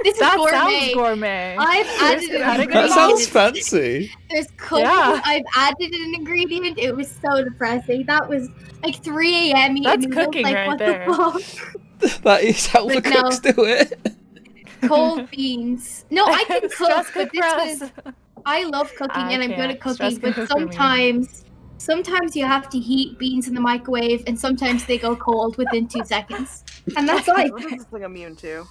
This is gourmet.
Sounds gourmet.
I've added an ingredient.
That sounds fancy.
There's cooking. Yeah. I've added an ingredient. It was so depressing. That was like 3 a.m. eating
That's
noodles.
cooking
like,
right
what
there.
The fuck?
That is how the cooks do it.
Cold beans. No, I can cook, but this was. I love cooking and I'm good at cooking, but sometimes you have to heat beans in the microwave, and sometimes they go cold within 2 seconds, and that's life.
What is this thing immune to?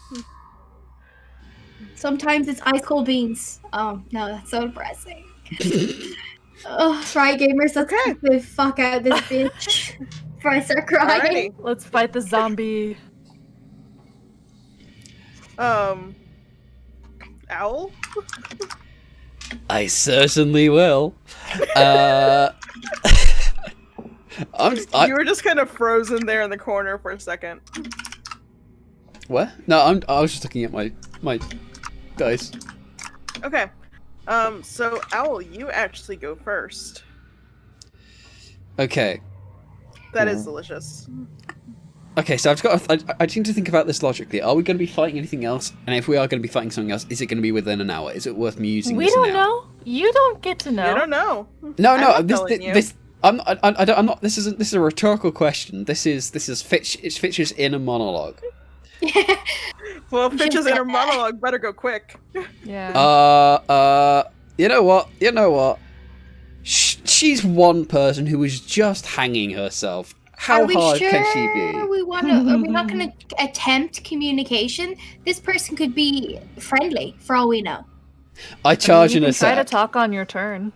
Sometimes it's ice cold beans. Oh no, that's so depressing. Right, gamers, let's get the fuck out of this bitch before I start crying.
Alrighty.
Let's fight the zombie.
Owl?
I certainly will.
You were just kind of frozen there in the corner for a second.
What? No, I was just looking at my dice.
Okay. So Owl, you actually go first.
Okay.
That is delicious.
Okay, so I need to think about this logically. Are we going to be fighting anything else? And if we are going to be fighting something else, is it going to be within an hour? Is it worth me using this now?
We don't know. You don't get to know.
You don't know.
No. This. I'm not. This is a rhetorical question. This is Fitch's inner monologue.
Well, Fitch's inner monologue better go quick.
Yeah.
You know what? She's one person who was just hanging herself. How hard can she be?
Are we not going to attempt communication? This person could be friendly, for all we know.
I charge in a
try to
sec.
talk on your turn.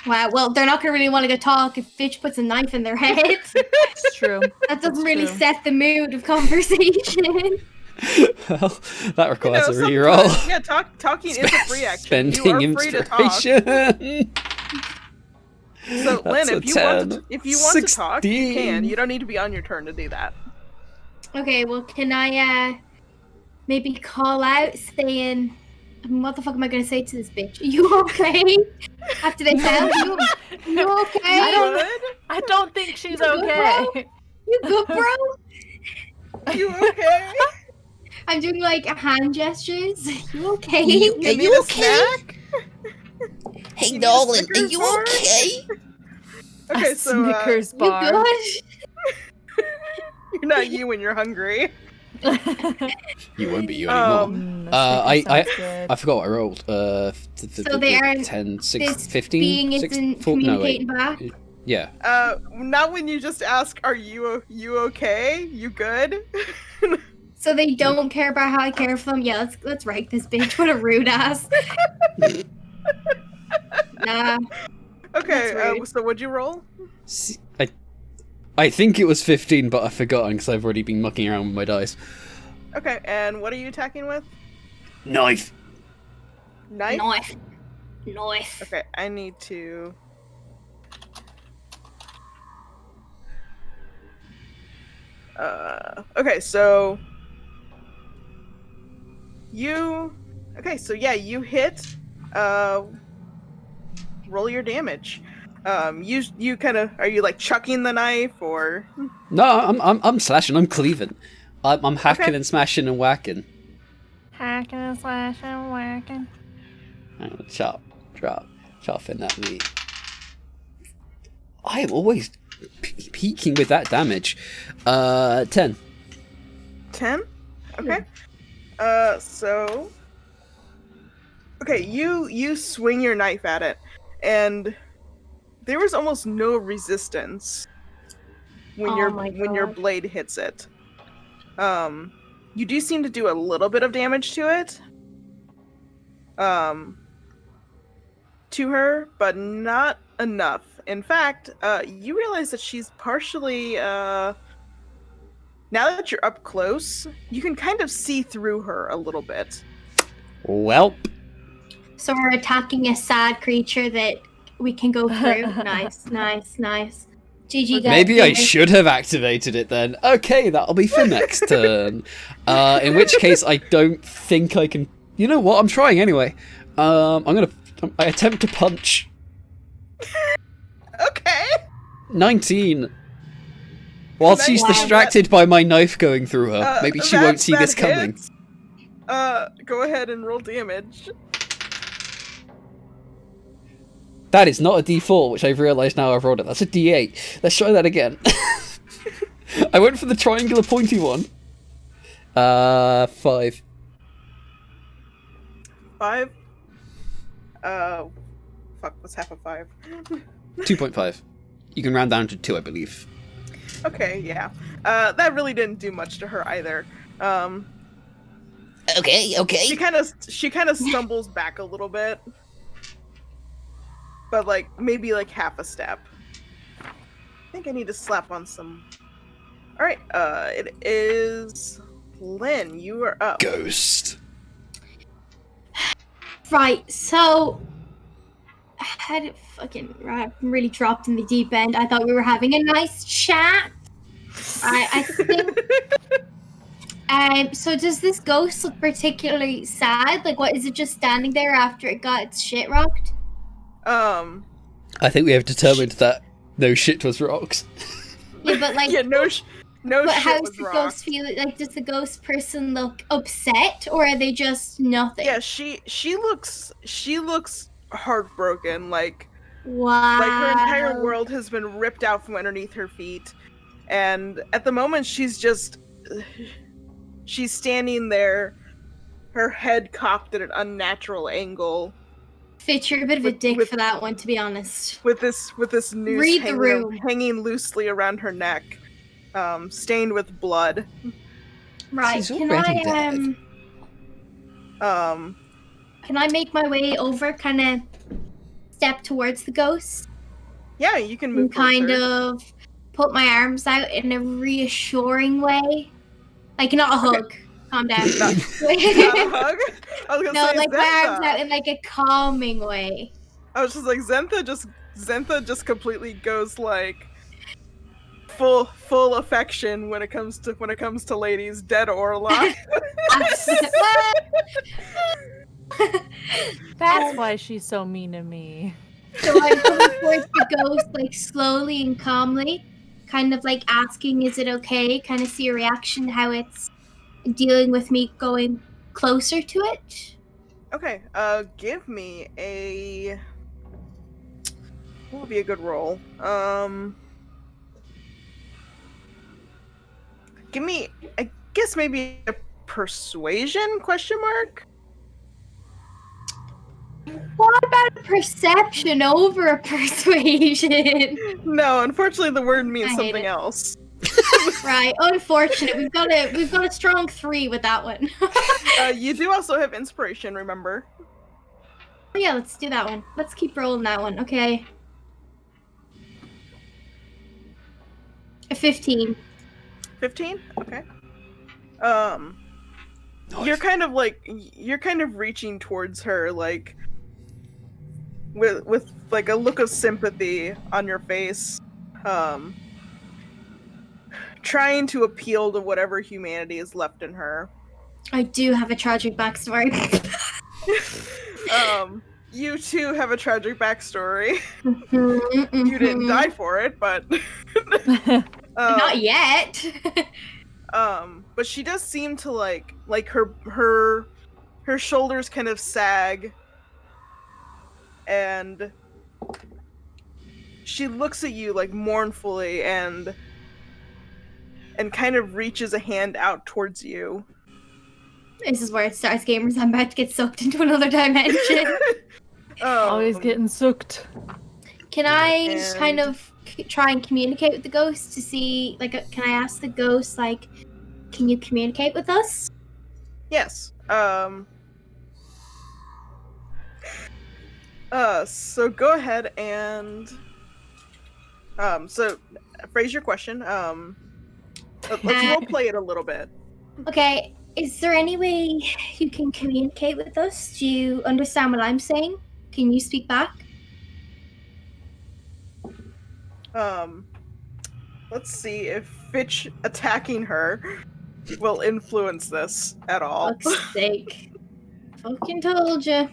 Wow, well, they're not going to really want to talk if Fitch puts a knife in their head.
It's true.
That doesn't really set the mood of conversation.
Well, that requires a reroll.
Yeah, talking is a free action.
Spending
You are free to talk.
inspiration.
So, Lynn, if you want to talk, you
16.
can. You don't need to be on your turn to do that.
Okay, well, can I maybe call out saying, what the fuck am I going to say to this bitch? Are you okay? After they tell you? You okay?
I don't think she's okay.
You good, bro?
You okay?
I'm doing like hand gestures. You okay?
Are you
need a
okay?
snack?
Hey,
You need a
Nolan, are
Snickers
you
bar?
okay?
Okay,
A
so
Snickers
You
bar.
good?
you're not you when you're hungry.
You won't be you anymore. I forgot what I rolled.
So they aren't.
10, 6,
This
15?
being
6,
isn't
4, no, wait.
communicating back.
Yeah.
Not when you just ask, "Are you okay? You good?"
So they don't care about how I care for them. Yeah, let's write this bitch. What a rude ass. Nah.
Okay,
That's rude.
so what'd you roll?
See, I think it was 15, but I've forgotten because I've already been mucking around with my dice.
Okay, and what are you attacking with?
Knife.
Knife?
Knife.
Okay, I need to... okay, so... You... Okay, so yeah, you hit. Roll your damage. You kind of... Are you, like, chucking the knife, or...
No, I'm slashing. I'm cleaving. I'm hacking
Okay.
and smashing and whacking.
Hacking and slashing and whacking.
Hang on, chop, drop, chopping that meat. I am always peaking with that damage. 10.
10? Okay. So... Okay, you swing your knife at it, and there was almost no resistance when your blade hits it. You do seem to do a little bit of damage to it. To her, but not enough. In fact, you realize that she's partially, now that you're up close, you can kind of see through her a little bit.
Welp.
So we're attacking a sad creature that we can go through. Nice. GG guys.
Maybe I should have activated it then. Okay, that'll be for next turn. In which case, I don't think I can... You know what? I'm trying anyway. I attempt to punch.
Okay.
19. While she's distracted by my knife going through her. Maybe she won't see this coming.
Hits. Go ahead and roll damage.
That is not a D4, which I've realised now I've rolled it. That's a D8. Let's try that again. I went for the triangular pointy one. 5.
5? Fuck, what's half of 5?
2.5. You can round down to 2, I believe.
Okay, yeah. That really didn't do much to her either.
Okay.
She kind of stumbles back a little bit. But maybe half a step. I think I need to slap on some. Alright, it is Lynn, you are up.
Ghost.
Right, so I had it really dropped in the deep end. I thought we were having a nice chat. I think. So does this ghost look particularly sad? What is it just standing there after it got its shit rocked?
I think we have determined that no shit was rocks.
Yeah, but
yeah, no shit
how's
was
the
rocked.
ghost feel? Does the ghost person look upset, or are they just nothing?
Yeah, she looks heartbroken.
Wow.
Her entire world has been ripped out from underneath her feet, and at the moment she's standing there, her head cocked at an unnatural angle.
Fitch, you're a bit of a dick for that one, to be honest.
With this noose
Read the room.
hanging loosely around her neck, stained with blood.
Right.
She's
Can
already
I can I make my way over, kind of step towards the ghost?
Yeah, you can move
And kind
closer.
of put my arms out in a reassuring way. Not a hug. Calm down.
Not a hug? I was gonna
No,
say
my
Zentha.
arms out in a calming way.
I was just Zentha just completely goes full affection when it comes to ladies, dead or alive.
That's why she's so mean to me.
So I'm coming towards the ghost, slowly and calmly, kind of like asking, is it okay? Kind of see a reaction, how it's dealing with me going closer to it.
Okay, give me a... What would be a good roll? Give me, I guess maybe a persuasion, question mark?
What about a perception over a persuasion?
No, unfortunately the word means
I hate
something
it.
else.
Right, unfortunate. We've got a strong 3 with that one.
You do also have inspiration, remember?
Oh yeah, let's do that one. Let's keep rolling that one. Okay. A 15.
15? Okay. You're kind of reaching towards her, like, with like a look of sympathy on your face, trying to appeal to whatever humanity is left in her.
I do have a tragic backstory.
You too have a tragic backstory.
Mm-hmm.
You didn't die for it, but
Not yet.
But she does seem to like her shoulders kind of sag, and she looks at you like mournfully and kind of reaches a hand out towards you.
This is where it starts, gamers. I'm about to get sucked into another dimension.
Always getting sucked.
Can I
And-
kind of try and communicate with the ghost to see, like, can I ask the ghost, like, can you communicate with us?
Yes. So go ahead and so phrase your question. Let's role play it a little bit.
Okay, is there any way you can communicate with us? Do you understand what I'm saying? Can you speak back?
Let's see if Fitch attacking her will influence this at all.
Fuck's sake. Fucking told you.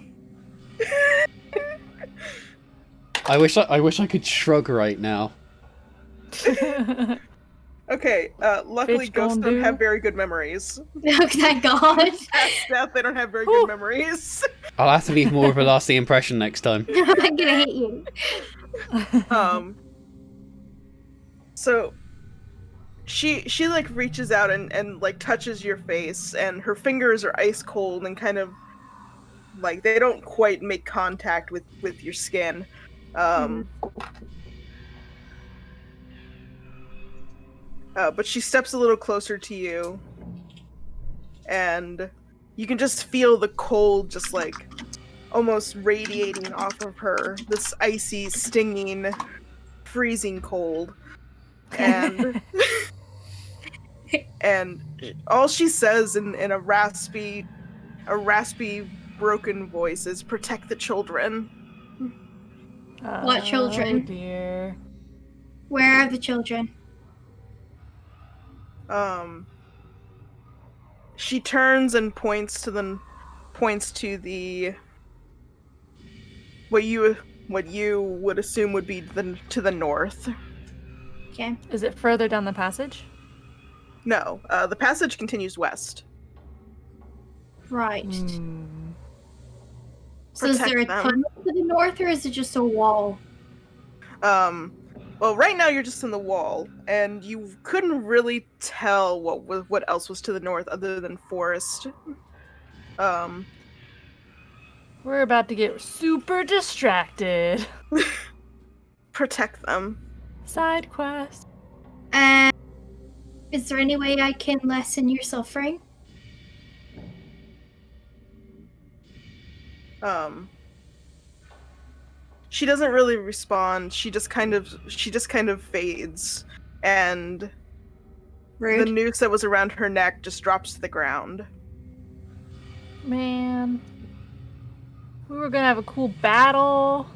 I wish I could shrug right now.
Okay, luckily
Fitch
ghosts
gonna
don't
do?
have very good memories.
Oh, thank God.
Past death, they don't have very good memories.
I'll have to leave more of a lasting impression next time.
I'm gonna hit you.
So she like reaches out and like touches your face, and her fingers are ice cold and kind of like they don't quite make contact with your skin. But she steps a little closer to you, and you can just feel the cold just like almost radiating off of her. This icy, stinging, freezing cold. And and all she says in a raspy, broken voice is, "Protect the children."
What children?
Oh dear.
Where are the children?
She turns and points to the what you would assume would be to the north.
Okay.
Is it further down the passage?
No, the passage continues west.
Right.
Hmm.
So is there a
Protect them.
tunnel to the north, or is it just a wall?
Well, right now you're just in the wall, and you couldn't really tell what else was to the north other than forest.
We're about to get super distracted.
Protect them.
Side quest.
Is there any way I can lessen your suffering?
She doesn't really respond. She just kind of fades, and
Rude.
the noose that was around her neck just drops to the ground.
Man. We were gonna have a cool battle.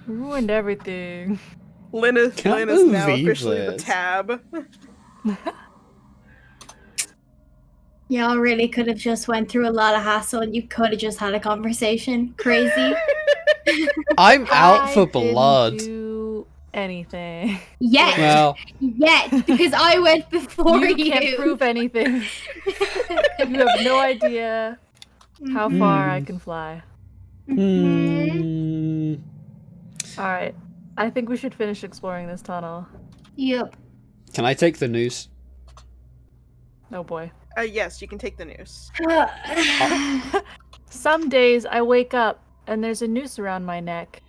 Ruined everything.
Lynn is
Can't
now
believe
officially the
this.
tab.
Y'all really could have just went through a lot of hassle, and you could have just had a conversation. Crazy.
I'm out
I
for
didn't
blood.
do anything.
Yet.
Well,
Yet. Because I went before you.
You can't prove anything. You have no idea how far I can fly.
Mhm.
Alright. I think we should finish exploring this tunnel.
Yep.
Can I take the noose?
Oh boy.
Yes, you can take the noose.
Some days I wake up and there's a noose around my neck.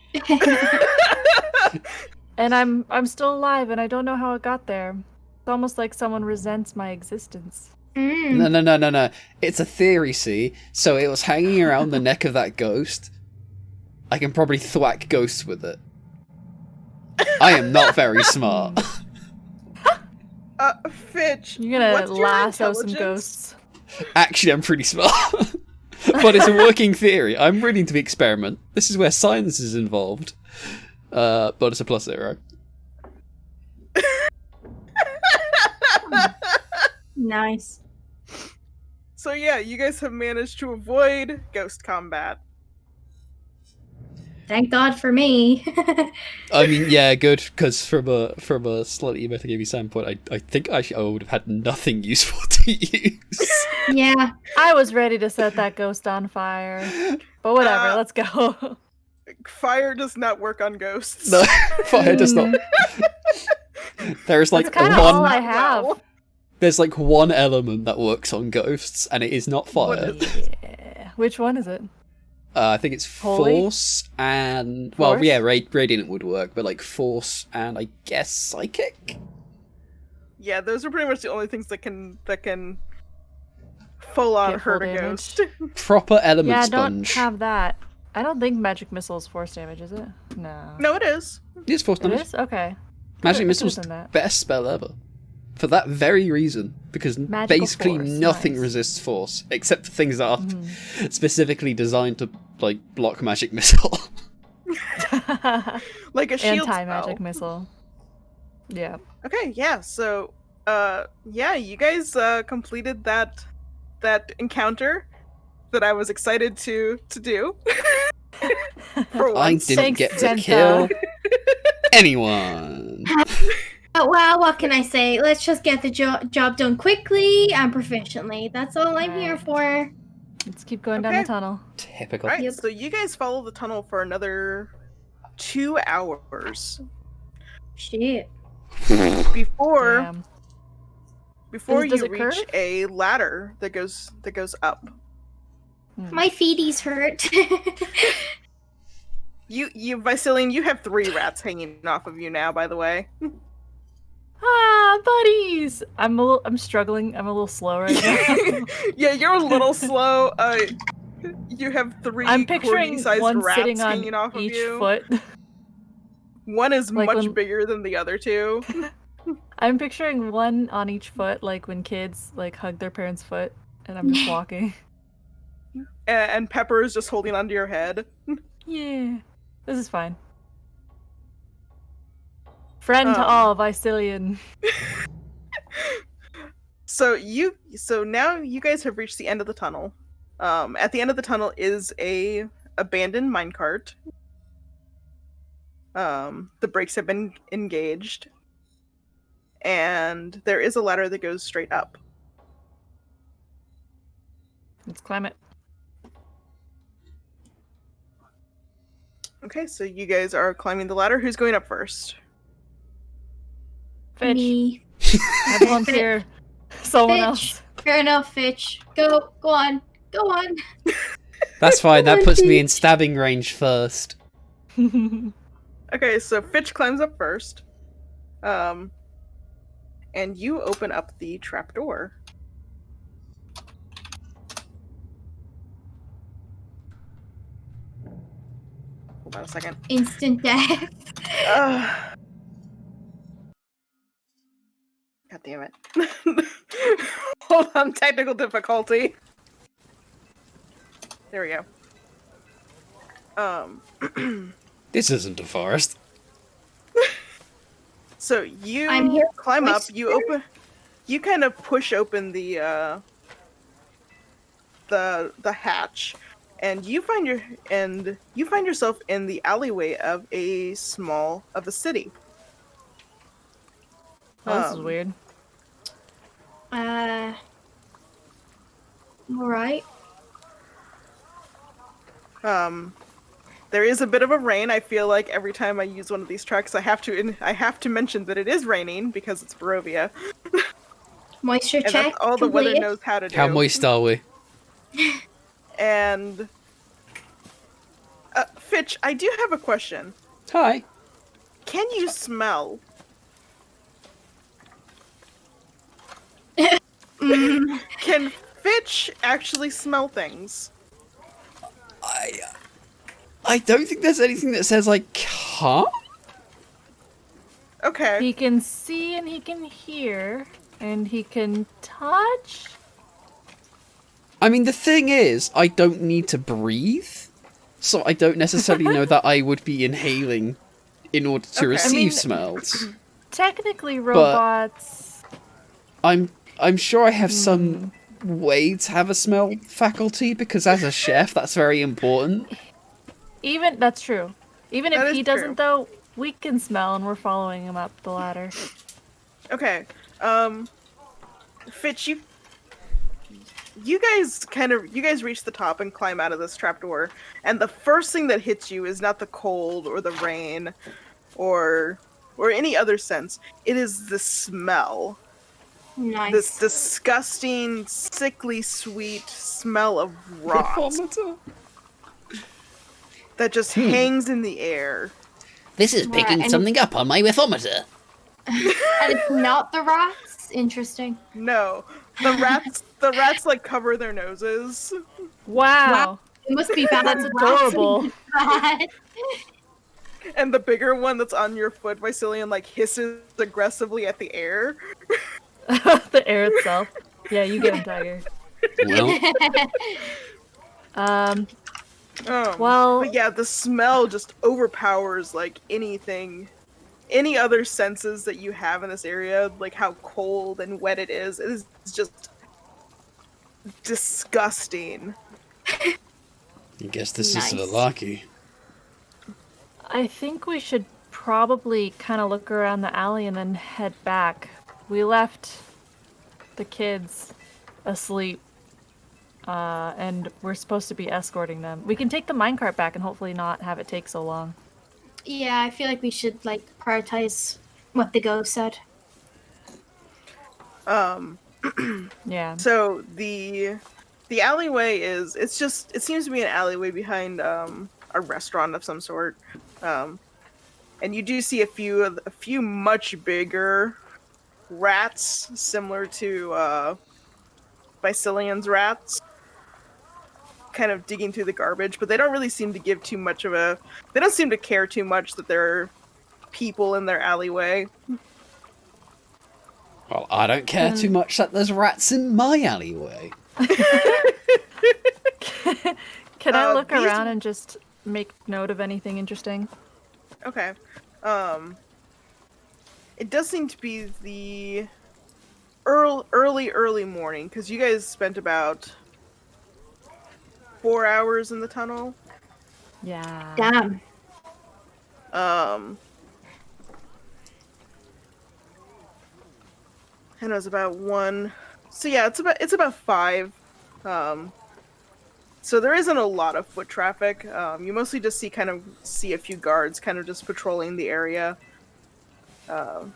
And I'm still alive and I don't know how it got there. It's almost like someone resents my existence.
No. It's a theory, see? So it was hanging around the neck of that ghost. I can probably thwack ghosts with it. I am not very smart.
Fitch,
You're gonna
what's your
lasso some
intelligence?
ghosts.
Actually, I'm pretty smart. But it's a working theory. I'm willing to experiment. This is where science is involved. But it's a +0.
Nice.
So yeah, you guys have managed to avoid ghost combat.
Thank God for me.
I mean, yeah, good, because from a slightly metagamey standpoint, I think I would have had nothing useful to use.
Yeah.
I was ready to set that ghost on fire. But whatever, let's go.
Fire does not work on ghosts.
No, fire does not. There's like
That's kind of all I
one.
have.
Wow.
There's like one element that works on ghosts, and it is not fire.
Yeah. Which one is it?
I think it's
Holy?
force and well,
Force?
yeah, radiant would work, but like force and I guess psychic.
Yeah, those are pretty much the only things that can full on
Get full
hurt a
damage.
ghost.
Proper element
Yeah,
sponge.
don't have that. I don't think magic missile is force damage, is it? No.
No, it is.
It's force
It
damage.
is? Okay.
Magic
Could've
missile's
done
the
that.
best spell ever. For that very reason, because
Magical
basically
force,
nothing
nice.
resists force except for things that are
Mhm.
specifically designed to like block magic missile.
Like a shield
Anti-magic
spell.
missile. Yeah.
Okay, yeah. So, yeah, you guys completed that encounter that I was excited to do. For
I
once.
didn't
Thanks,
get to
Senta.
kill anyone.
Well, what can I say? Let's just get the job done quickly and proficiently. That's all I'm here
Right.
for.
Let's keep going down
Okay.
the tunnel.
Typical.
Alright,
Yep.
so you guys follow the tunnel for another 2 hours
Shit.
before
Damn. Does
you
it
reach
curve?
a ladder that goes up.
My feeties hurt.
You Vicilian, you have 3 rats hanging off of you now, by the way.
Ah, buddies! I'm struggling. I'm a little slow right now.
Yeah, you're a little slow. You have 3
I'm picturing
corgi-sized
one
rats
sitting on
hanging off of
each
you.
foot.
One is
Like
much
when-
bigger than the other 2.
I'm picturing one on each foot, like when kids like hug their parents' foot, and I'm just walking.
And Pepper is just holding onto your head.
Yeah, this is fine. Friend to all, Vicilian.
So now you guys have reached the end of the tunnel. At the end of the tunnel is a abandoned minecart. The brakes have been engaged, and there is a ladder that goes straight up.
Let's climb it.
Okay, so you guys are climbing the ladder. Who's going up first?
Fitch.
Me.
I volunteer. Someone
Fitch.
else.
Fair enough, Fitch. Go on. Go on.
That's fine. That
Come on,
puts me in
Fitch.
stabbing range first.
Okay, so Fitch climbs up first. And you open up the trapdoor. Hold on a second.
Instant death.
God damn it. Hold on, technical difficulty. There we go.
This isn't a forest.
So you
I'm here for
climb up,
oyster.
you kind of push open the hatch, and you find yourself in the alleyway of a city.
Oh, this is weird.
Alright.
There is a bit of a rain. I feel like every time I use one of these tracks, I have to mention that it is raining because it's Barovia.
Moisture
And
check.
that's all the weather
completed.
knows how to do.
How moist are we?
And Fitch, I do have a question.
Hi.
Can you smell? Can Fitch actually smell things?
I don't think there's anything that says I can't.
Okay.
He can see and he can hear and he can touch.
I mean, the thing is, I don't need to breathe, so I don't necessarily know that I would be inhaling in order to
Okay.
receive smells.
Technically, robots.
I'm sure I have some way to have a smell faculty, because as a chef, that's very important.
Even that's true. Even
That
if
is
he
true.
doesn't, though, we can smell, and we're following him up the ladder.
Okay. Fitch, you guys reach the top and climb out of this trapdoor, and the first thing that hits you is not the cold or the rain or any other sense. It is the smell.
Nice.
This disgusting, sickly sweet smell of rot that just hangs in the air.
This is
Right,
picking
and-
something up on my withometer.
And it's not the rats? Interesting.
No. The rats like cover their noses.
Wow.
It must be bad.
That's adorable.
Bad.
And the bigger one that's on your foot, Vicilian, like hisses aggressively at the air.
The air itself. Yeah, you get him, Tiger.
Well,
Well,
But yeah, the smell just overpowers like anything, any other senses that you have in this area, like how cold and wet it is. It is just disgusting.
I guess this is
Nice.
lucky.
I think we should probably kind of look around the alley and then head back. We left the kids asleep, and we're supposed to be escorting them. We can take the minecart back and hopefully not have it take so long.
Yeah, I feel like we should like prioritize what the ghost said.
Yeah.
So the alleyway is it seems to be an alleyway behind a restaurant of some sort. And you do see a few much bigger rats similar to Vicilian's rats kind of digging through the garbage, but they don't really seem to give too much of a they don't seem to care too much that there are people in their alleyway.
Well, I don't care too much that there's rats in my alleyway.
Can I look
these-
around and just make note of anything interesting?
Okay. It does seem to be the early morning, because you guys spent about 4 hours in the tunnel.
Yeah.
Damn.
And it was about 1. So yeah, it's about 5. So there isn't a lot of foot traffic. You mostly just see a few guards kind of just patrolling the area. But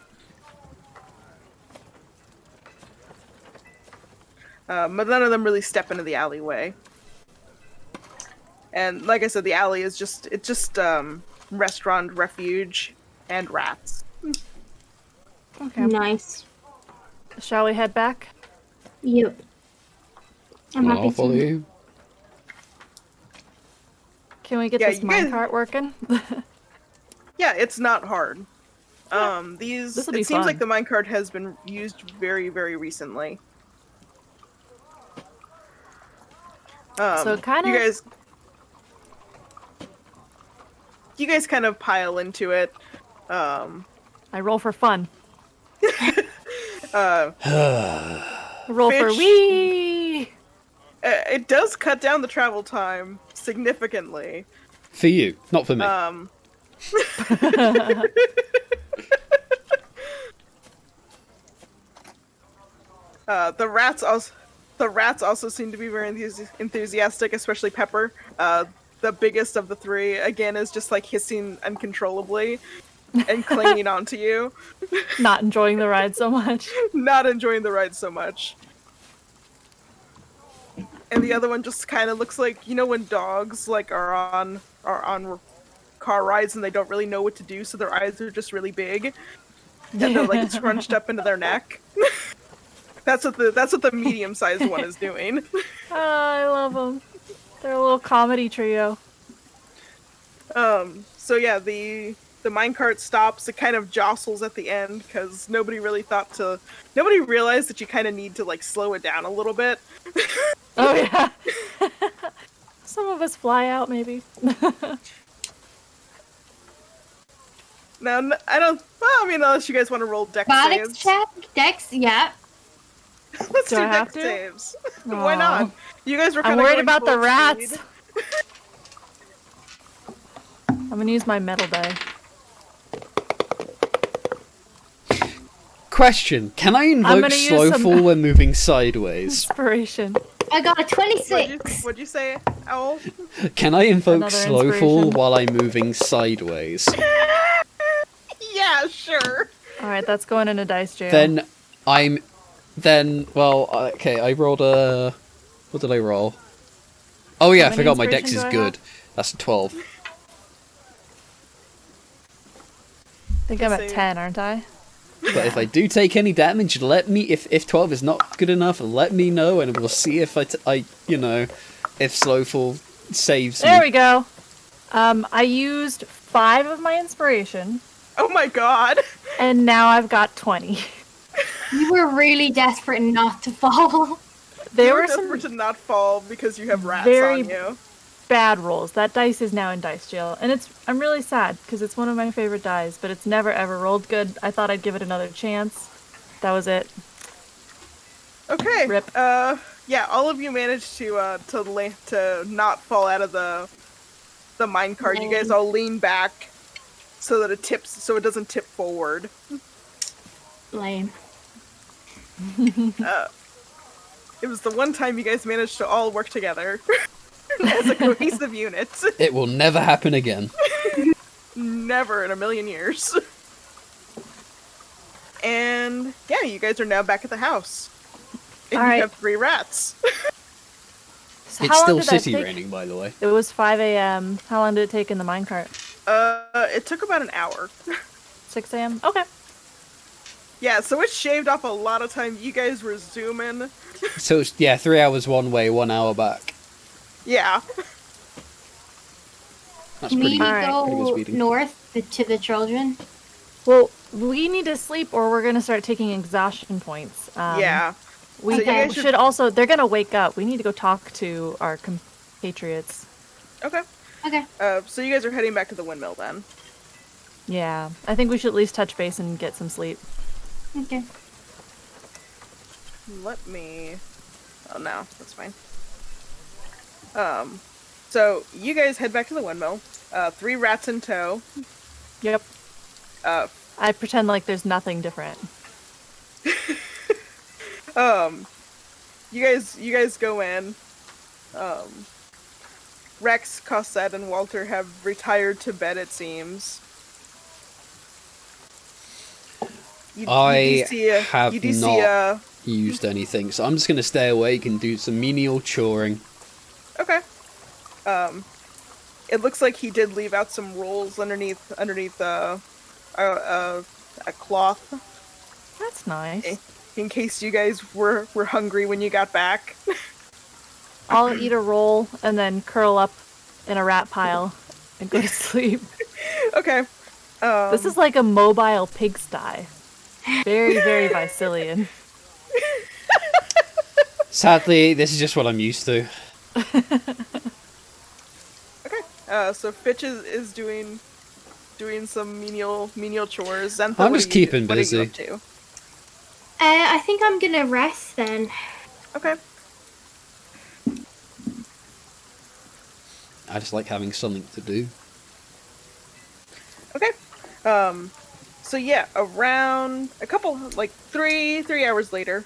none of them really step into the alleyway. And like I said, the alley is just restaurant, refuge, and rats.
Okay.
Nice.
Shall we head back?
Yep. I'm
Well,
happy
I'll follow
to.
you.
Can we get
Yeah,
this
you guys-
minecart working?
Yeah, it's not hard.
This'll
It
be
seems
fun.
like the minecart has been used very, very recently.
So kinda-
you guys kind of pile into it.
I roll for fun.
Uh,
Roll for
Fish.
wee.
it does cut down the travel time significantly.
For you, not for me.
The rats also seem to be very enthusiastic, especially Pepper. The biggest of the three, again, is just like hissing uncontrollably and clinging onto you.
Not enjoying the ride so much.
Not enjoying the ride so much. And the other one just kind of looks like, you know, when dogs like are on car rides and they don't really know what to do, so their eyes are just really big and they're like scrunched up into their neck. That's what the medium-sized one is doing.
Oh, I love them. They're a little comedy trio.
So yeah, the minecart stops. It kind of jostles at the end because nobody realized that you kind of need to like slow it down a little bit.
Oh yeah. Some of us fly out, maybe.
No, I don't. Well, I mean, unless you guys want to roll dex
Robotics
saves.
check? Dex? Yeah.
Let's
Do
do
I have
dex
to?
saves.
Aw.
Why not? You guys were kind
I'm
of
worried
going
about the
full
rats.
speed.
I'm gonna use my metal die.
Question: can I invoke
gonna use
slow
some-
fall when moving sideways?
Inspiration.
I got a 26.
What'd you say, Owl?
Can I invoke
Another
slow fall
inspiration.
while I'm moving sideways?
Yeah, sure.
Alright, that's going in a dice jail.
Okay, I rolled a... What did I roll? Oh yeah, I
many
forgot my dex
inspiration
is
do I
good. That's a 12.
I think I'm at
Save.
10, aren't I?
But if I do take any damage, let me... If 12 is not good enough, let me know, and we'll see if if slow fall saves
There
me.
we go. I used 5 of my inspiration,
Oh my god.
and now I've got 20.
You were really desperate not to fall.
There
You
were
were
some
desperate to not fall because you have rats
very
on you.
bad rolls. That dice is now in dice jail, and I'm really sad because it's one of my favorite dice, but it's never ever rolled good. I thought I'd give it another chance. That was it.
Okay.
Rip.
Yeah, all of you managed to not fall out of the minecart. You guys all lean back so that it doesn't tip forward.
Lame.
It was the one time you guys managed to all work together as a cohesive unit.
It will never happen again.
Never in a million years. And yeah, you guys are now back at the house. And
All
you
right.
have 3 rats.
So
It's
how long
still
did that
city
take?
raining, by the way.
It was 5 a.m. How long did it take in the minecart?
It took about an hour.
6 a.m. Okay.
Yeah, so it shaved off a lot of time. You guys were zooming.
So it's, 3 hours one way, 1 hour back.
Yeah.
That's
Maybe
pretty good.
Alright.
Pretty good
go
speeding.
north to the children.
Well, we need to sleep, or we're gonna start taking exhaustion points.
Yeah.
We
So you guys
should also. They're gonna wake up. We need to go talk to our compatriots.
Okay.
Okay.
So you guys are heading back to the windmill then.
Yeah, I think we should at least touch base and get some sleep.
Okay.
Let me... Oh, no. That's fine. So you guys head back to the windmill. 3 rats in tow.
Yep.
Uh,
I pretend like there's nothing different.
you guys go in. Rex, Cosette, and Walter have retired to bed, it seems.
I have
you do see
not used anything, so I'm just going to stay awake and do some menial choring.
Okay. It looks like he did leave out some rolls underneath a cloth
That's nice.
in case you guys were hungry when you got back.
I'll eat a roll and then curl up in a rat pile and go to sleep.
Okay.
This is like a mobile pigsty. Very, very Vicilian.
Sadly, this is just what I'm used to.
Okay. So Fitch is doing some menial chores. Zentha,
I'm
what
just
are you-
keeping
what are you
busy.
up to?
I think I'm gonna rest then.
Okay.
I just like having something to do.
Okay. So yeah, around a couple, like three hours later,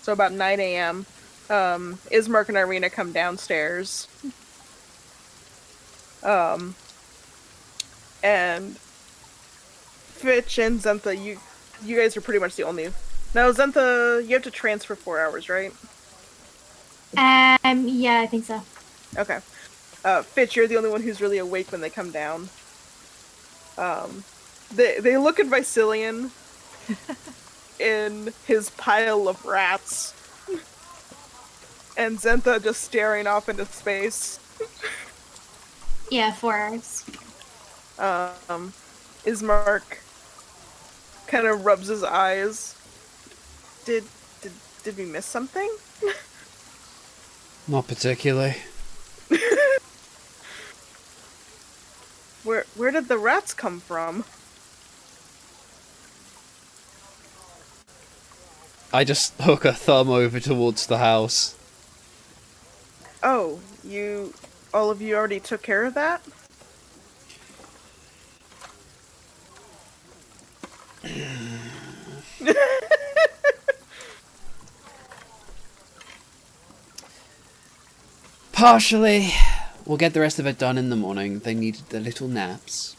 so about 9 a.m., Ismark and Irina come downstairs. And Fitch and Zentha, you guys are pretty much the only... No, Zentha, you have to transfer 4 hours, right?
Yeah, I think so.
Okay. Fitch, you're the only one who's really awake when they come down. They look at Vicilian in his pile of rats. And Zentha just staring off into space.
Yeah, 4 hours.
Ismark kind of rubs his eyes. Did we miss something?
Not particularly.
Where did the rats come from?
I just hook a thumb over towards the house.
Oh, all of you already took care of that?
Partially. We'll get the rest of it done in the morning. They needed their little naps.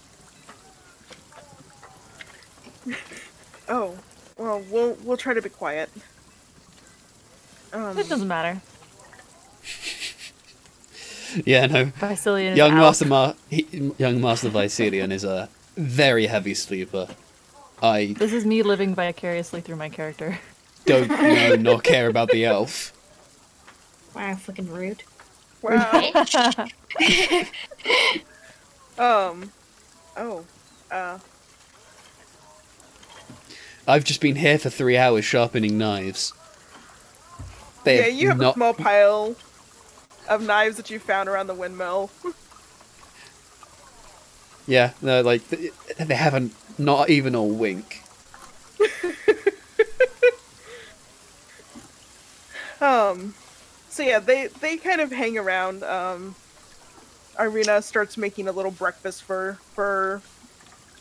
Oh, well, we'll try to be quiet.
It doesn't matter.
Yeah, no.
Vicilian is
Young
out.
Young Master Vicilian is a very heavy sleeper. I
This is me living vicariously through my character.
don't know nor care about the elf.
Wow, fucking rude.
Wow.
I've just been here for 3 hours sharpening knives.
Yeah, you have a small pile of knives that you found around the windmill.
Yeah, no, like, they haven't, not even a wink.
So yeah, they kind of hang around. Irina starts making a little breakfast for her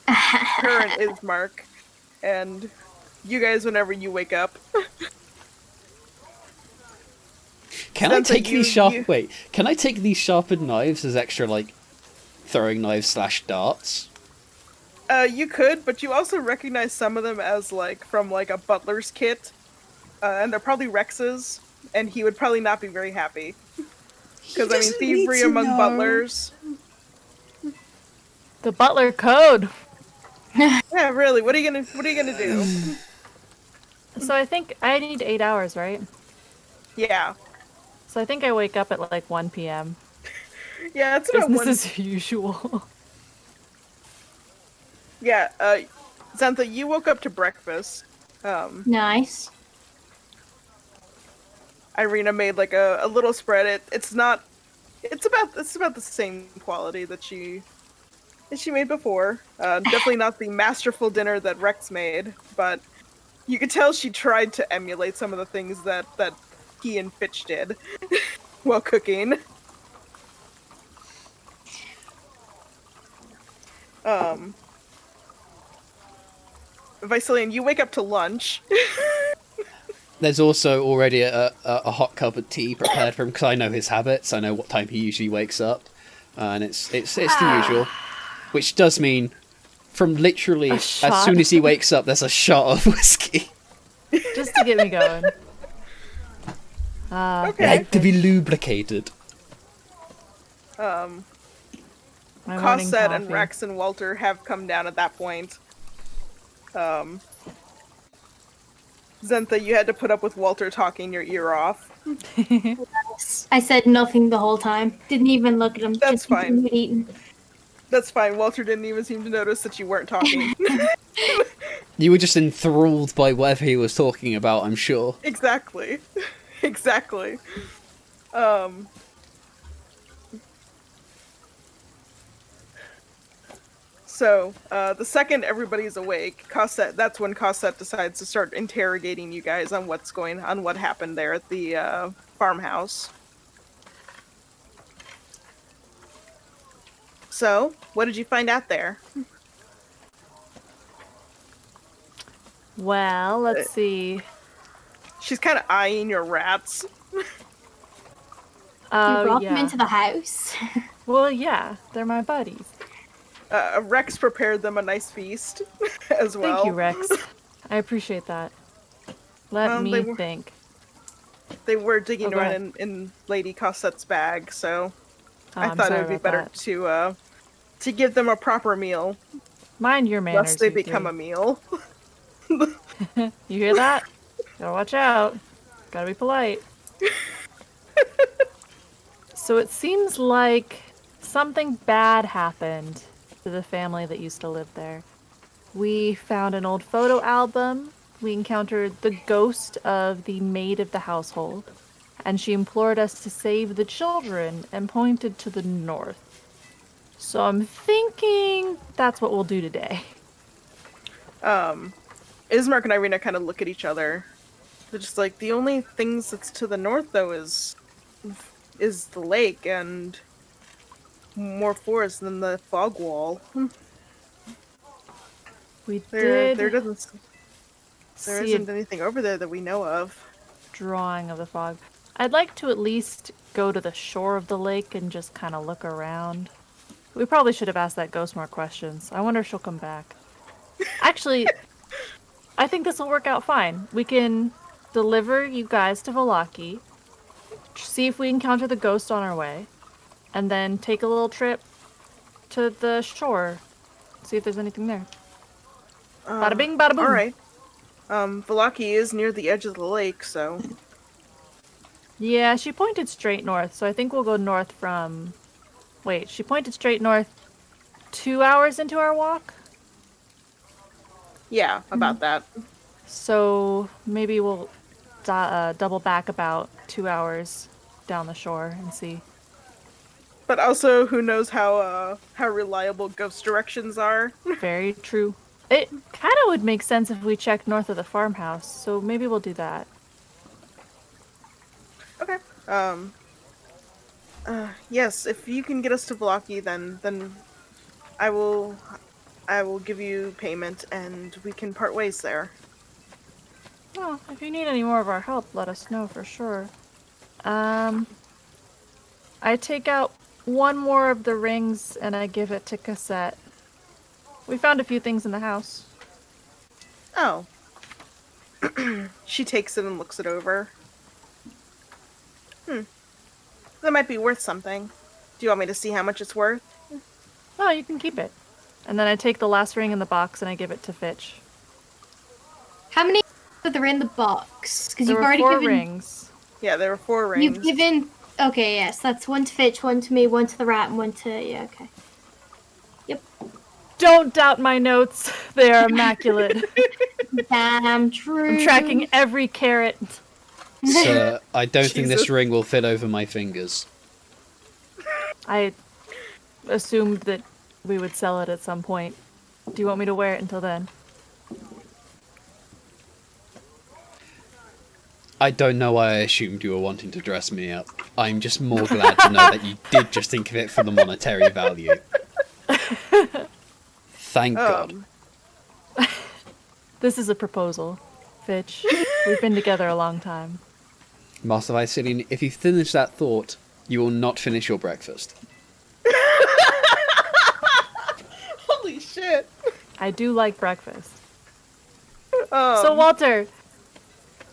and Ismark, and you guys, whenever you wake up.
Can I take these Can I take these sharpened knives as extra, like, throwing knives / darts?
You could, but you also recognize some of them as, like, from, like, a butler's kit. And they're probably Rex's, and he would probably not be very happy. Because, I mean, thievery among butlers.
The butler code.
Yeah, really, what are you gonna do?
So I think I need 8 hours, right?
Yeah.
So I think I wake up at like 1 p.m.
Yeah, it's about
Business as usual.
Yeah, Xantha, you woke up to breakfast.
Nice.
Irina made like a little spread. It's about the same quality that she made before. Definitely not the masterful dinner that Rex made, but you could tell she tried to emulate some of the things that he and Fitch did while cooking. Vicilian, you wake up to lunch.
There's also already a hot cup of tea prepared for him, because I know his habits. I know what time he usually wakes up. And it's the usual. Which does mean, from literally, as soon as he wakes up, there's a shot of whiskey.
Just to get me going.
Okay.
Like to be lubricated.
My morning
Cosset and
coffee.
Rex and Walter have come down at that point. Xantha, you had to put up with Walter talking your ear off.
I said nothing the whole time. Didn't even look at him.
That's
just
fine.
continued eating.
That's fine. Walter didn't even seem to notice that you weren't talking.
You were just enthralled by whatever he was talking about, I'm sure.
Exactly. Exactly. So, the second everybody's awake, that's when Cosette decides to start interrogating you guys on what happened there at the farmhouse. So, what did you find out there?
Well, let's see.
She's kind of eyeing your rats.
You brought them
yeah.
into the house.
Well, yeah, they're my buddies.
Rex prepared them a nice feast as well.
Thank you, Rex. I appreciate that. Let me think.
They were digging
go ahead.
around in Lady Cossette's bag, so I
I'm
thought it
sorry
would be
about
better
that.
to give them a proper meal,
Mind your manners.
lest they
you
become
three.
a meal.
You hear that? Gotta watch out. Gotta be polite. So it seems like something bad happened to the family that used to live there. We found an old photo album. We encountered the ghost of the maid of the household, and she implored us to save the children and pointed to the north. So I'm thinking that's what we'll do today.
Ismark and Irina kind of look at each other. They're just like, the only things that's to the north, though, is the lake and more forest than the fog wall.
We
There
did
there
see
isn't
a
anything over there that we know of.
drawing of the fog. I'd like to at least go to the shore of the lake and just kind of look around. We probably should have asked that ghost more questions. I wonder if she'll come back. Actually, I think this will work out fine. We can deliver you guys to Valaki, see if we encounter the ghost on our way, and then take a little trip to the shore, see if there's anything there. Bada bing, bada boom.
Alright. Valaki is near the edge of the lake, so...
Yeah, she pointed straight north, so I think we'll go north from... Wait, she pointed straight north 2 hours into our walk?
Yeah, about that.
So maybe we'll double back about 2 hours down the shore and see.
But also, who knows how reliable ghost directions are?
Very true. It kind of would make sense if we checked north of the farmhouse, so maybe we'll do that.
Okay. Yes, if you can get us to Valaki, then I will give you payment and we can part ways there.
Well, if you need any more of our help, let us know for sure. I take out one more of the rings and I give it to Cassette. We found a few things in the house.
Oh. She takes it and looks it over. That might be worth something. Do you want me to see how much it's worth?
Oh, you can keep it. And then I take the last ring in the box and I give it to Fitch.
How many are in the box? Because
There
you've
were
already
4
given.
rings.
Yeah, there were 4 rings.
You've given. Okay, yes, that's one to Fitch, one to me, one to the rat, and one to. Yeah, okay. Yep.
Don't doubt my notes. They are immaculate.
Damn true.
I'm tracking every carat.
Sir, I don't think this
Jesus.
ring will fit over my fingers.
I assumed that we would sell it at some point. Do you want me to wear it until then?
I don't know why I assumed you were wanting to dress me up. I'm just more glad to know that you did just think of it for the monetary value. Thank God.
This is a proposal, Fitch. We've been together a long time.
Master Vicilian, if you finish that thought, you will not finish your breakfast.
Holy shit.
I do like breakfast.
Um,
So, Walter,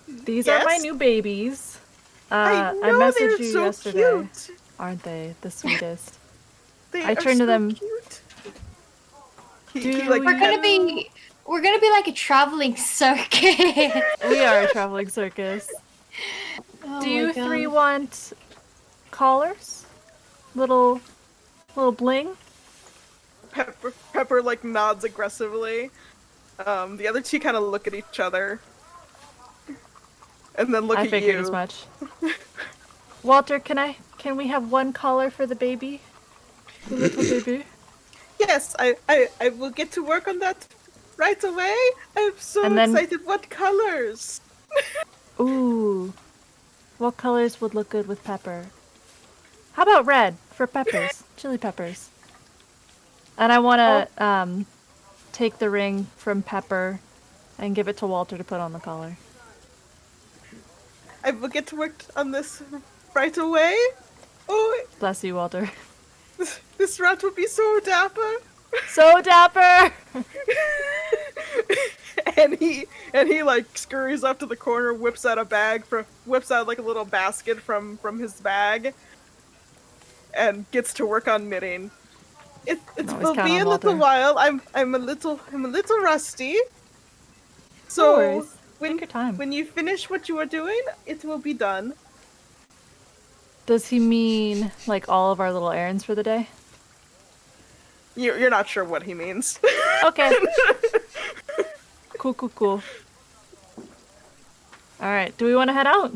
these are my
yes?
new babies.
I know
messaged
they're
you
so
yesterday.
cute.
Aren't they the sweetest?
They
I
are
turned to
so
them.
Cute.
Do
He, like,
We're gonna be like a traveling circus.
We are a traveling circus.
Oh
Do
my
you
God.
3 want collars? Little bling?
Pepper like nods aggressively. The other 2 kind of look at each other, and then look
I
at
figured
you.
as much. Walter, can we have one collar for the baby? The little baby.
Yes, I will get to work on that right away. I'm so
And then-
excited. What colors?
Ooh. What colors would look good with pepper? How about red for peppers? Chili peppers. And I want to take the ring from Pepper and give it to Walter to put on the collar.
I will get to work on this right away. Oh,
Bless you, Walter.
this rat will be so dapper.
So dapper!
and he like scurries up to the corner, whips out like a little basket from his bag, and gets to work on knitting. It
always
will
count
be
on
a little
Walter.
while. I'm a little rusty.
No
So
worries. Take your time.
when you finish what you are doing, it will be done.
Does he mean, like, all of our little errands for the day?
You're not sure what he means.
Okay. Cool. Alright, do we want to head out?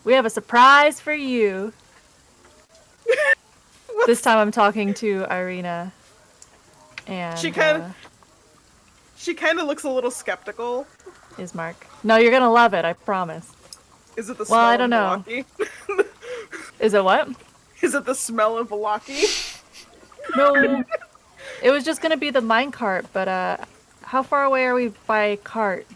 We have a surprise for you. This time I'm talking to Irina. And
She kind of looks a little skeptical.
Ismark. No, you're gonna love it, I promise.
Is it the
Well,
smell
I
of
don't know.
Velaki?
Is it what?
Is it the smell of Velaki?
No. It was just gonna be the minecart, but how far away are we by cart?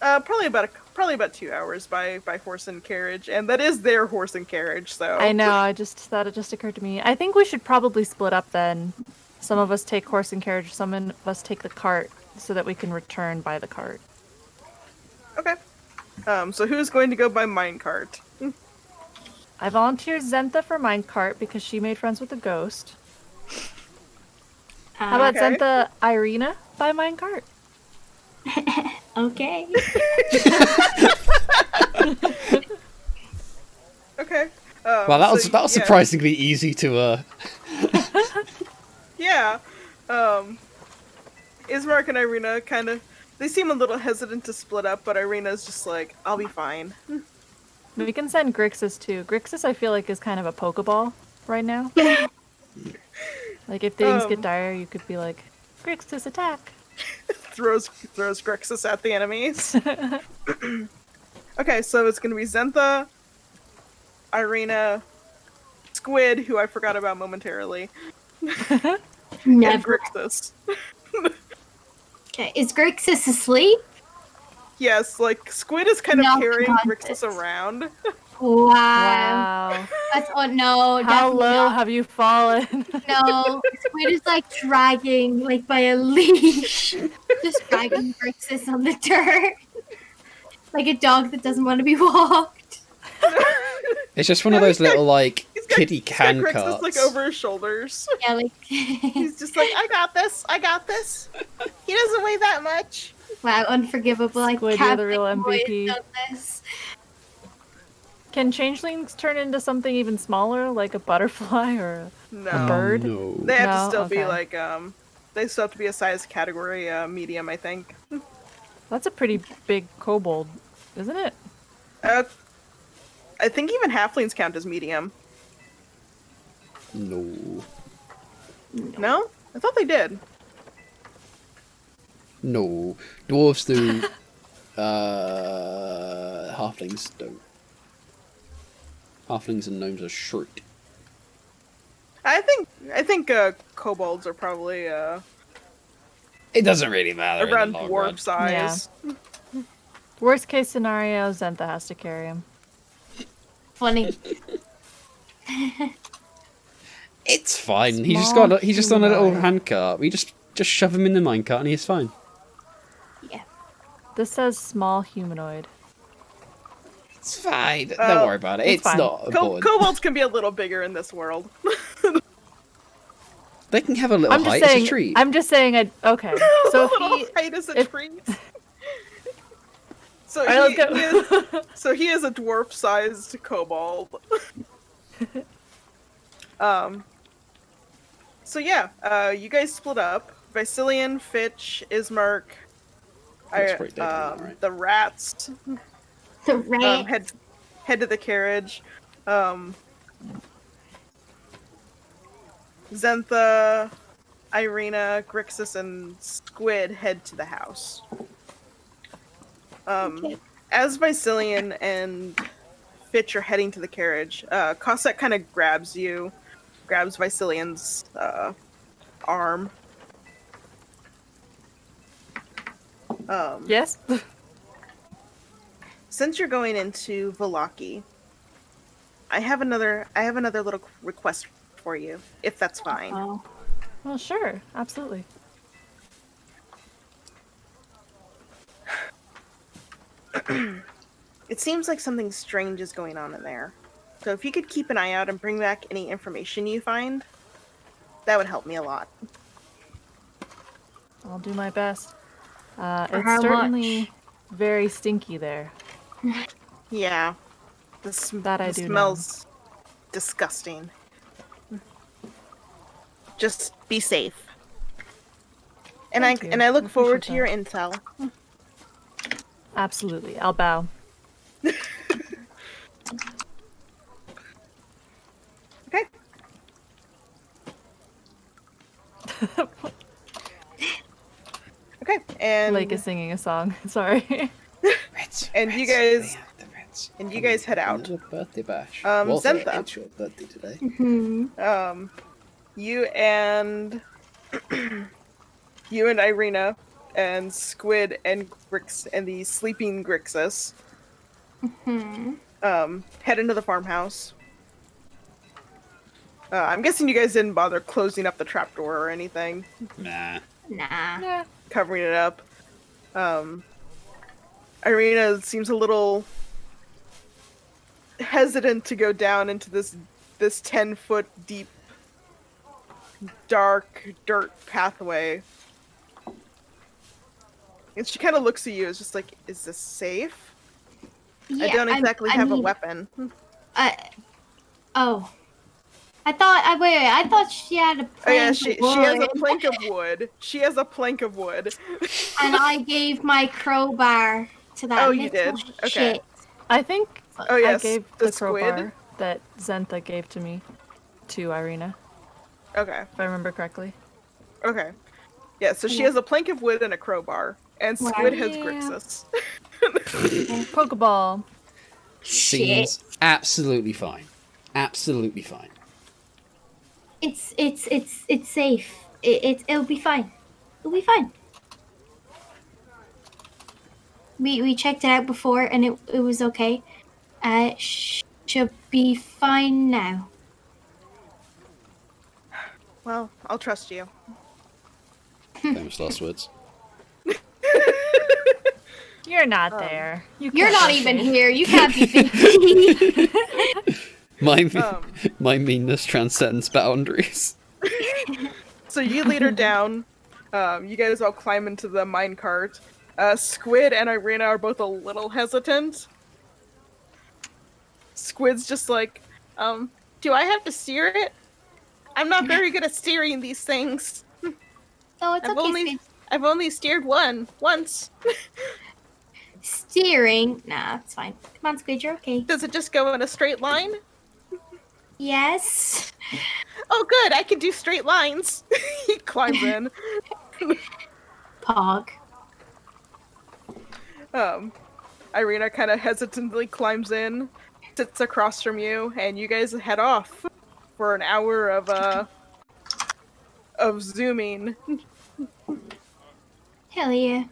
Probably about 2 hours by horse and carriage, and that is their horse and carriage. So
I know, I just thought it just occurred to me. I think we should probably split up then. Some of us take horse and carriage, some of us take the cart, so that we can return by the cart.
Okay. So who's going to go by minecart?
I volunteered Zentha for minecart because she made friends with a ghost. How about
Okay.
Zentha Irina by minecart?
Okay.
Okay.
Well, that was
yeah.
surprisingly easy to.
Yeah. Ismark and Irina they seem a little hesitant to split up, but Irina's just like, I'll be fine.
We can send Grixis too. Grixis, I feel like, is kind of a Pokeball right now. Like, if things get dire, you could be like, Grixis, attack!
throws Grixis at the enemies. Okay, so it's gonna be Zentha, Irina, Squid, who I forgot about momentarily, and
Never.
Grixis.
Okay, is Grixis asleep?
Yes, like Squid is kind of
No,
carrying
not
Grixis
this.
around.
Wow.
Wow.
That's no.
How
definitely
low
not.
have you fallen?
No, Squid is like dragging, like by a leash, just dragging Grixis on the dirt, like a dog that doesn't want to be walked.
It's just one of those little like kiddie
He's got
can
Grixis
carts.
like over his shoulders.
Yeah, like
He's just like, I got this. He doesn't weigh that much.
wow, unforgivable. Like
Squid, you're the real
Catholic boy
MVP.
has done this.
Can changelings turn into something even smaller, like a butterfly or
No.
a bird?
No.
They have to
No?
still be
Okay.
like, they still have to be a size category medium, I think.
That's a pretty big kobold, isn't it?
I think even halflings count as medium.
No.
No? I thought they did.
No. Dwarves do. Halflings don't. Halflings and gnomes are short.
I think kobolds are probably
It doesn't really matter. in the
around
long
dwarf
run.
size.
Worst case scenario, Zentha has to carry him.
Funny.
It's fine. He's just
Small
got. He's just on a little
humanoid.
handcart. We just shove him in the minecart and he's fine.
Yeah.
This says small humanoid.
It's fine. Don't worry about it.
it's
It's
fine.
not important.
Kobolds can be a little bigger in this world.
They can have a little
I'm just
height.
saying.
It's a treat.
I'm just saying. Okay. So
a little
he.
height is a
if-
treat. So
Alright, let's go.
he is a dwarf-sized kobold. So yeah, you guys split up. Vicilian, Fitch, Ismark,
That's pretty dead on that, right?
the rats
The rat.
head to the carriage. Zentha, Irina, Grixis, and Squid head to the house. As Vicilian and Fitch are heading to the carriage, Cossack kind of grabs Vicilian's arm.
Yes.
since you're going into Velaki, I have another little request for you, if that's fine.
Oh.
Well, sure, absolutely.
It seems like something strange is going on in there. So if you could keep an eye out and bring back any information you find, that would help me a lot.
I'll do my best.
how
It's certainly very stinky there.
Yeah.
That I do know.
Smells disgusting. Just be safe. And
Thank you.
I look forward to
Appreciate
your intel.
Absolutely, I'll bow.
Okay. Okay, and
Lake is singing a song. Sorry.
And you guys head out.
Birthday bash.
Zentha.
It's your birthday today.
Hmm.
You and you and Irina and Squid and Grix and the sleeping Grixis head into the farmhouse. I'm guessing you guys didn't bother closing up the trapdoor or anything,
Nah.
Nah.
covering it up. Irina seems a little hesitant to go down into this 10-foot deep dark dirt pathway. And she kind of looks at you, it's just like, is this safe?
Yeah,
I don't exactly have a
mean,
weapon.
Oh. I thought she had a plank
Oh yeah,
of
she
wood,
has a plank of wood. She has a plank of wood.
and I gave my crowbar to that
Oh,
little
you did? Okay.
shit.
I think
Oh yes,
I gave
the
the crowbar
squid.
that Zentha gave to me to Irina,
Okay,
if I remember correctly.
okay. Yeah, so she has a plank of wood and a crowbar, and Squid has
Yeah.
Grixis.
Pokeball.
Seems absolutely fine. Absolutely fine.
It's safe. It'll be fine. It'll be fine. We checked it out before and it was okay. She'll be fine now.
Well, I'll trust you.
Famous last words.
You're not there.
You're
can't
not
be
even
safe.
here. You can't be thinking.
My meanness transcends boundaries.
So you lead her down. You guys all climb into the minecart. Squid and Irina are both a little hesitant. Squid's just like, do I have to steer it? I'm not very good at steering these things.
No, it's okay.
I've only steered once.
Steering. Nah, it's fine. Come on, Squid, you're okay.
Does it just go in a straight line?
Yes.
Oh good, I can do straight lines. He climbs in.
Pog.
Irina kind of hesitantly climbs in, sits across from you, and you guys head off for an hour of zooming.
Hell yeah.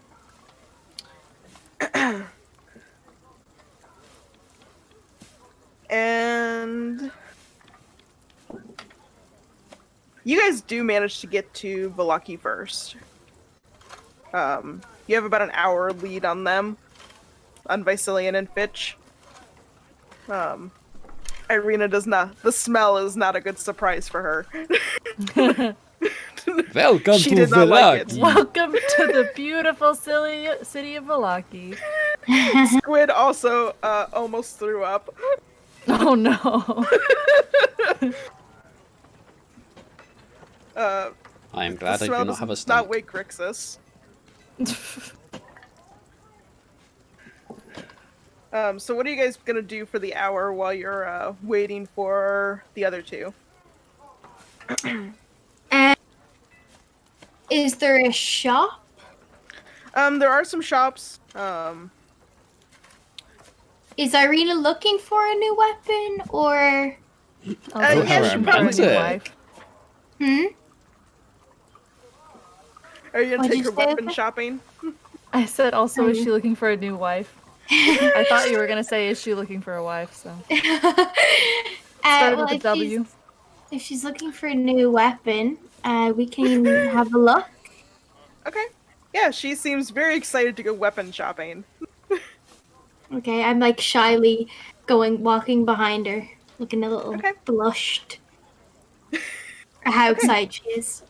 And you guys do manage to get to Velaki first. You have about an hour lead on them, on Vicilian and Fitch. Irina does not. The smell is not a good surprise for her.
Welcome
She
to
did not like it.
Velaki.
Welcome to the beautiful city of Velaki.
Squid also almost threw up.
Oh no.
I am glad I do not have a
Not
stomach.
wake Grixis. So what are you guys gonna do for the hour while you're waiting for the other two?
Is there a shop?
There are some shops.
Is Irina looking for a new weapon or?
Also,
yeah, she probably
a new
did.
wife.
Are you gonna
What'd
take
you
her
say,
weapon
Oka?
shopping?
I said also, is she looking for a new wife? I thought you were gonna say, "Is she looking for a wife?" So
well,
with a W.
if she's looking for a new weapon, we can have a look.
Okay. Yeah, she seems very excited to go weapon shopping.
Okay, I'm like shyly walking behind her, looking a little blushed. How excited she is.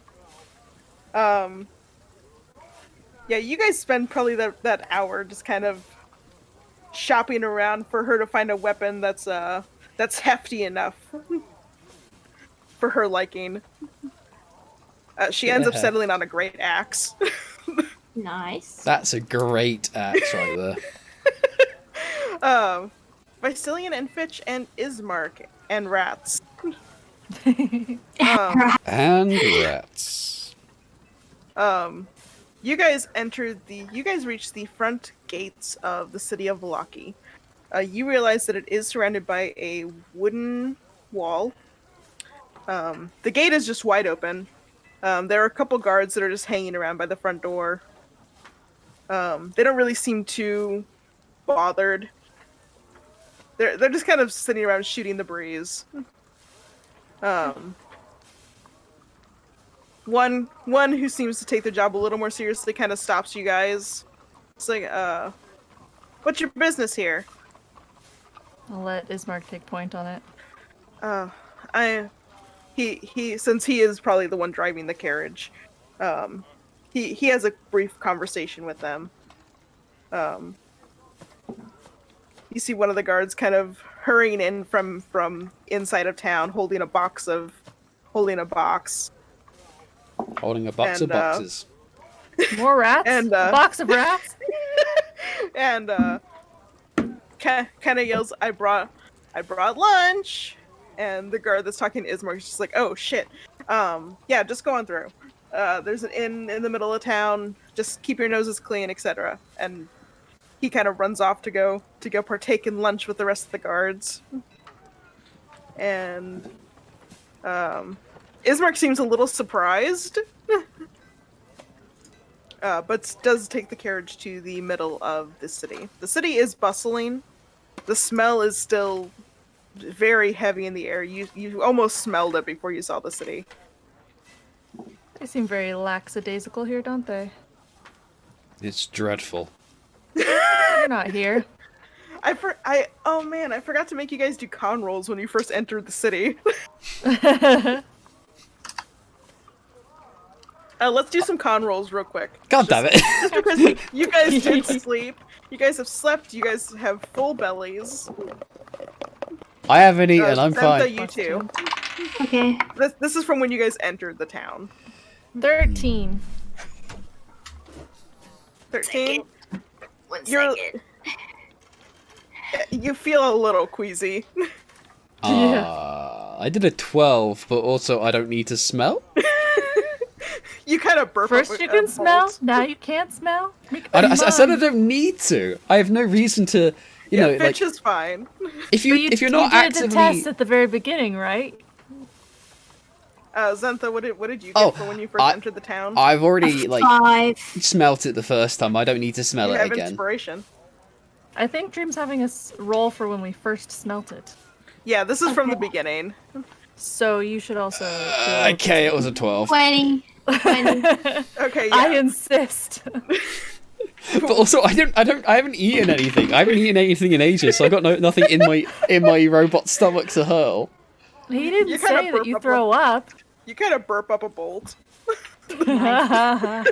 Yeah, you guys spend probably that hour just kind of shopping around for her to find a weapon that's hefty enough for her liking. She ends up settling on a great axe.
Nice.
That's a great axe right there.
Vicilian and Fitch and Ismark and rats.
And rats.
You guys reach the front gates of the city of Valaki. You realize that it is surrounded by a wooden wall. The gate is just wide open. There are a couple guards that are just hanging around by the front door. They don't really seem too bothered. They're just kind of sitting around shooting the breeze. One who seems to take their job a little more seriously kind of stops you guys. It's like, what's your business here?
I'll let Ismark take point on it.
He since he is probably the one driving the carriage, he has a brief conversation with them. You see one of the guards kind of hurrying in from inside of town, holding a box.
Holding a box of boxes.
More rats?
And,
a box of rats?
And kind of yells, I brought lunch. And the guard that's talking to Ismark is just like, oh shit. Yeah, just go on through. There's an inn in the middle of town. Just keep your noses clean, etc. And he kind of runs off to go partake in lunch with the rest of the guards. And Ismark seems a little surprised, but does take the carriage to the middle of the city. The city is bustling. The smell is still very heavy in the air. You almost smelled it before you saw the city.
They seem very lackadaisical here, don't they?
It's dreadful.
You're not here.
I forgot to make you guys do con rolls when you first entered the city. Let's do some con rolls real quick.
God damn it.
Just because you guys did sleep. You guys have slept. You guys have full bellies.
I haven't eaten, I'm
Santa,
fine.
you too.
Okay.
This is from when you guys entered the town.
13.
13?
One second.
You feel a little queasy.
I did a 12, but also I don't need to smell.
You kind of burp.
First you can smell, now you can't smell.
I said I don't need to. I have no reason to, you know,
Fitch
like
is fine.
if you're not
you did
actively
the test at the very beginning, right?
Zentha, what did you get for when you first entered the town?
I've already like
5.
smelt it the first time. I don't need to smell
You
it
have
again.
inspiration.
I think Dream's having a roll for when we first smelt it.
Yeah, this is from the beginning.
So you should also
Okay, it was a 12.
20. 20.
Okay, yeah.
I insist.
But also, I haven't eaten anything. I haven't eaten anything in ages, so I got nothing in my robot stomach to hurl.
He didn't
You kinda
say that
burp
you
up
throw up.
You kind of burp up a bolt.
I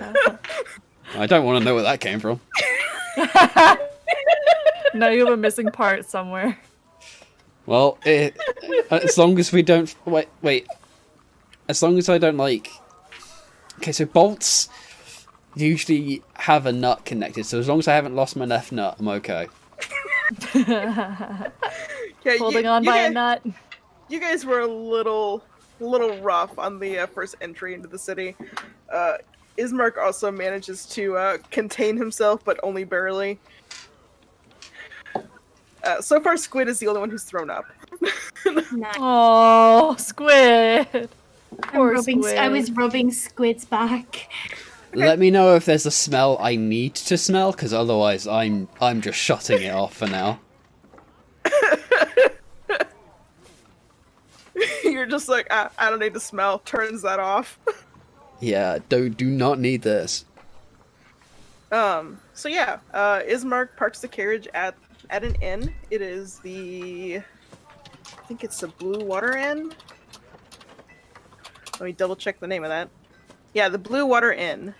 don't want to know where that came from.
No, you have a missing part somewhere.
Well, as long as we don't wait. As long as I don't like. Okay, so bolts usually have a nut connected. So as long as I haven't lost my left nut, I'm okay.
Yeah,
Holding on by a nut.
You guys were a little rough on the first entry into the city. Ismark also manages to contain himself, but only barely. So far, Squid is the only one who's thrown up.
Nice.
Oh, Squid. Poor Squid.
I was rubbing Squid's back.
Let me know if there's a smell I need to smell, because otherwise I'm just shutting it off for now.
You're just like, I don't need to smell. Turns that off.
Yeah, do not need this.
So yeah, Ismark parks the carriage at an inn. It is I think it's the Blue Water Inn. Let me double check the name of that. Yeah, the Blue Water Inn.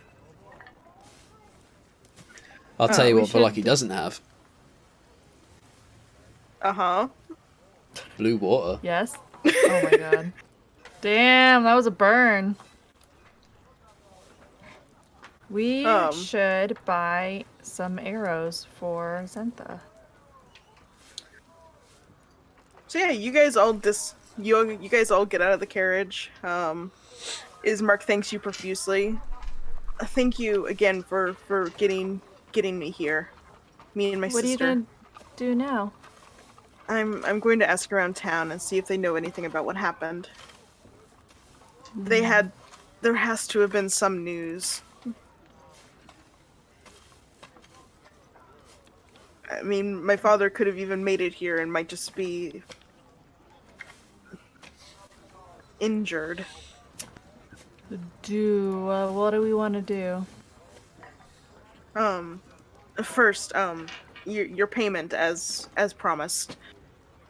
I'll tell you
we
what
should-
Velaki doesn't have.
Uh-huh.
Blue water.
Yes. Oh my god. Damn, that was a burn. We should buy some arrows for Zentha.
So yeah, you guys all you guys all get out of the carriage. Ismark thanks you profusely. Thank you again for getting me here. Me and my
What are you
sister.
gonna do now?
I'm going to ask around town and see if they know anything about what happened. There has to have been some news. I mean, my father could have even made it here and might just be injured.
What do we want to do?
First, your payment as promised.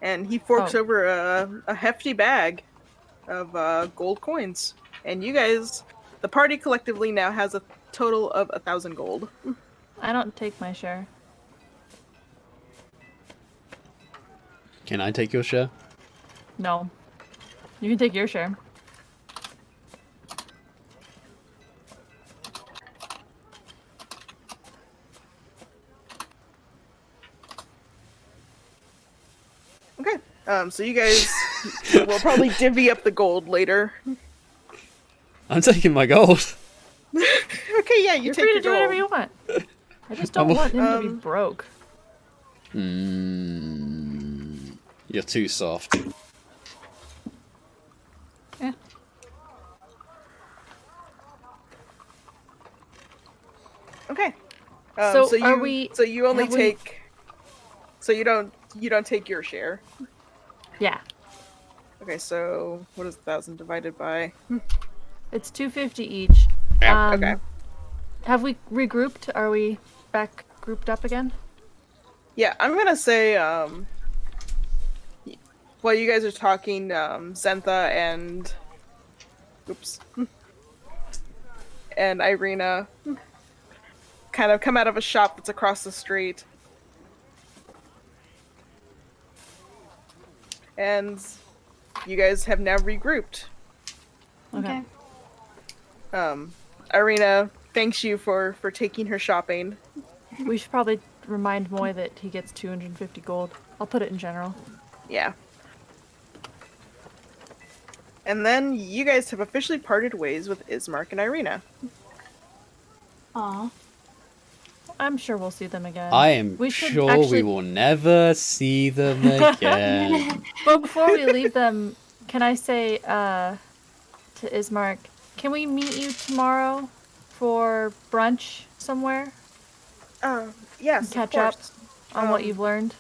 And he forks over a hefty bag of gold coins. And you guys, the party collectively now has a total of 1,000 gold.
I don't take my share.
Can I take your share?
No. You can take your share.
Okay. So you guys will probably divvy up the gold later.
I'm taking my gold.
Okay, yeah, you
You're
take
free
your
to do
gold.
whatever you want. I just don't want him to be broke.
You're too soft.
Yeah.
Okay.
So
you,
are we-
So you only
have we-
take. So you don't take your share.
Yeah.
Okay, so what is 1,000 divided by?
It's 250 each.
Okay.
Have we regrouped? Are we back grouped up again?
Yeah, I'm gonna say while you guys are talking, Zentha and and Irina kind of come out of a shop that's across the street. And you guys have now regrouped.
Okay.
Irina thanks you for taking her shopping.
We should probably remind Moy that he gets 250 gold. I'll put it in general.
Yeah. And then you guys have officially parted ways with Ismark and Irina.
Aw.
I'm sure we'll see them again.
I am
We should
sure
actually-
we will never see them again.
But before we leave them, can I say to Ismark, can we meet you tomorrow for brunch somewhere?
Yes,
Catch
of
up
course.
on what you've learned?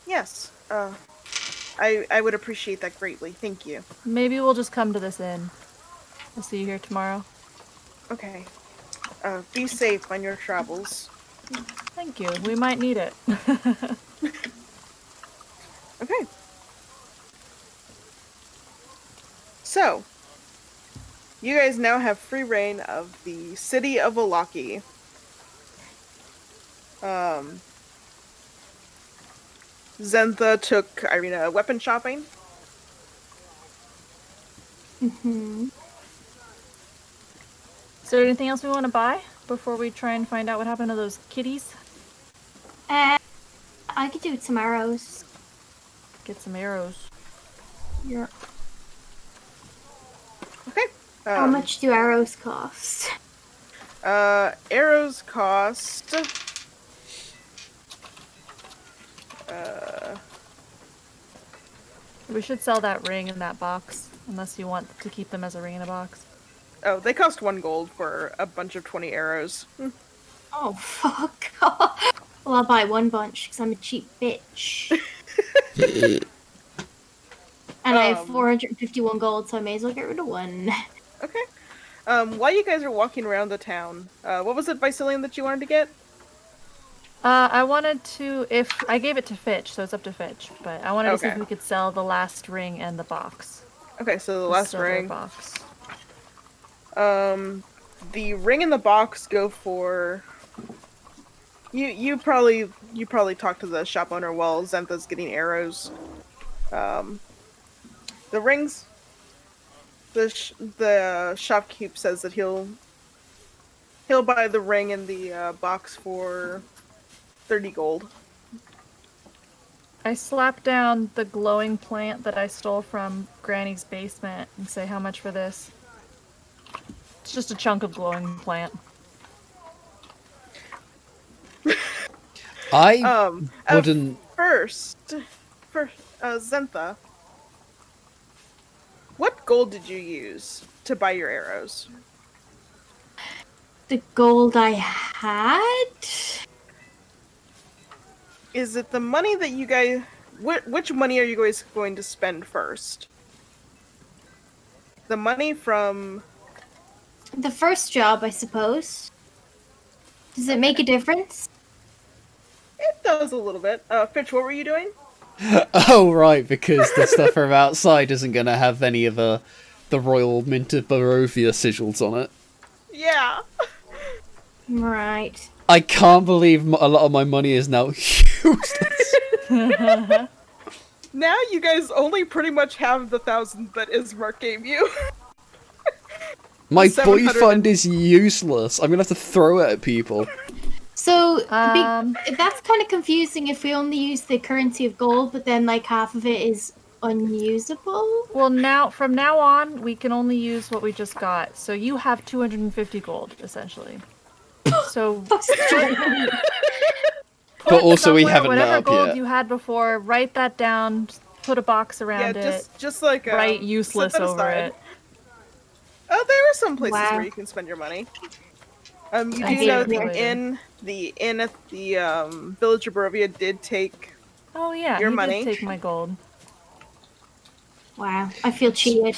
Yes. I would appreciate that greatly. Thank you.
Maybe we'll just come to this inn. I'll see you here tomorrow.
Okay. Be safe on your travels.
Thank you. We might need it.
Okay. So, you guys now have free reign of the city of Velaki. Zentha took Irina weapon shopping.
Mm-hmm.
Is there anything else we want to buy before we try and find out what happened to those kitties?
I could do some arrows.
Get some arrows.
Yeah.
Okay.
How much do arrows cost?
Arrows cost.
We should sell that ring in that box, unless you want to keep them as a ring in a box.
Oh, they cost 1 gold for a bunch of 20 arrows.
Oh, fuck. Well, I'll buy 1 bunch, because I'm a cheap bitch. And I have 451 gold, so I may as well get rid of 1.
Okay. While you guys are walking around the town, what was it, Vicilian, that you wanted to get?
I wanted to, if I gave it to Fitch, so it's up to Fitch, but I wanted to see if
Okay.
we could sell the last ring and the box.
Okay, so the last
silver
ring.
box.
The ring and the box go for... You probably talked to the shop owner while Zentha's getting arrows. The rings... The shopkeep says that he'll buy the ring and the box for 30 gold.
I slap down the glowing plant that I stole from Granny's basement and say, how much for this? It's just a chunk of glowing plant.
I wouldn't.
First, Zentha, what gold did you use to buy your arrows?
The gold I had?
Is it the money that you guys... Which money are you guys going to spend first? The money from...
The first job, I suppose. Does it make a difference?
It does a little bit. Fitch, what were you doing?
Oh, right, because the stuff from outside isn't going to have any of the Royal Mint of Barovia sigils on it.
Yeah.
Right.
I can't believe a lot of my money is now useless.
Now you guys only pretty much have the 1,000 that Ismark gave you.
My
700
boy fund is useless. I'm going to have to throw it at people.
So, that's kind of confusing if we only use the currency of gold, but then, like, half of it is unusable?
Well, from now on, we can only use what we just got. So you have 250 gold, essentially. So...
But also we haven't
whatever
met up
gold
yet.
you had before, write that down, put a box around it,
just like
write useless
set that
over
aside.
it.
Oh, there are some places
Wow.
where you can spend your money. You
I
do know
see.
the inn at the village of Barovia did take.
Oh yeah,
Your
he
money.
did take my gold.
Wow, I feel cheated.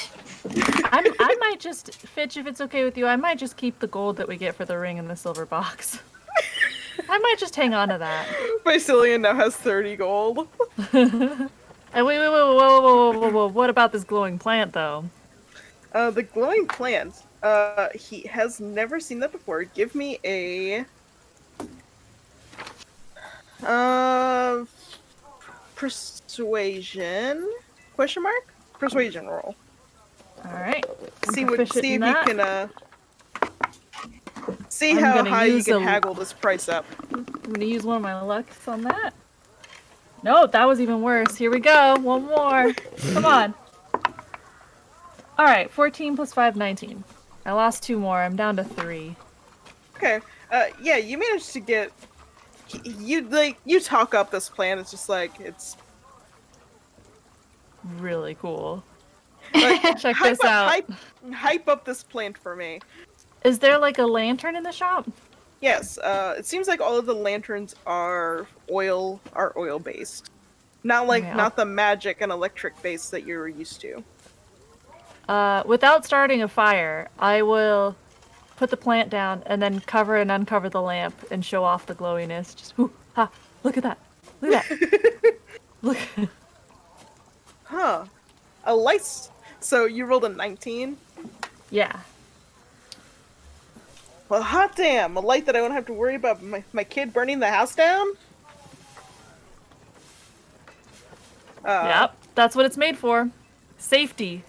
I might just, Fitch, if it's okay with you, I might just keep the gold that we get for the ring and the silver box. I might just hang on to that.
Vicilian now has 30 gold.
And wait, whoa, what about this glowing plant, though?
The glowing plant. He has never seen that before. Give me a... Persuasion? Question mark? Persuasion roll.
Alright.
See if you can, see
I'm
how
gonna
high you
use
can haggle this price up.
I'm gonna use one of my lucks on that. No, that was even worse. Here we go. One more. Come on. Alright, 14 plus 5, 19. I lost 2 more. I'm down to 3.
Okay. Yeah, you managed to get... You talk up this plan. It's just like, it's...
Really cool.
Like,
Check this out.
Hype up this plant for me.
Is there like a lantern in the shop?
Yes, it seems like all of the lanterns are oil based. Not like
Okay,
not the magic and electric base that you're used to.
Without starting a fire, I will put the plant down and then cover and uncover the lamp and show off the glowiness. Just, ooh, ha, look at that. Look at that. Look.
Huh. A light. So you rolled a 19?
Yeah.
Well, hot damn. A light that I won't have to worry about my kid burning the house down?
Yep, that's what it's made for. Safety.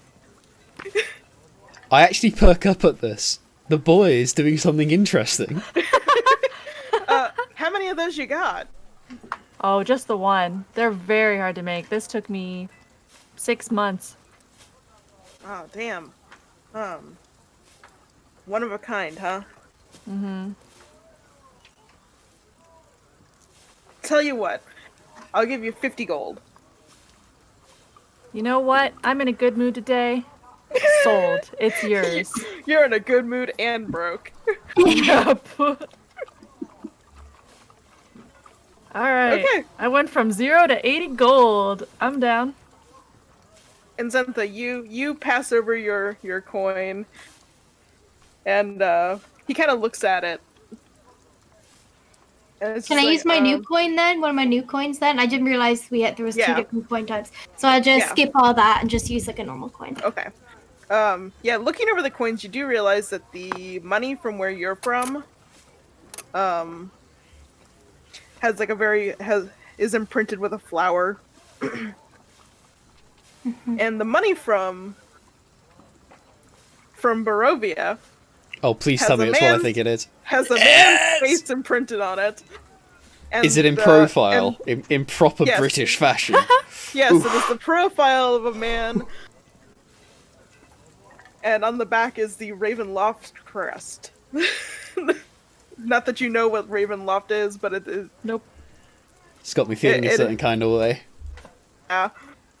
I actually perk up at this. The boy is doing something interesting.
How many of those you got?
Oh, just the one. They're very hard to make. This took me 6 months.
Oh, damn. One of a kind, huh?
Mm-hmm.
Tell you what. I'll give you 50 gold.
You know what? I'm in a good mood today. Sold. It's yours.
You're in a good mood and broke.
Yep. Alright.
Okay.
I went from 0 to 80 gold. I'm down.
And Zentha, you pass over your coin, and he kind of looks at it. And it's
Can
just
I
like,
use my new coin then? One of my new coins then? I didn't realize there was two
Yeah.
different coin types. So I just skip all that and just use like a normal coin.
Okay. Yeah, looking over the coins, you do realize that the money from where you're from, has like is imprinted with a flower. And the money from Barovia
Oh, please
Has
tell me
a
it's what I
man's-
think it is.
has a man's face imprinted on it. And,
Is it in profile? In proper
Yes.
British fashion?
Yes, it is the profile of a man. And on the back is the Ravenloft crest. Not that you know what Ravenloft is, but it is.
Nope.
It's got me feeling a
It-
certain kind of way.
Yeah.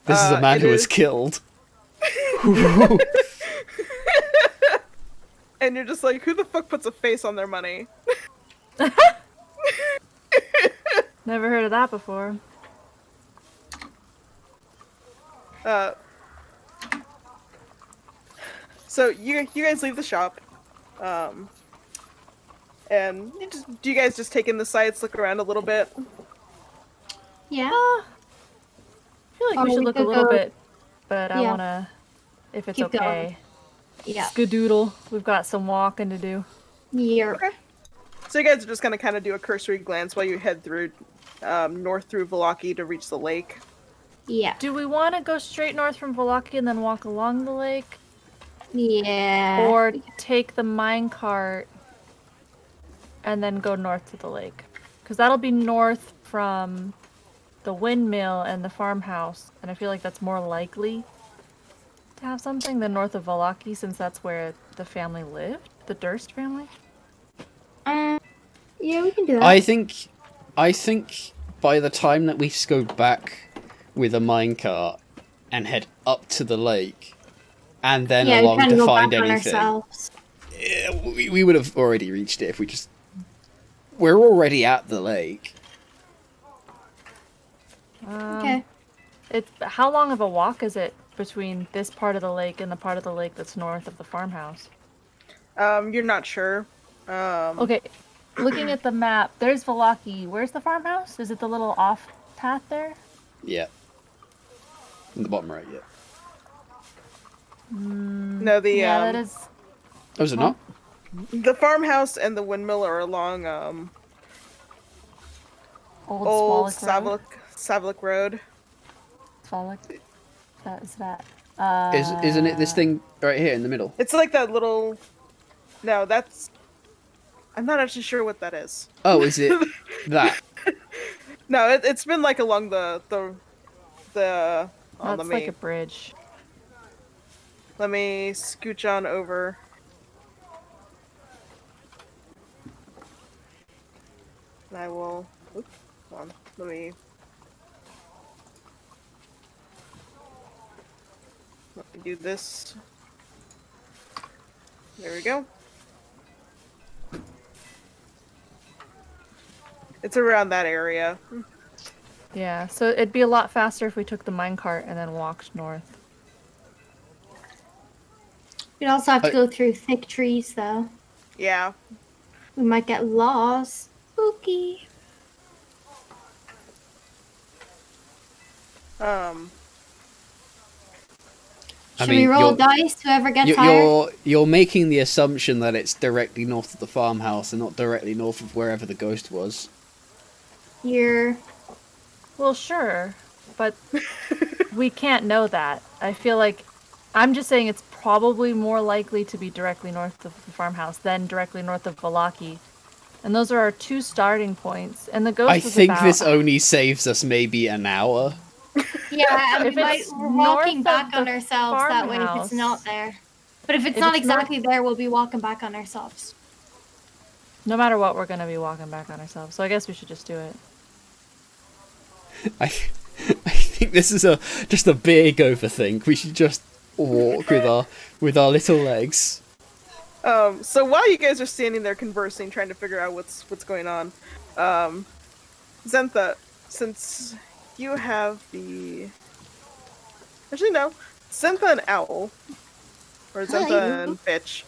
This is a man
it
who was
is-
killed.
And you're just like, who the fuck puts a face on their money?
Never heard of that before.
So you guys leave the shop, and do you guys just take in the sights, look around a little bit?
Yeah.
I feel like
Or
we should
we
look a
could
little
go-
bit, but I
Yeah.
wanna, if it's
Keep
okay.
going. Yeah.
Skadoodle. We've got some walking to do.
Yeah.
Okay. So you guys are just gonna kind of do a cursory glance while you head through north through Velaki to reach the lake.
Yeah.
Do we want to go straight north from Velaki and then walk along the lake?
Yeah.
Or take the minecart and then go north to the lake? Because that'll be north from the windmill and the farmhouse, and I feel like that's more likely to have something than north of Velaki, since that's where the family lived, the Durst family.
Yeah, we can do that.
I think by the time that we go back with a minecart and head up to the lake, and then
yeah, we
along
kind of
to
go
find
back on
anything,
ourselves.
we would have already reached it if we just. We're already at the lake.
Okay.
It's how long of a walk is it between this part of the lake and the part of the lake that's north of the farmhouse?
You're not sure.
Okay, looking at the map, there's Velaki. Where's the farmhouse? Is it the little off path there?
Yeah. In the bottom right, yeah.
No, the
Yeah, that is.
Oh, is it not?
the farmhouse and the windmill are along
Old
old
Swallow Road.
Savlik Road.
Swallow. That is that.
Isn't it this thing right here in the middle?
It's like that little. No, that's. I'm not actually sure what that is.
Oh, is it that?
No, it's been like along the. Oh,
That's
let me
like a bridge.
let me scooch on over. And I will. Oops, hold on. Let me do this. There we go. It's around that area.
Yeah, so it'd be a lot faster if we took the minecart and then walked north.
We'd also have to
I-
go through thick trees, though.
Yeah.
We might get lost. Spooky.
I
Should
mean,
we roll
you're-
dice? Whoever gets higher?
You're making the assumption that it's directly north of the farmhouse and not directly north of wherever the ghost was.
You're.
Well, sure, but we can't know that. I feel like I'm just saying it's probably more likely to be directly north of the farmhouse than directly north of Velaki. And those are our two starting points. And the ghost
I
was
think
about...
this only saves us maybe an hour.
Yeah, and
If it's
we're walking
north
back
of
on
the
ourselves that way if
farmhouse-
it's not there. But if it's
If
not
it's north-
exactly there, we'll be walking back on ourselves.
No matter what, we're going to be walking back on ourselves. So I guess we should just do it.
I think this is just a big overthink. We should just walk with our little legs.
So while you guys are standing there conversing, trying to figure out what's going on, Zentha, since you have the... Actually, no. Zentha and Owl, or Zentha and Fitch,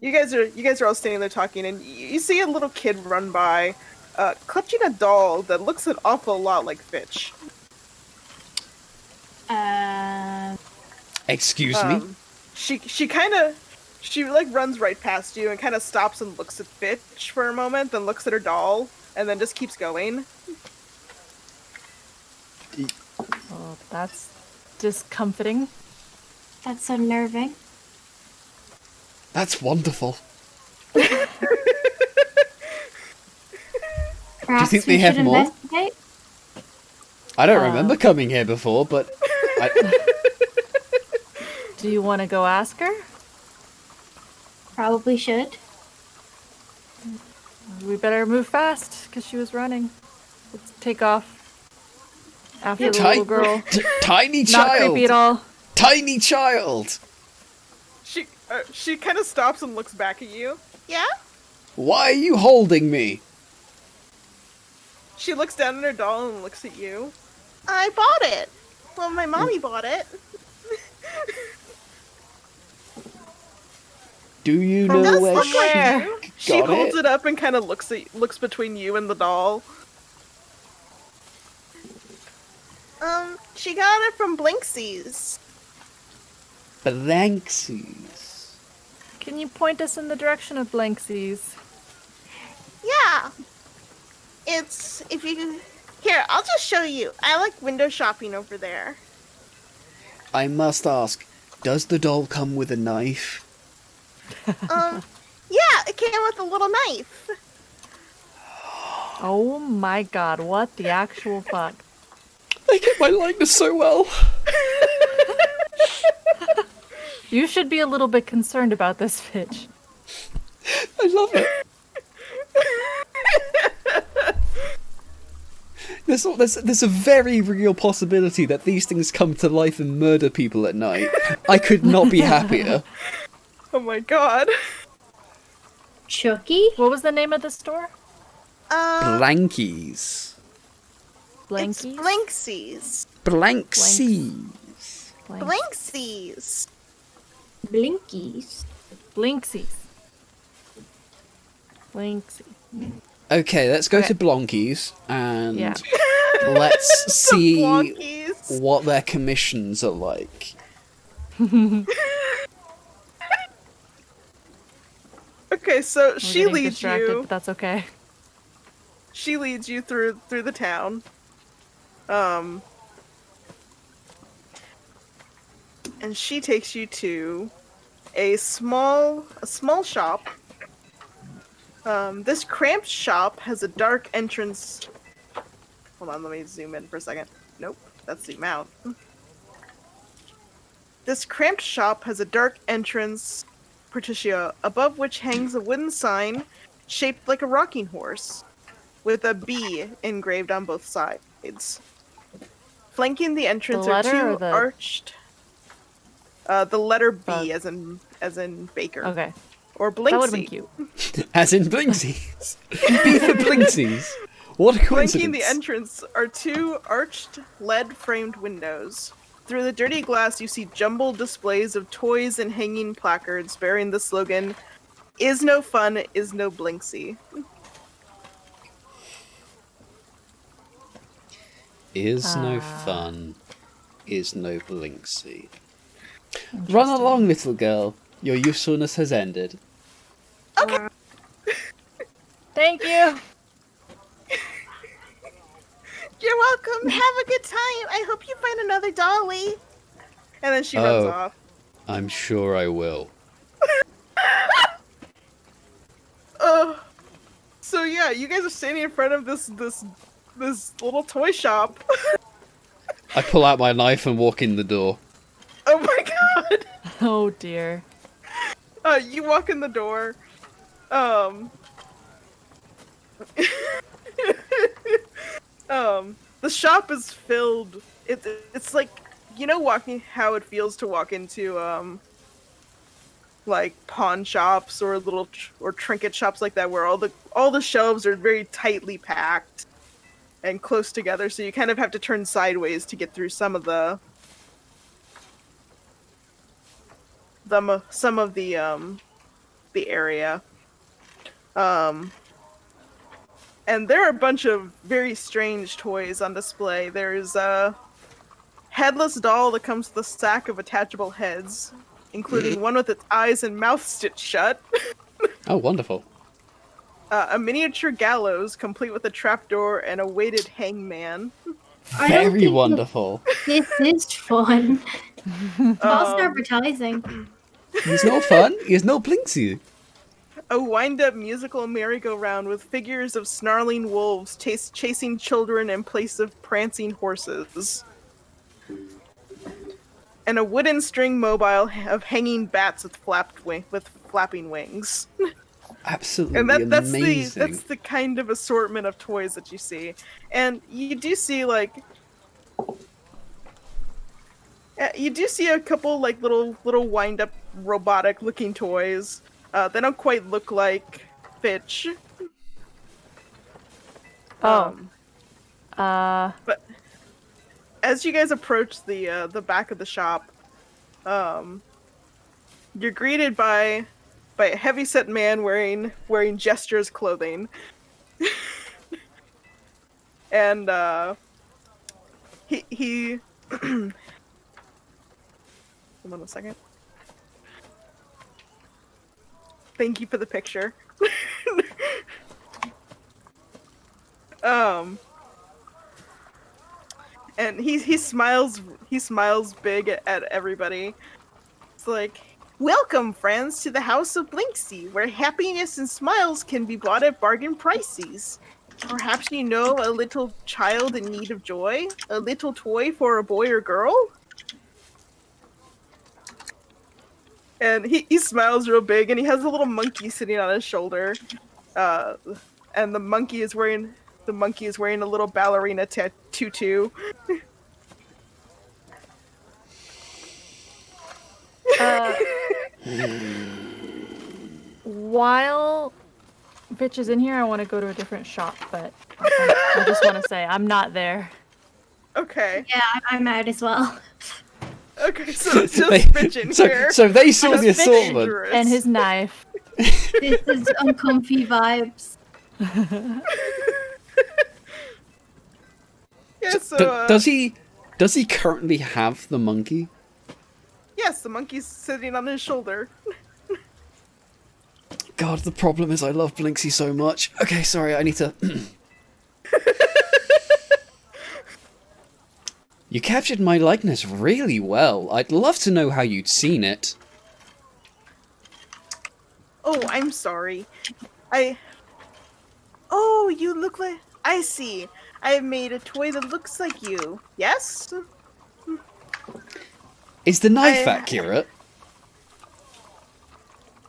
you guys are all standing there talking, and you see a little kid run by, clutching a doll that looks an awful lot like Fitch.
Excuse me?
She like runs right past you and kind of stops and looks at Fitch for a moment, then looks at her doll, and then just keeps going.
Oh, that's discomforting.
That's unnerving.
That's wonderful.
Perhaps
think
we
they have
should
more?
investigate?
I don't remember coming here before, but...
Do you want to go ask her?
Probably should.
We better move fast, because she was running. Let's take off after the little girl.
Tiny
Not
child!
creepy at all.
Tiny child!
She kind of stops and looks back at you. Yeah?
Why are you holding me?
She looks down at her doll and looks at you. I bought it. Well, my mommy bought it.
Do you know where
somewhere.
she
She
got
holds
it?
it up and kind of looks between you and the doll. She got it from Blinksies.
Blanksies.
Can you point us in the direction of Blanksies?
Yeah. It's, if you... Here, I'll just show you. I like window shopping over there.
I must ask, does the doll come with a knife?
Yeah, it came with a little knife.
Oh my god, what the actual fuck?
I get my likeness so well.
You should be a little bit concerned about this, Fitch.
I love it. There's a very real possibility that these things come to life and murder people at night. I could not be happier.
Oh my god.
Chucky?
What was the name of the store?
Blankies.
It's
Blankies?
Blinksies.
Blanksies.
Blinksies.
Blinkies.
Blinksies. Blinksy.
Okay, let's go
Okay.
to Blonkies and
Yeah.
let's see
Blonkies.
what their commissions are like.
Okay, so
We're
she
getting
leads
distracted,
you.
but that's okay.
She leads you through the town. And she takes you to a small shop. This cramped shop has a dark entrance. Hold on, let me zoom in for a second. Nope, that's zoom out. This cramped shop has a dark entrance portico, above which hangs a wooden sign shaped like a rocking horse, with a B engraved on both sides. Flanking the entrance
The
are
letter or
two
the-
arched. The letter B,
Oh.
as in Baker,
Okay.
or
That would have been
Blinksy.
cute.
As in Blinksies. B for Blinksies. What a coincidence.
Flanking the entrance are two arched, lead-framed windows. Through the dirty glass, you see jumbled displays of toys and hanging placards bearing the slogan, "Is no fun, is no Blinksy."
Is no fun, is no Blinksy. Run along, little girl. Your usefulness has ended.
Thank you!
You're welcome. Have a good time. I hope you find another dolly. And then she runs
Oh.
off.
I'm sure I will.
So yeah, you guys are standing in front of this little toy shop.
I pull out my knife and walk in the door.
Oh my god.
Oh dear.
You walk in the door. The shop is filled. It's like walking how it feels to walk into like pawn shops or or trinket shops like that, where all the shelves are very tightly packed and close together, so you kind of have to turn sideways to get through some of the area. And there are a bunch of very strange toys on display. There's a headless doll that comes with a stack of attachable heads, including one with its eyes and mouth stitched shut.
Oh, wonderful.
A miniature gallows, complete with a trapdoor and a weighted hangman.
I don't
Very
think
wonderful.
This is fun. False advertising.
He's no fun. He's no blinksy.
A wind-up musical merry-go-round with figures of snarling wolves chasing children in place of prancing horses. And a wooden string mobile of hanging bats with flapping wings.
Absolutely
And
amazing.
that's the kind of assortment of toys that you see. And you do see a couple like little wind-up robotic looking toys. They don't quite look like Fitch.
Oh.
But as you guys approach the back of the shop, you're greeted by a heavy-set man wearing Gestures clothing. And he hold on a second. Thank you for the picture. And he smiles big at everybody. It's like, welcome friends to the House of Blinksy, where happiness and smiles can be bought at bargain prices. Perhaps you know a little child in need of joy? A little toy for a boy or girl? And he smiles real big, and he has a little monkey sitting on his shoulder. And the monkey is wearing a little ballerina tutu.
While Bitch is in here, I want to go to a different shop, but I just want to say I'm not there.
Okay.
Yeah, I'm out as well.
Okay, so it's just Bitch in here.
So they saw the
Just Bitch
assortment.
Dangerous.
And his knife.
This is uncomfy vibes.
Yeah, so,
Does he currently have the monkey?
yes, the monkey's sitting on his shoulder.
God, the problem is I love Blinksy so much. Okay, sorry, I need to... You captured my likeness really well. I'd love to know how you'd seen it.
Oh, I'm sorry. Oh, you look like... I see. I have made a toy that looks like you. Yes?
Is the knife accurate?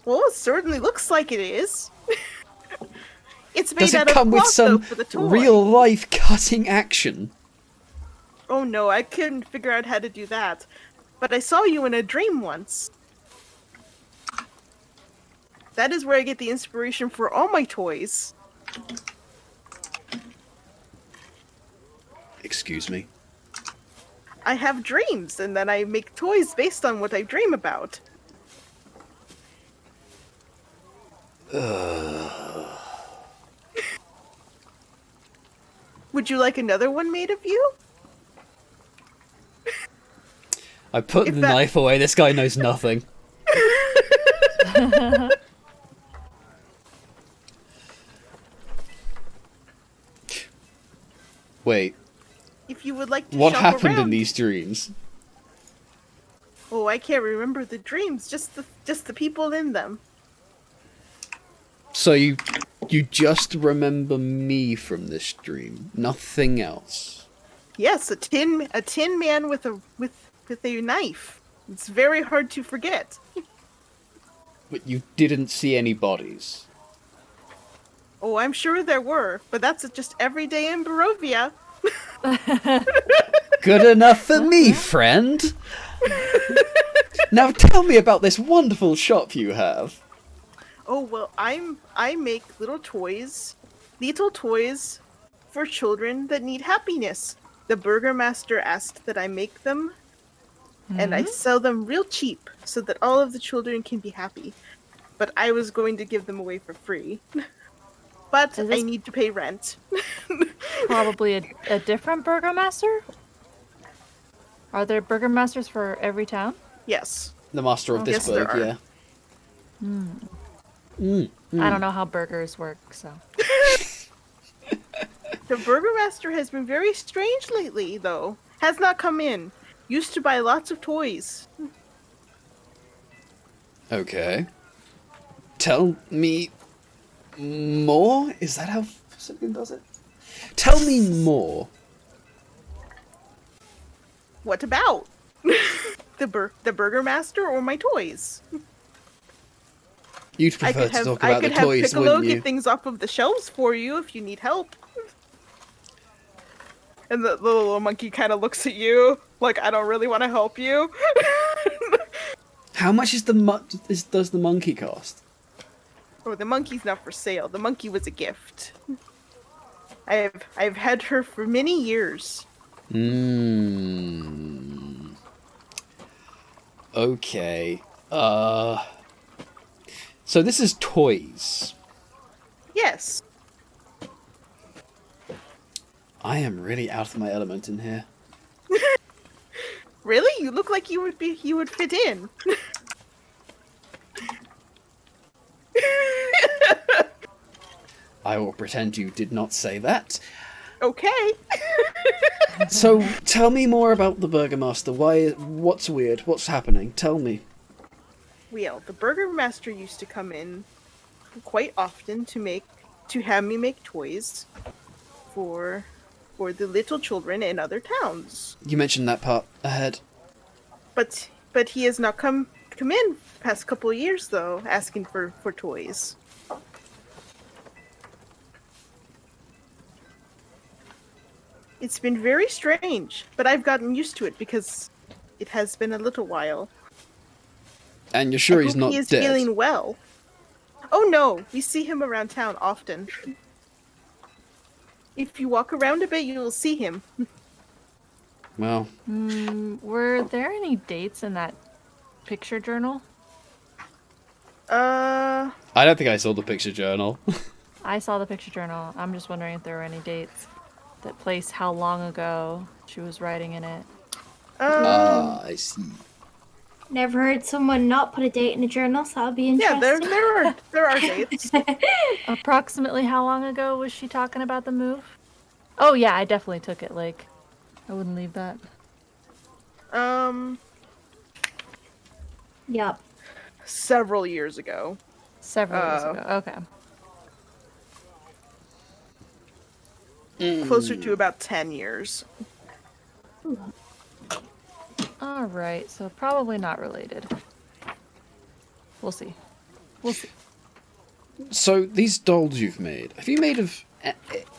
Well, it certainly looks like it is. It's made
Does
out
it come
of
with
cloth,
some
though, for the toy.
real-life cutting action?
Oh no, I couldn't figure out how to do that. But I saw you in a dream once. That is where I get the inspiration for all my toys.
Excuse me.
I have dreams, and then I make toys based on what I dream about. Would you like another one made of you?
I put
If
the
that-
knife away, this guy knows nothing. Wait,
If you would like to
what
shop
happened
around.
in these dreams?
Oh, I can't remember the dreams, just the people in them.
So you just remember me from this dream, nothing else.
Yes, a tin man with a knife. It's very hard to forget.
But you didn't see any bodies.
Oh, I'm sure there were, but that's just every day in Barovia.
Good enough for me, friend. Now tell me about this wonderful shop you have.
Oh well, I make little toys for children that need happiness. The burgomaster asked that I make them, and I sell them real cheap so that all of the children can be happy. But I was going to give them away for free. But I need to pay rent.
Probably a different burgomaster? Are there burgomasters for every town?
Yes.
The master of this
Yes, there
burg,
are.
yeah.
I don't know how burgers work, so.
The burgomaster has been very strange lately, though. Has not come in. Used to buy lots of toys.
Okay. Tell me more? Is that how Persuasion does it? Tell me more.
What about? The burgomaster or my toys?
You'd prefer to talk about the toys,
Piccolo
wouldn't you?
get things off of the shelves for you if you need help. And the little monkey kind of looks at you like, I don't really want to help you.
How much is does the monkey cost?
Oh, the monkey's not for sale. The monkey was a gift. I've had her for many years.
Okay. So this is toys.
Yes.
I am really out of my element in here.
Really? You look like you would fit in.
I will pretend you did not say that.
Okay.
So tell me more about the burgomaster. What's weird? What's happening? Tell me.
Well, the burgomaster used to come in quite often to have me make toys for the little children in other towns.
You mentioned that part ahead.
But he has not come in the past couple of years though, asking for toys. It's been very strange, but I've gotten used to it because it has been a little while.
And you're sure
I
he's
hope
not
he is
dead?
feeling well. Oh no, we see him around town often. If you walk around a bit, you'll see him.
Well,
Were there any dates in that picture journal?
I don't think I saw the picture journal.
I saw the picture journal. I'm just wondering if there were any dates that place how long ago she was writing in it.
I see.
Never heard someone not put a date in a journal, so that'll be
Yeah,
interesting.
there are dates.
Approximately how long ago was she talking about the move? Oh yeah, I definitely took it. Like, I wouldn't leave that.
Yep.
Several years ago.
Several years ago. Okay.
Closer to about 10 years.
All right, so probably not related. We'll see. We'll see.
So these dolls you've made, have you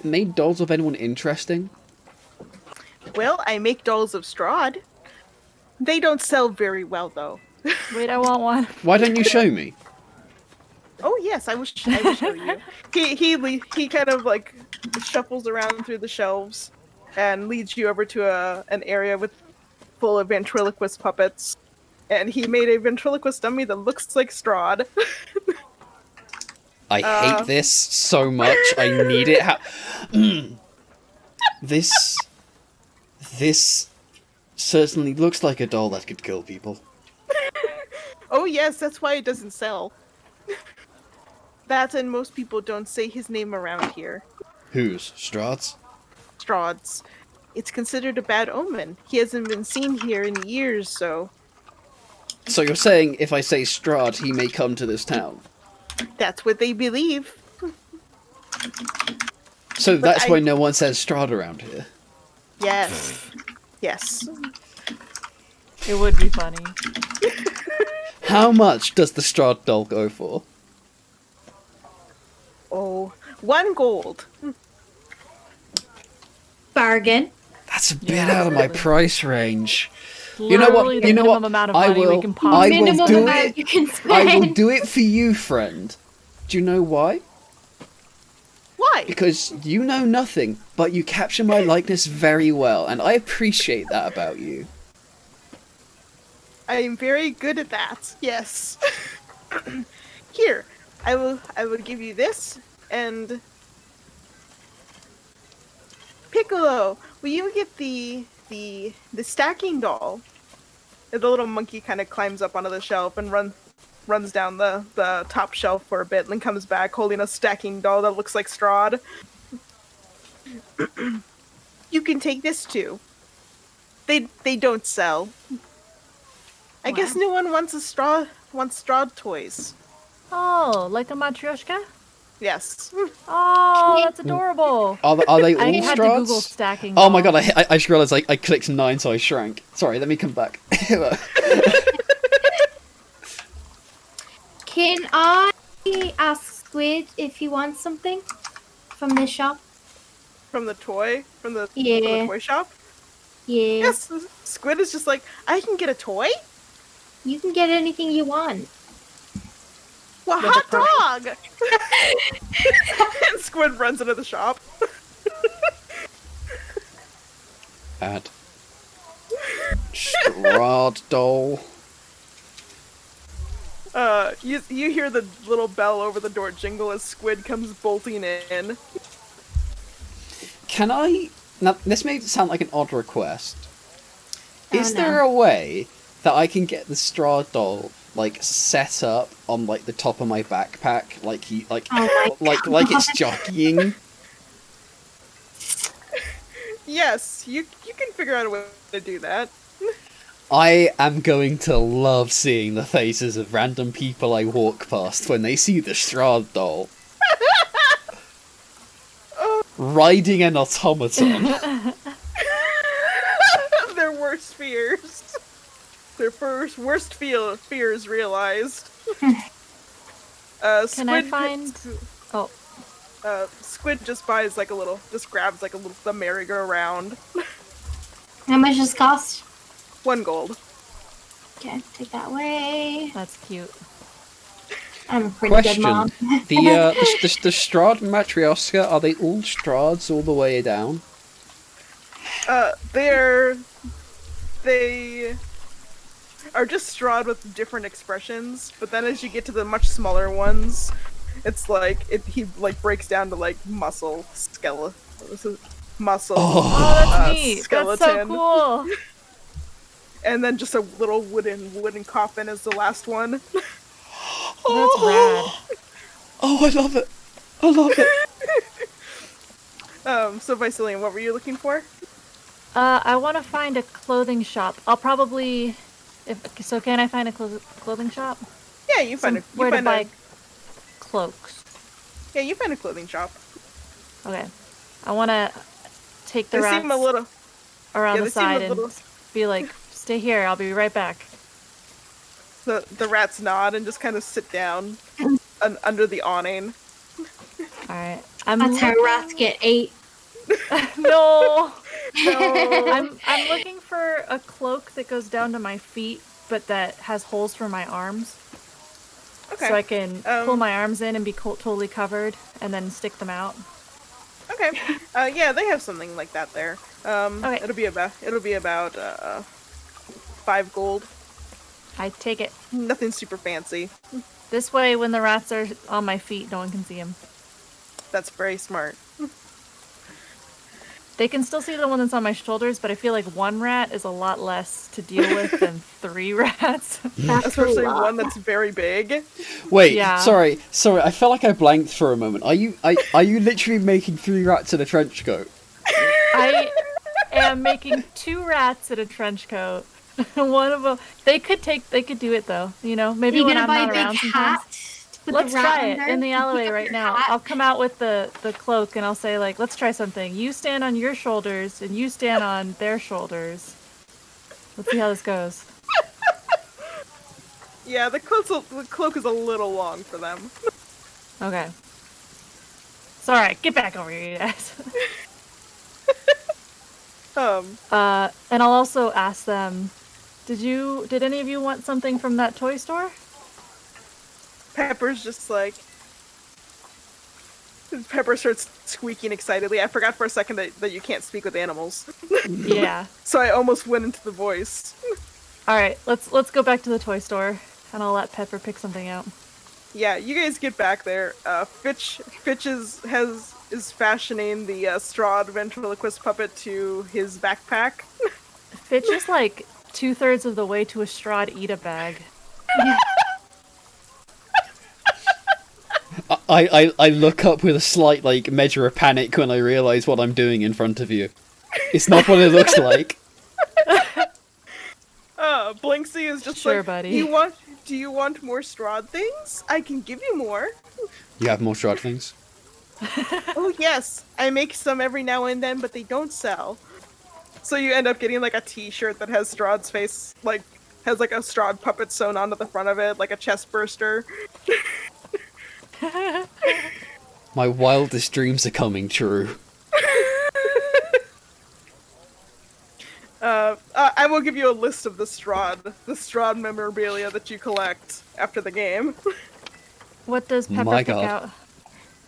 made dolls of anyone interesting?
Well, I make dolls of Strahd. They don't sell very well, though.
Wait, I want one.
Why don't you show me?
Oh yes, I will show you. He kind of like shuffles around through the shelves and leads you over to an area full of ventriloquist puppets. And he made a ventriloquist dummy that looks like Strahd.
I hate this so much. I need it. This certainly looks like a doll that could kill people.
Oh yes, that's why it doesn't sell. That and most people don't say his name around here.
Whose? Strahd's?
Strahd's. It's considered a bad omen. He hasn't been seen here in years, so...
So you're saying if I say Strahd, he may come to this town?
That's what they believe.
So that's why no one says Strahd around here?
Yes. Yes.
It would be funny.
How much does the Strahd doll go for?
Oh, 1 gold.
Bargain.
That's a bit
Yeah,
out of my
absolutely.
price range. You know what?
Literally the
You know
minimum
what?
amount of
I
money
will.
we can
I
possibly
will
Minimum
do
amount
it.
you can
I will
spend.
do it for you, friend. Do you know why?
Why?
Because you know nothing, but you capture my likeness very well, and I appreciate that about you.
I am very good at that. Yes. Here, I will give you this, and Piccolo, will you get the stacking doll? And the little monkey kind of climbs up onto the shelf and runs down the top shelf for a bit, and then comes back holding a stacking doll that looks like Strahd. You can take this too. They don't sell. I guess no one wants Strahd toys.
Oh, like a matryoshka?
Yes.
Oh, that's adorable.
Are they all
I had to Google
Strahds?
stacking.
Oh my
dolls.
god! I just realised I clicked 9, so I shrank. Sorry, let me come back.
Can I ask Squid if he wants something from this shop?
From the toy
Yeah.
toy shop.
Yeah.
Yes. Squid is just like, I can get a toy.
You can get anything you want.
Well,
With a
hot dog. And Squid runs into the shop.
Add Strahd doll.
You hear the little bell over the door jingle as Squid comes bolting in.
Can I? Now, this may sound like an odd request.
Oh,
Is
no.
there a way that I can get the Strahd doll like set up on like the top of my backpack,
Oh my
like it's jockeying?
Yes, you can figure out a way to do that.
I am going to love seeing the faces of random people I walk past when they see the Strahd doll. Riding an automaton.
Their worst fears. Their worst fears realized.
Can I find? Oh,
Squid just buys grabs the merry-go-round.
How much does it cost?
1 gold.
Okay, take that away.
that's cute.
I'm a pretty good
Question:
mom.
the Strahd matryoshka, are they all Strahds all the way down?
They are just Strahd with different expressions, but then as you get to the much smaller ones, it's like he breaks down to like muscle, muscle,
Oh, that's neat.
skeleton,
That's so cool.
and then just a little wooden coffin is the last one.
That's rad.
Oh, I love it! I love it!
So Vicilian, what were you looking for?
I want to find a clothing shop. I'll probably, can I find a clothing shop?
Yeah, you find
Where to buy cloaks.
Yeah, you find a clothing shop.
Okay. I want to take the
They
rats
seem a little.
around
yeah,
the
they seem a
side and
little-
be like, stay here, I'll be right back.
The rats nod and just kind of sit down under the awning.
Alright.
That's how rats get ate.
No!
No.
I'm looking for a cloak that goes down to my feet, but that has holes for my arms.
Okay.
So I can pull my arms in and be totally covered, and then stick them out.
Okay. Yeah, they have something like that there.
Okay.
It'll be about 5 gold.
I take it.
Nothing super fancy.
This way, when the rats are on my feet, no one can see them.
That's very smart.
They can still see the one that's on my shoulders, but I feel like 1 rat is a lot less to deal with than 3 rats.
That's
Especially
a lot.
one that's very big.
Wait,
Yeah.
sorry. I felt like I blanked for a moment. Are you literally making 3 rats in a trench coat?
I am making 2 rats in a trench coat. One of them, they could do it though. You know, maybe
Are you
when
gonna
I'm
buy
not
a
around
big
sometimes.
hat? to put
Let's
the rat
try it
under?
in the alleyway
Pick up
right
your
now.
hat.
I'll come out with the cloak and I'll say like, let's try something. You stand on your shoulders and you stand on their shoulders. Let's see how this goes.
Yeah, the cloak is a little long for them.
Okay. It's alright, get back over here, you guys.
Um,
And I'll also ask them, did any of you want something from that toy store?
Pepper's just like... Pepper starts squeaking excitedly. I forgot for a second that you can't speak with animals.
Yeah.
So I almost went into the voice.
All right, let's go back to the toy store, and I'll let Pepper pick something out.
Yeah, you guys get back there. Fitch is fashioning the Strahd ventriloquist puppet to his backpack.
Fitch is like 2/3 of the way to a Strahd eat a bag.
I look up with a slight measure of panic when I realise what I'm doing in front of you. It's not what it looks like.
Blinksy is just
Sure,
like,
buddy.
do you want more Strahd things? I can give you more.
You have more Strahd things?
Oh yes, I make some every now and then, but they don't sell. So you end up getting like a t-shirt that has Strahd's face, has like a Strahd puppet sewn onto the front of it, like a chest burster.
My wildest dreams are coming true.
I will give you a list of the Strahd memorabilia that you collect after the game.
What does Pepper
My
pick
God.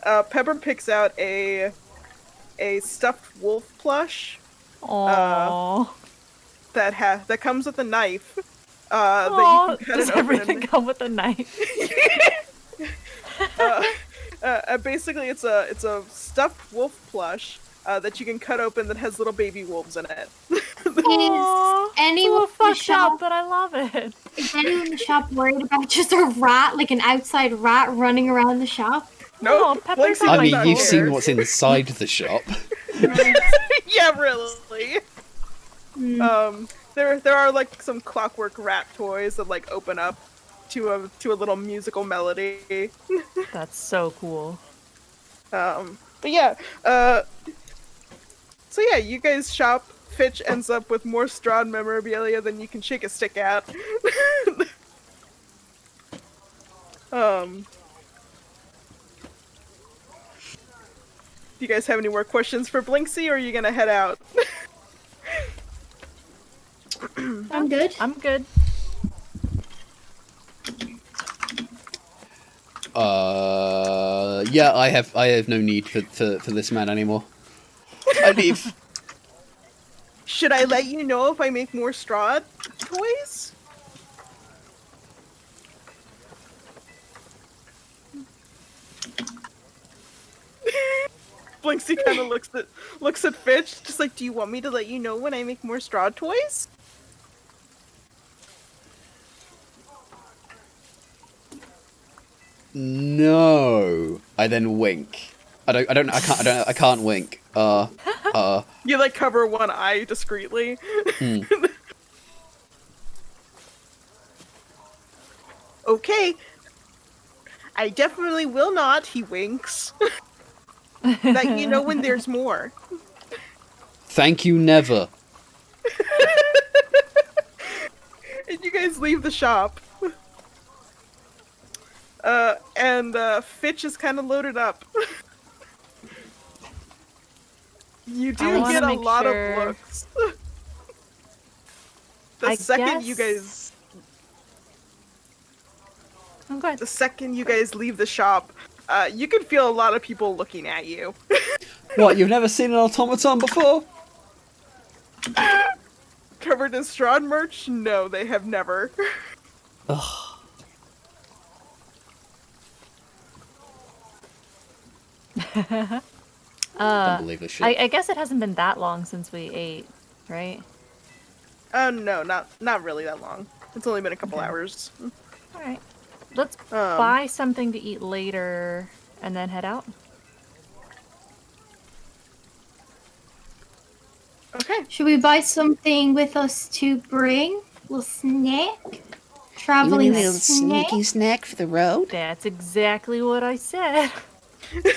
out? Pepper picks out a stuffed wolf plush.
Aww.
That comes with a knife.
Aww,
That you can cut
does
it open.
everything come with a knife?
Basically, it's a stuffed wolf plush that you can cut open that has little baby wolves in it.
Aww,
Is anyone
it's a
in
little
the
fucked up,
shop?
but I love it.
Is anyone in the shop worried about just a rat, like an outside rat, running around the shop?
No,
Nope,
Pepper's
Blakesy
not
I
does
mean,
not
you've
care.
seen what's inside the shop.
Yeah, really. There are like some clockwork rat toys that like open up to a little musical melody.
That's so cool.
But yeah, so yeah, you guys shop. Fitch ends up with more Strahd memorabilia than you can shake a stick at. Do you guys have any more questions for Blinksy, or are you gonna head out?
I'm good.
I'm good.
Yeah, I have no need for this man anymore. I leave.
Should I let you know if I make more Strahd toys? Blinksy kind of looks at Fitch, just like, do you want me to let you know when I make more Strahd toys?
No. I then wink. I can't wink.
You like cover one eye discreetly. Okay. I definitely will not, he winks. Let you know when there's more.
Thank you, never.
And you guys leave the shop. And Fitch is kind of loaded up. You
I
do
wanna
get a
make
lot
sure-
of looks.
I
The second you guys leave the shop, you can feel a lot of people looking at you.
What, you've never seen an automaton before?
Covered in Strahd merch? No, they have never.
Ugh. Don't believe this shit.
I guess it hasn't been that long since we ate, right?
No, not really that long. It's only been a couple hours.
Alright. Let's buy something to eat later and then head out.
Okay.
Should we buy something with us to bring? A little snack?
You want a
Traveling
little
snack?
sneaky snack for the road?
That's exactly what I said.
Okay,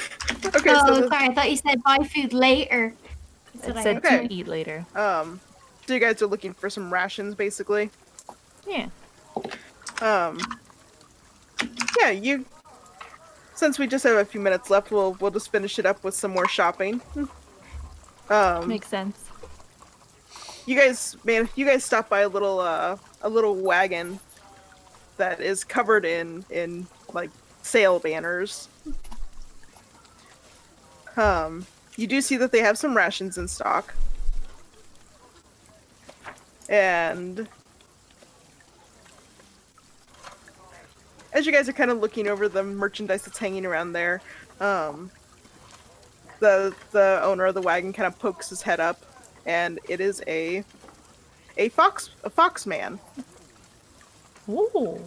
Oh,
so
sorry, I thought you said buy food later. That's what
I
I
said
heard.
to eat later.
so you guys are looking for some rations, basically.
Yeah.
Yeah, since we just have a few minutes left, we'll just finish it up with some more shopping.
Makes sense.
You guys stop by a little wagon that is covered in like sale banners. You do see that they have some rations in stock. And as you guys are kind of looking over the merchandise that's hanging around there, the owner of the wagon kind of pokes his head up, and it is a fox man.
Ooh.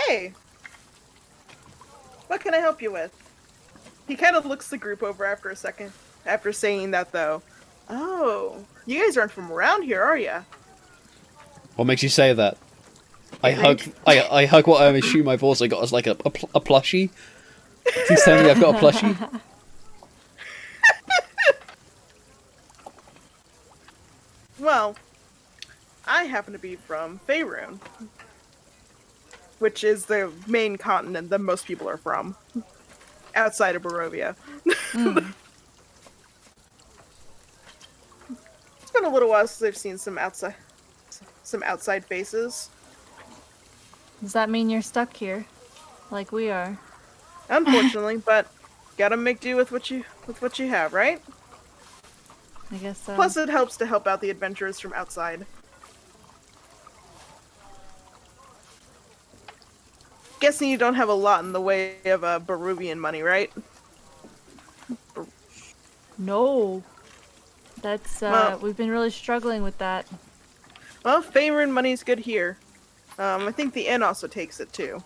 Hey, what can I help you with? He kind of looks the group over after a second. After saying that, though, oh, you guys aren't from around here, are ya?
What makes you say that? I hug what I assume I've also got as like a plushie. Please tell me I've got a plushie.
Well, I happen to be from Faerun, which is the main continent that most people are from, outside of Barovia. It's been a little while since I've seen some outside faces.
Does that mean you're stuck here, like we are?
Unfortunately, but gotta make do with what you have, right?
I guess so.
Plus, it helps to help out the adventurers from outside. Guessing you don't have a lot in the way of Barovian money, right?
No. That's,
Well-
we've been really struggling with that.
Well, Faerun money's good here. I think the inn also takes it too.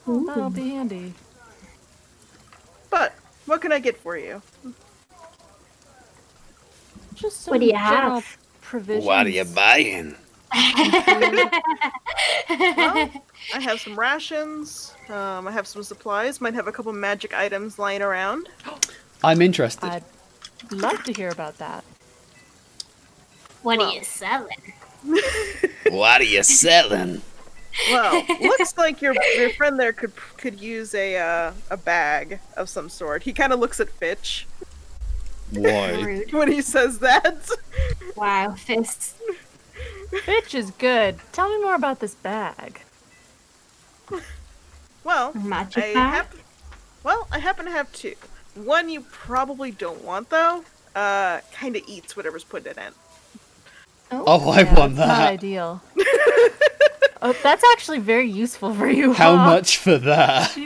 Oh, that'll be handy.
But what can I get for you?
Just some
What do you
general
have?
provisions.
What are you buying?
Well, I have some rations. I have some supplies. Might have a couple magic items lying around.
I'm interested.
I'd love to hear about that.
What
Well.
are you selling?
What are you selling?
Well, looks like your friend there could use a bag of some sort. He kind of looks at Fitch
Why?
Rude.
when he says that.
Wow, fists.
Fitch is good. Tell me more about this bag.
Well,
Magic
I
bag?
I happen to have two. One you probably don't want though. Kind of eats whatever's put in it.
Oh, I
Yeah,
want
that's not
that.
ideal. Oh, that's actually very useful for you.
How
huh?
much for that?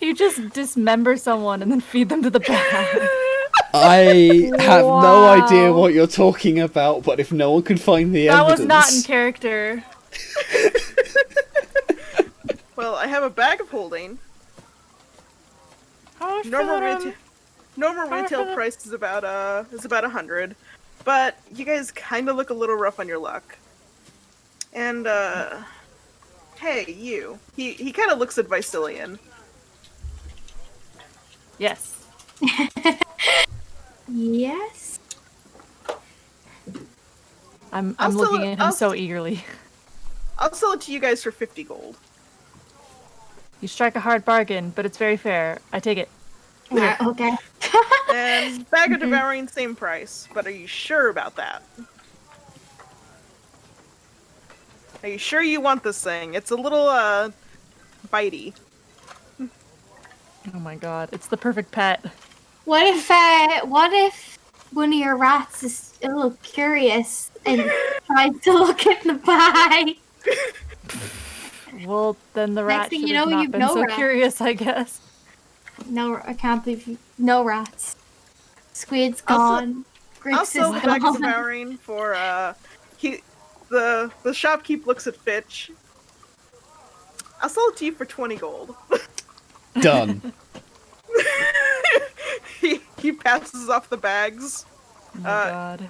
You just dismember someone and then feed them to the bag.
I have no
Wow.
idea what you're talking about, but if no one can find the
That
evidence...
was not in character.
Well, I have a bag of holding.
How much
Normal
for that,
retail. Normal retail price is about 100, but you guys kind of look a little rough on your luck. And hey, you. He kind of looks at Vicilian.
Yes.
Yes.
I'm
I'll sell
looking
it-
at him
I'll
so
s-
eagerly.
I'll sell it to you guys for 50 gold.
You strike a hard bargain, but it's very fair. I take it.
Yeah, okay.
And bag of devouring, same price. But are you sure about that? Are you sure you want this thing? It's a little bitey.
Oh my god, it's the perfect pet.
What if one of your rats is a little curious and tries to look in the bag?
Well, then the rat
thing
should
you
have
know,
not
you've
been
no
so
rat.
curious, I guess.
No, I can't believe you. No rats. Squid's
I'll
gone.
I'll
Grix
sell the
is
bag of
gone.
devouring for the shopkeep looks at Fitch. I'll sell it to you for 20 gold.
Done.
he passes off the bags.
Oh my god.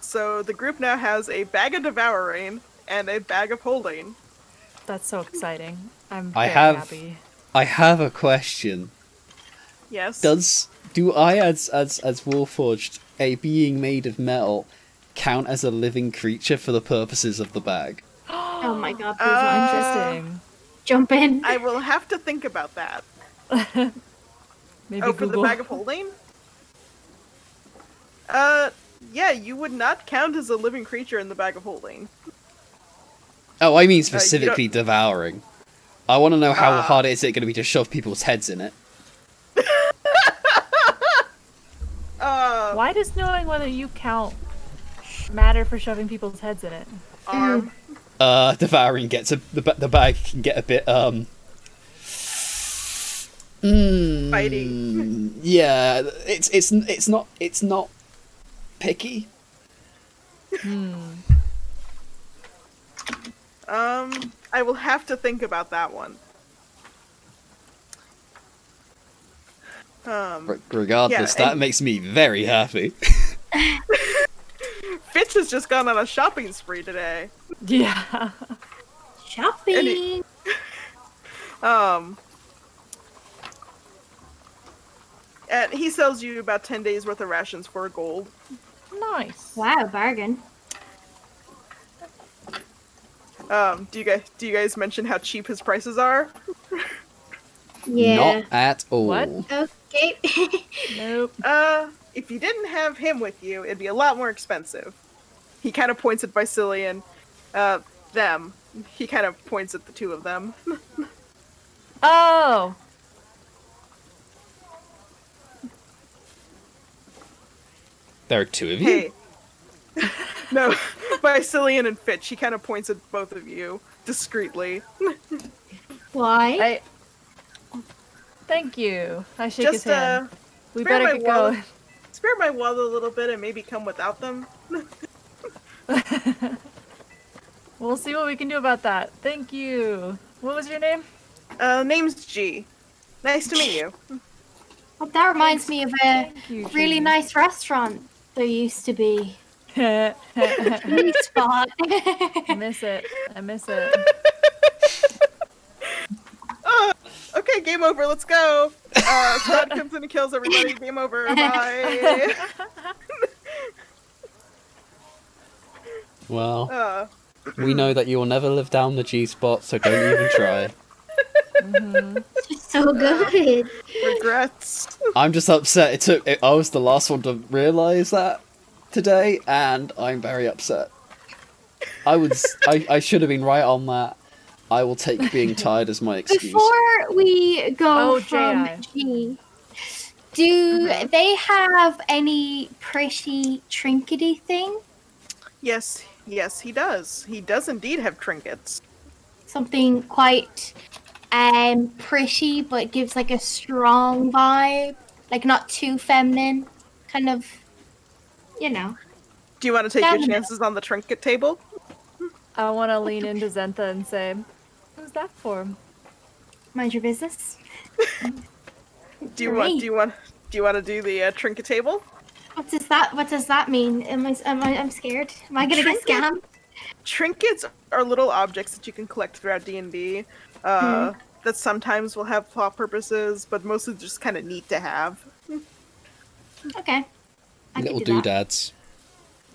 So the group now has a bag of devouring and a bag of holding.
That's so exciting. I'm
I
very
have-
happy.
I have a question.
Yes.
Do I, as Warforged, a being made of metal, count as a living creature for the purposes of the bag?
Oh my god, please not
Interesting.
jump in.
I will have to think about that.
Maybe
Oh, for
Google.
the bag of holding? Yeah, you would not count as a living creature in the bag of holding.
Oh, I mean specifically devouring. I want to know how hard is it going to be to shove people's heads in it.
Why does knowing whether you count matter for shoving people's heads in it?
Arm.
Devouring gets the bag can get a bit
Fighting.
Yeah, it's not picky.
I will have to think about that one.
Regardless,
yeah,
that makes me very happy.
Fitch has just gone on a shopping spree today.
Yeah.
Shopping.
And he sells you about 10 days worth of rations for a gold.
Nice.
Wow, bargain.
Do you guys mention how cheap his prices are?
Yeah.
Not at all.
What?
Okay.
Nope.
If you didn't have him with you, it'd be a lot more expensive. He kind of points at Vicilian, them. He kind of points at the two of them.
Oh.
There are two of you.
Hey. No, Vicilian and Fitch. He kind of points at both of you discreetly.
Why?
Thank you. I shake his
Just
hand. We
spare
better
my
get
wallet.
going.
Spare my wallet a little bit and maybe come without them.
We'll see what we can do about that. Thank you. What was your name?
Name's G. Nice to meet you.
Well, that reminds me of a
Thank you,
really
Judy.
nice restaurant there used to be.
I
Food spot.
miss it. I miss it.
Okay, game over. Let's go. Strahd comes in and kills everybody. Game over. Bye.
Well, we know that you will never live down the G spot, so don't even try.
It's so good.
Regrets.
I'm just upset. I was the last one to realise that today, and I'm very upset. I should have been right on that. I will take being tired as my excuse.
Before we go from
J.I.
G, do they have any pretty trinkety thing?
Yes, he does. He does indeed have trinkets.
Something quite pretty, but gives like a strong vibe, like not too feminine, kind of, you know.
Do you want to take
Down
your
the middle.
chances on the trinket table?
I want to lean into Zentha and say, "Who's that for?"
Mind your business.
Do you want to do the trinket table?
What does that mean? I'm scared. Am I gonna get scammed?
Trinkets are little objects that you can collect throughout D&D. That sometimes will have plot purposes, but mostly just kind of neat to have.
Okay. I
Little
can do that.
doodads.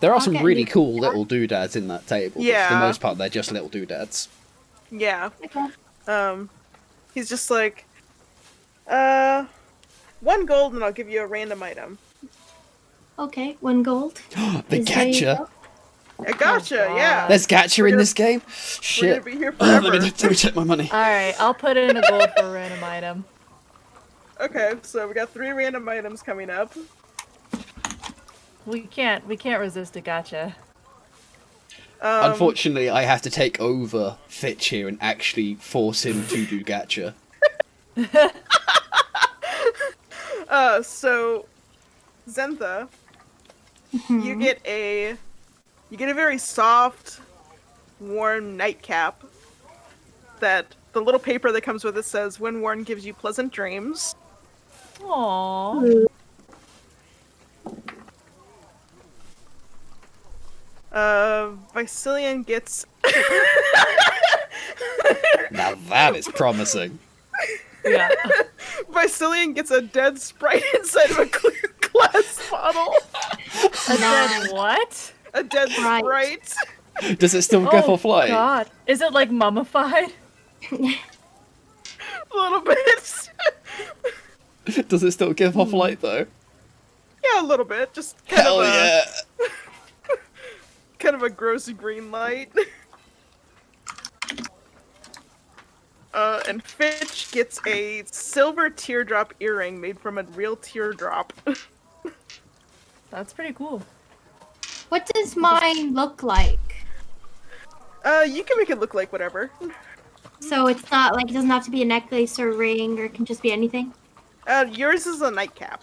There are some
Okay,
really
you-
cool little doodads in that table. But for
Yeah.
the most part, they're just little doodads.
Yeah.
Okay.
He's just like, 1 gold and I'll give you a random item.
Okay, 1 gold.
The
Is there you
gacha.
go.
I gotcha,
God.
yeah.
There's gacha
We're
in
gonna-
this game.
We're
Shit.
gonna be here
Let
forever.
me check my money.
All right, I'll put in a gold for a random item.
Okay, so we got 3 random items coming up.
We can't resist a gotcha.
Unfortunately, I have to take over Fitch here and actually force him to do gacha.
So Zentha, you get a very soft, warm nightcap that the little paper that comes with it says, "When worn, gives you pleasant dreams."
Aww.
Vicilian gets
Now that is promising.
Yeah.
Vicilian gets a dead sprite inside of a clear glass bottle.
A dead what?
A dead
Right.
sprite.
Does it still give off light?
God. Is it like mummified?
A little bit.
Does it still give off light though?
Yeah, a little bit. Just kind
Hell
of
yeah!
kind of a gross green light. And Fitch gets a silver teardrop earring made from a real teardrop.
That's pretty cool.
What does mine look like?
You can make it look like whatever.
So it's not like, it doesn't have to be a necklace or a ring, or it can just be anything?
Yours is a nightcap.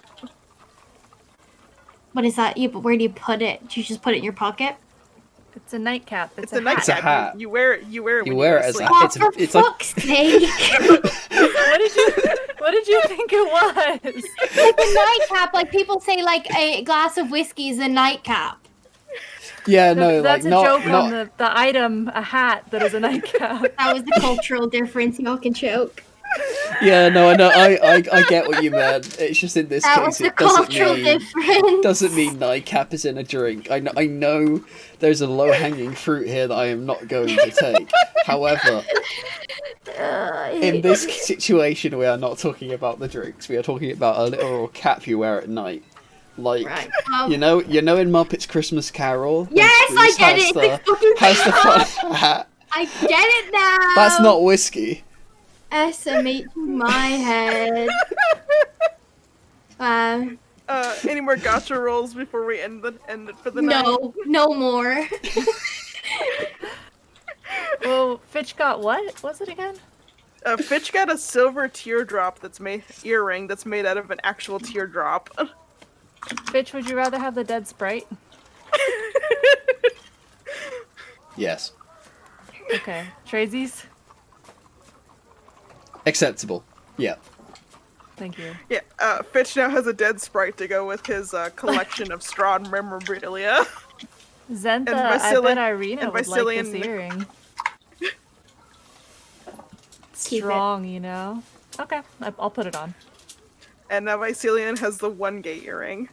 What is that? But where do you put it? Do you just put it in your pocket?
It's a nightcap.
It's
a
a nightcap.
It's a hat.
You wear it. You wear it.
You
when
wear
you
it as a
sleep.
Oh,
it's
for
it's like
fuck's sake!
What did you think it was?
Like a nightcap, like people say, like a glass of whiskey is a nightcap.
yeah, no,
That's
like
a joke
not
on the item, a hat that is a nightcap.
That was the cultural difference. Y'all can choke.
yeah, no, I know, I get what you meant. It's just in this
That was
case
the
it doesn't
cultural
mean
difference.
doesn't mean nightcap is in a drink. I know there's a low hanging fruit here that I am not going to take. However, in this situation, we are not talking about the drinks. We are talking about a literal cap you wear at night. Like,
Right.
you know in Muppets Christmas Carol. when
Yes, I
Scrooge
get
has
it.
the-
It's a fucking
has the
cap.
fun hat.
I get it now.
That's not whiskey.
SMH in my head.
Any more gotcha rolls before we end it for the night?
No more.
Well, Fitch got what? Was it again?
Fitch got a silver teardrop earring that's made out of an actual teardrop.
Fitch, would you rather have the dead sprite?
Yes.
Okay. Tracy's?
Acceptable. Yeah.
Thank you.
Yeah, Fitch now has a dead sprite to go with his collection of Strahd memorabilia.
Zentha,
And
I
Vasily-
bet Irina
and
would like this
Vasilian-
earring.
Keep it.
Strong, you know? Okay, I'll put it on.
And now Vicilian has the one gay earring.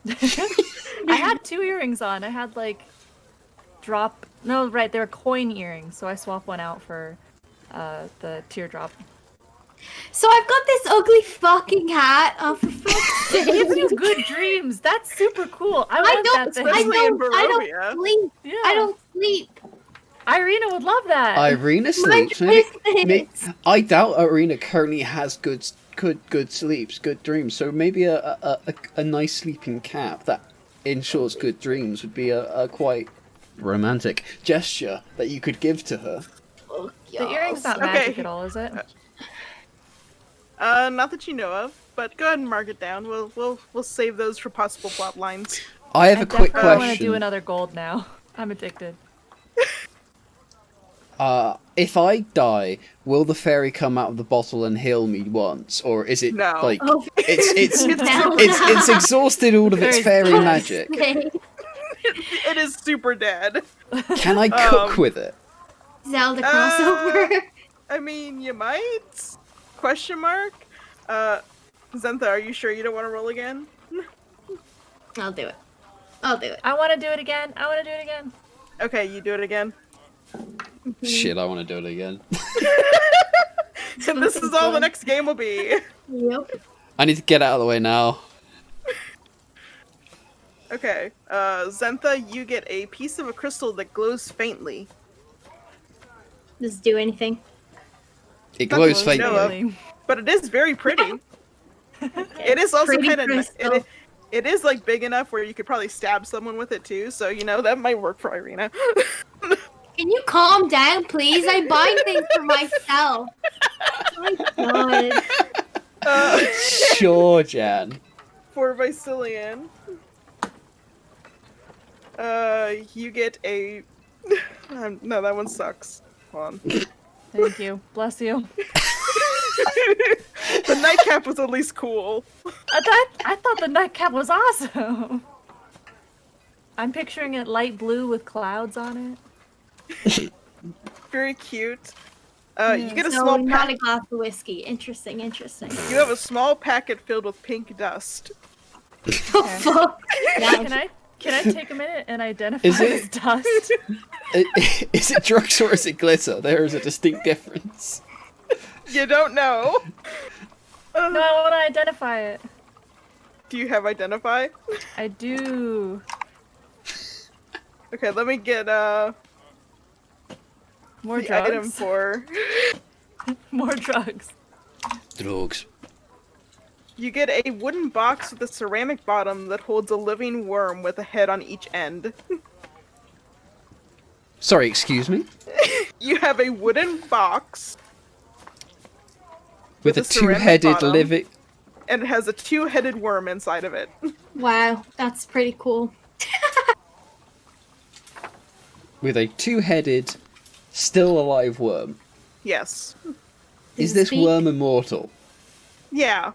I had 2 earrings on. I had like no, right, they were coin earrings, so I swapped one out for the teardrop.
So I've got this ugly fucking hat. Oh, for fuck's
It gives
sake.
you good dreams. That's super cool. I
I
want that
don't.
thing.
I
Especially in
don't. I
Barovia.
don't sleep.
Yeah.
I don't sleep.
Irina would love that.
Irina
My
sleeps. Maybe,
business.
I doubt Irina currently has good sleeps, good dreams. So maybe a nice sleeping cap that ensures good dreams would be a quite romantic gesture that you could give to her.
Oh,
The earring's not
Okay.
magic at all, is it?
Not that you know of, but go ahead and mark it down. We'll save those for possible plot lines.
I have a quick
definitely want to
question.
do another gold now. I'm addicted.
If I die, will the fairy come out of the bottle and heal me once, or is it
No.
like
Oh,
it's exhausted all of its
Fairy's
fairy
dead.
magic?
It is super dead.
Can I cook with it?
Zelda crossover.
I mean, you might? Question mark? Zentha, are you sure you don't want to roll again?
I'll do it. I'll do it.
I want to do it again. I want to do it again.
Okay, you do it again.
Shit, I want to do it again.
And this is all the next game will be.
Yep.
I need to get out of the way now.
Okay, Zentha, you get a piece of a crystal that glows faintly.
Does it do anything?
It glows
Nothing
faintly.
to know of. But it is very pretty. It is also
Pretty
kind of
crystal.
it is like big enough where you could probably stab someone with it too. So that might work for Irina.
Can you calm down, please? I buy things for myself. Oh my god.
Sure, Jan.
For Vicilian, you get a. No, that one sucks. Hold on.
Thank you. Bless you.
The nightcap was at least cool.
I thought the nightcap was awesome. I'm picturing it light blue with clouds on it.
Very cute. You get a
So
small
not
pack.
a glass of whiskey. Interesting.
You have a small packet filled with pink dust.
Oh fuck.
Can I take a minute and identify
Is it-
this dust?
Is it drugs or is it glitter? There is a distinct difference.
You don't know.
No, I want to identify it.
Do you have identify?
I do.
Okay, let me get
More
the item
drugs.
for.
More drugs.
Drugs.
You get a wooden box with a ceramic bottom that holds a living worm with a head on each end.
Sorry, excuse me?
You have a wooden box
With a
ceramic
two-headed
bottom,
living...
and it has a two-headed worm inside of it.
Wow, that's pretty cool.
With a two-headed, still alive worm.
Yes.
Is
it
this
speak?
worm immortal?
Yeah.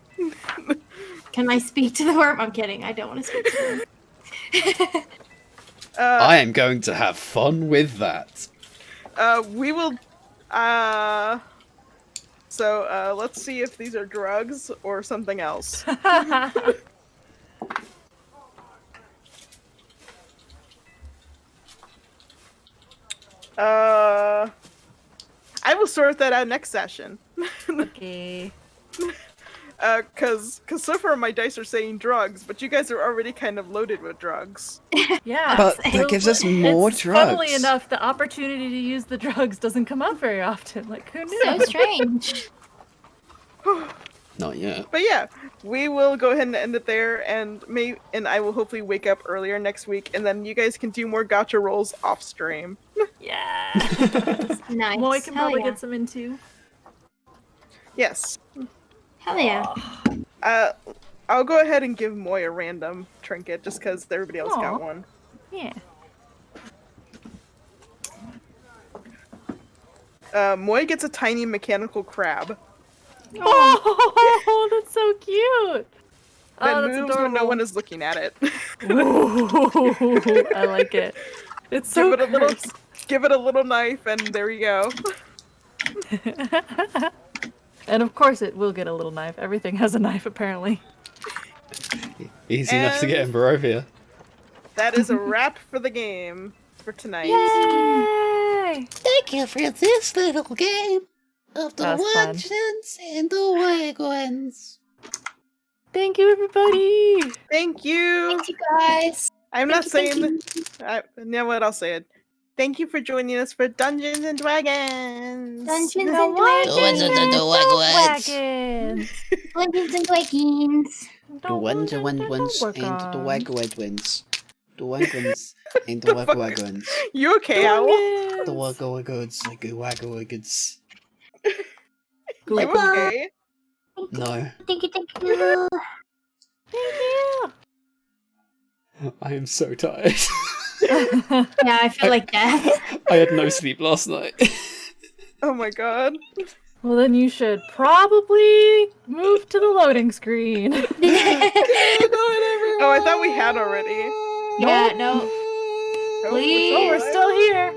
Can I speak to the worm? I'm kidding. I don't want to speak to the worm.
I am going to have fun with that.
We will. So let's see if these are drugs or something else. I will sort that out next session.
Okay.
Cause so far my dice are saying drugs, but you guys are already kind of loaded with drugs.
Yeah.
But that gives us more
it's
drugs.
Funnily enough, the opportunity to use the drugs doesn't come up very often. Like, who knew?
So strange.
Not yet.
But yeah, we will go ahead and end it there, and I will hopefully wake up earlier next week, and then you guys can do more gotcha rolls off stream.
Yeah.
Nice.
Moy can
Hell
probably
yeah.
get some in too.
Yes.
Hell yeah.
I'll go ahead and give Moy a random trinket just because everybody else
Aw.
got one.
Yeah.
Moy gets a tiny mechanical crab
Oh, that's so cute.
that
Oh, that's
moves when
adorable.
no one is looking at it.
Ooh, I like it. It's so
Give it a little knife, and there you go.
And of course it will get a little knife. Everything has a knife, apparently.
Easy enough to get in Barovia.
That is a wrap for the game for tonight.
Yay!
Thank you for this little game of the
That was fun.
Duwungeons and the Dawagons.
Thank you, everybody!
Thank you.
Thanks, you guys.
I'm not
Thank
saying.
you.
You know what? I'll say it. Thank you for joining us for Dungeons and Dragons.
Dungeons and
Duwungeons and the Dawagons.
Dawagons!
Dungeons and Dragons.
Duwungeons and the Dawagons. Duwungeons and the Dawagons.
You okay, Owl?
The Dawagons. The Dawagons.
You okay?
No.
Thank you, thank you.
Thank you!
I am so tired.
Yeah, I feel like death.
I had no sleep last night.
Oh my god.
Well, then you should probably move to the loading screen.
Oh, I thought we had already.
Yeah, no.
Oh,
Please.
Oh, we're still here.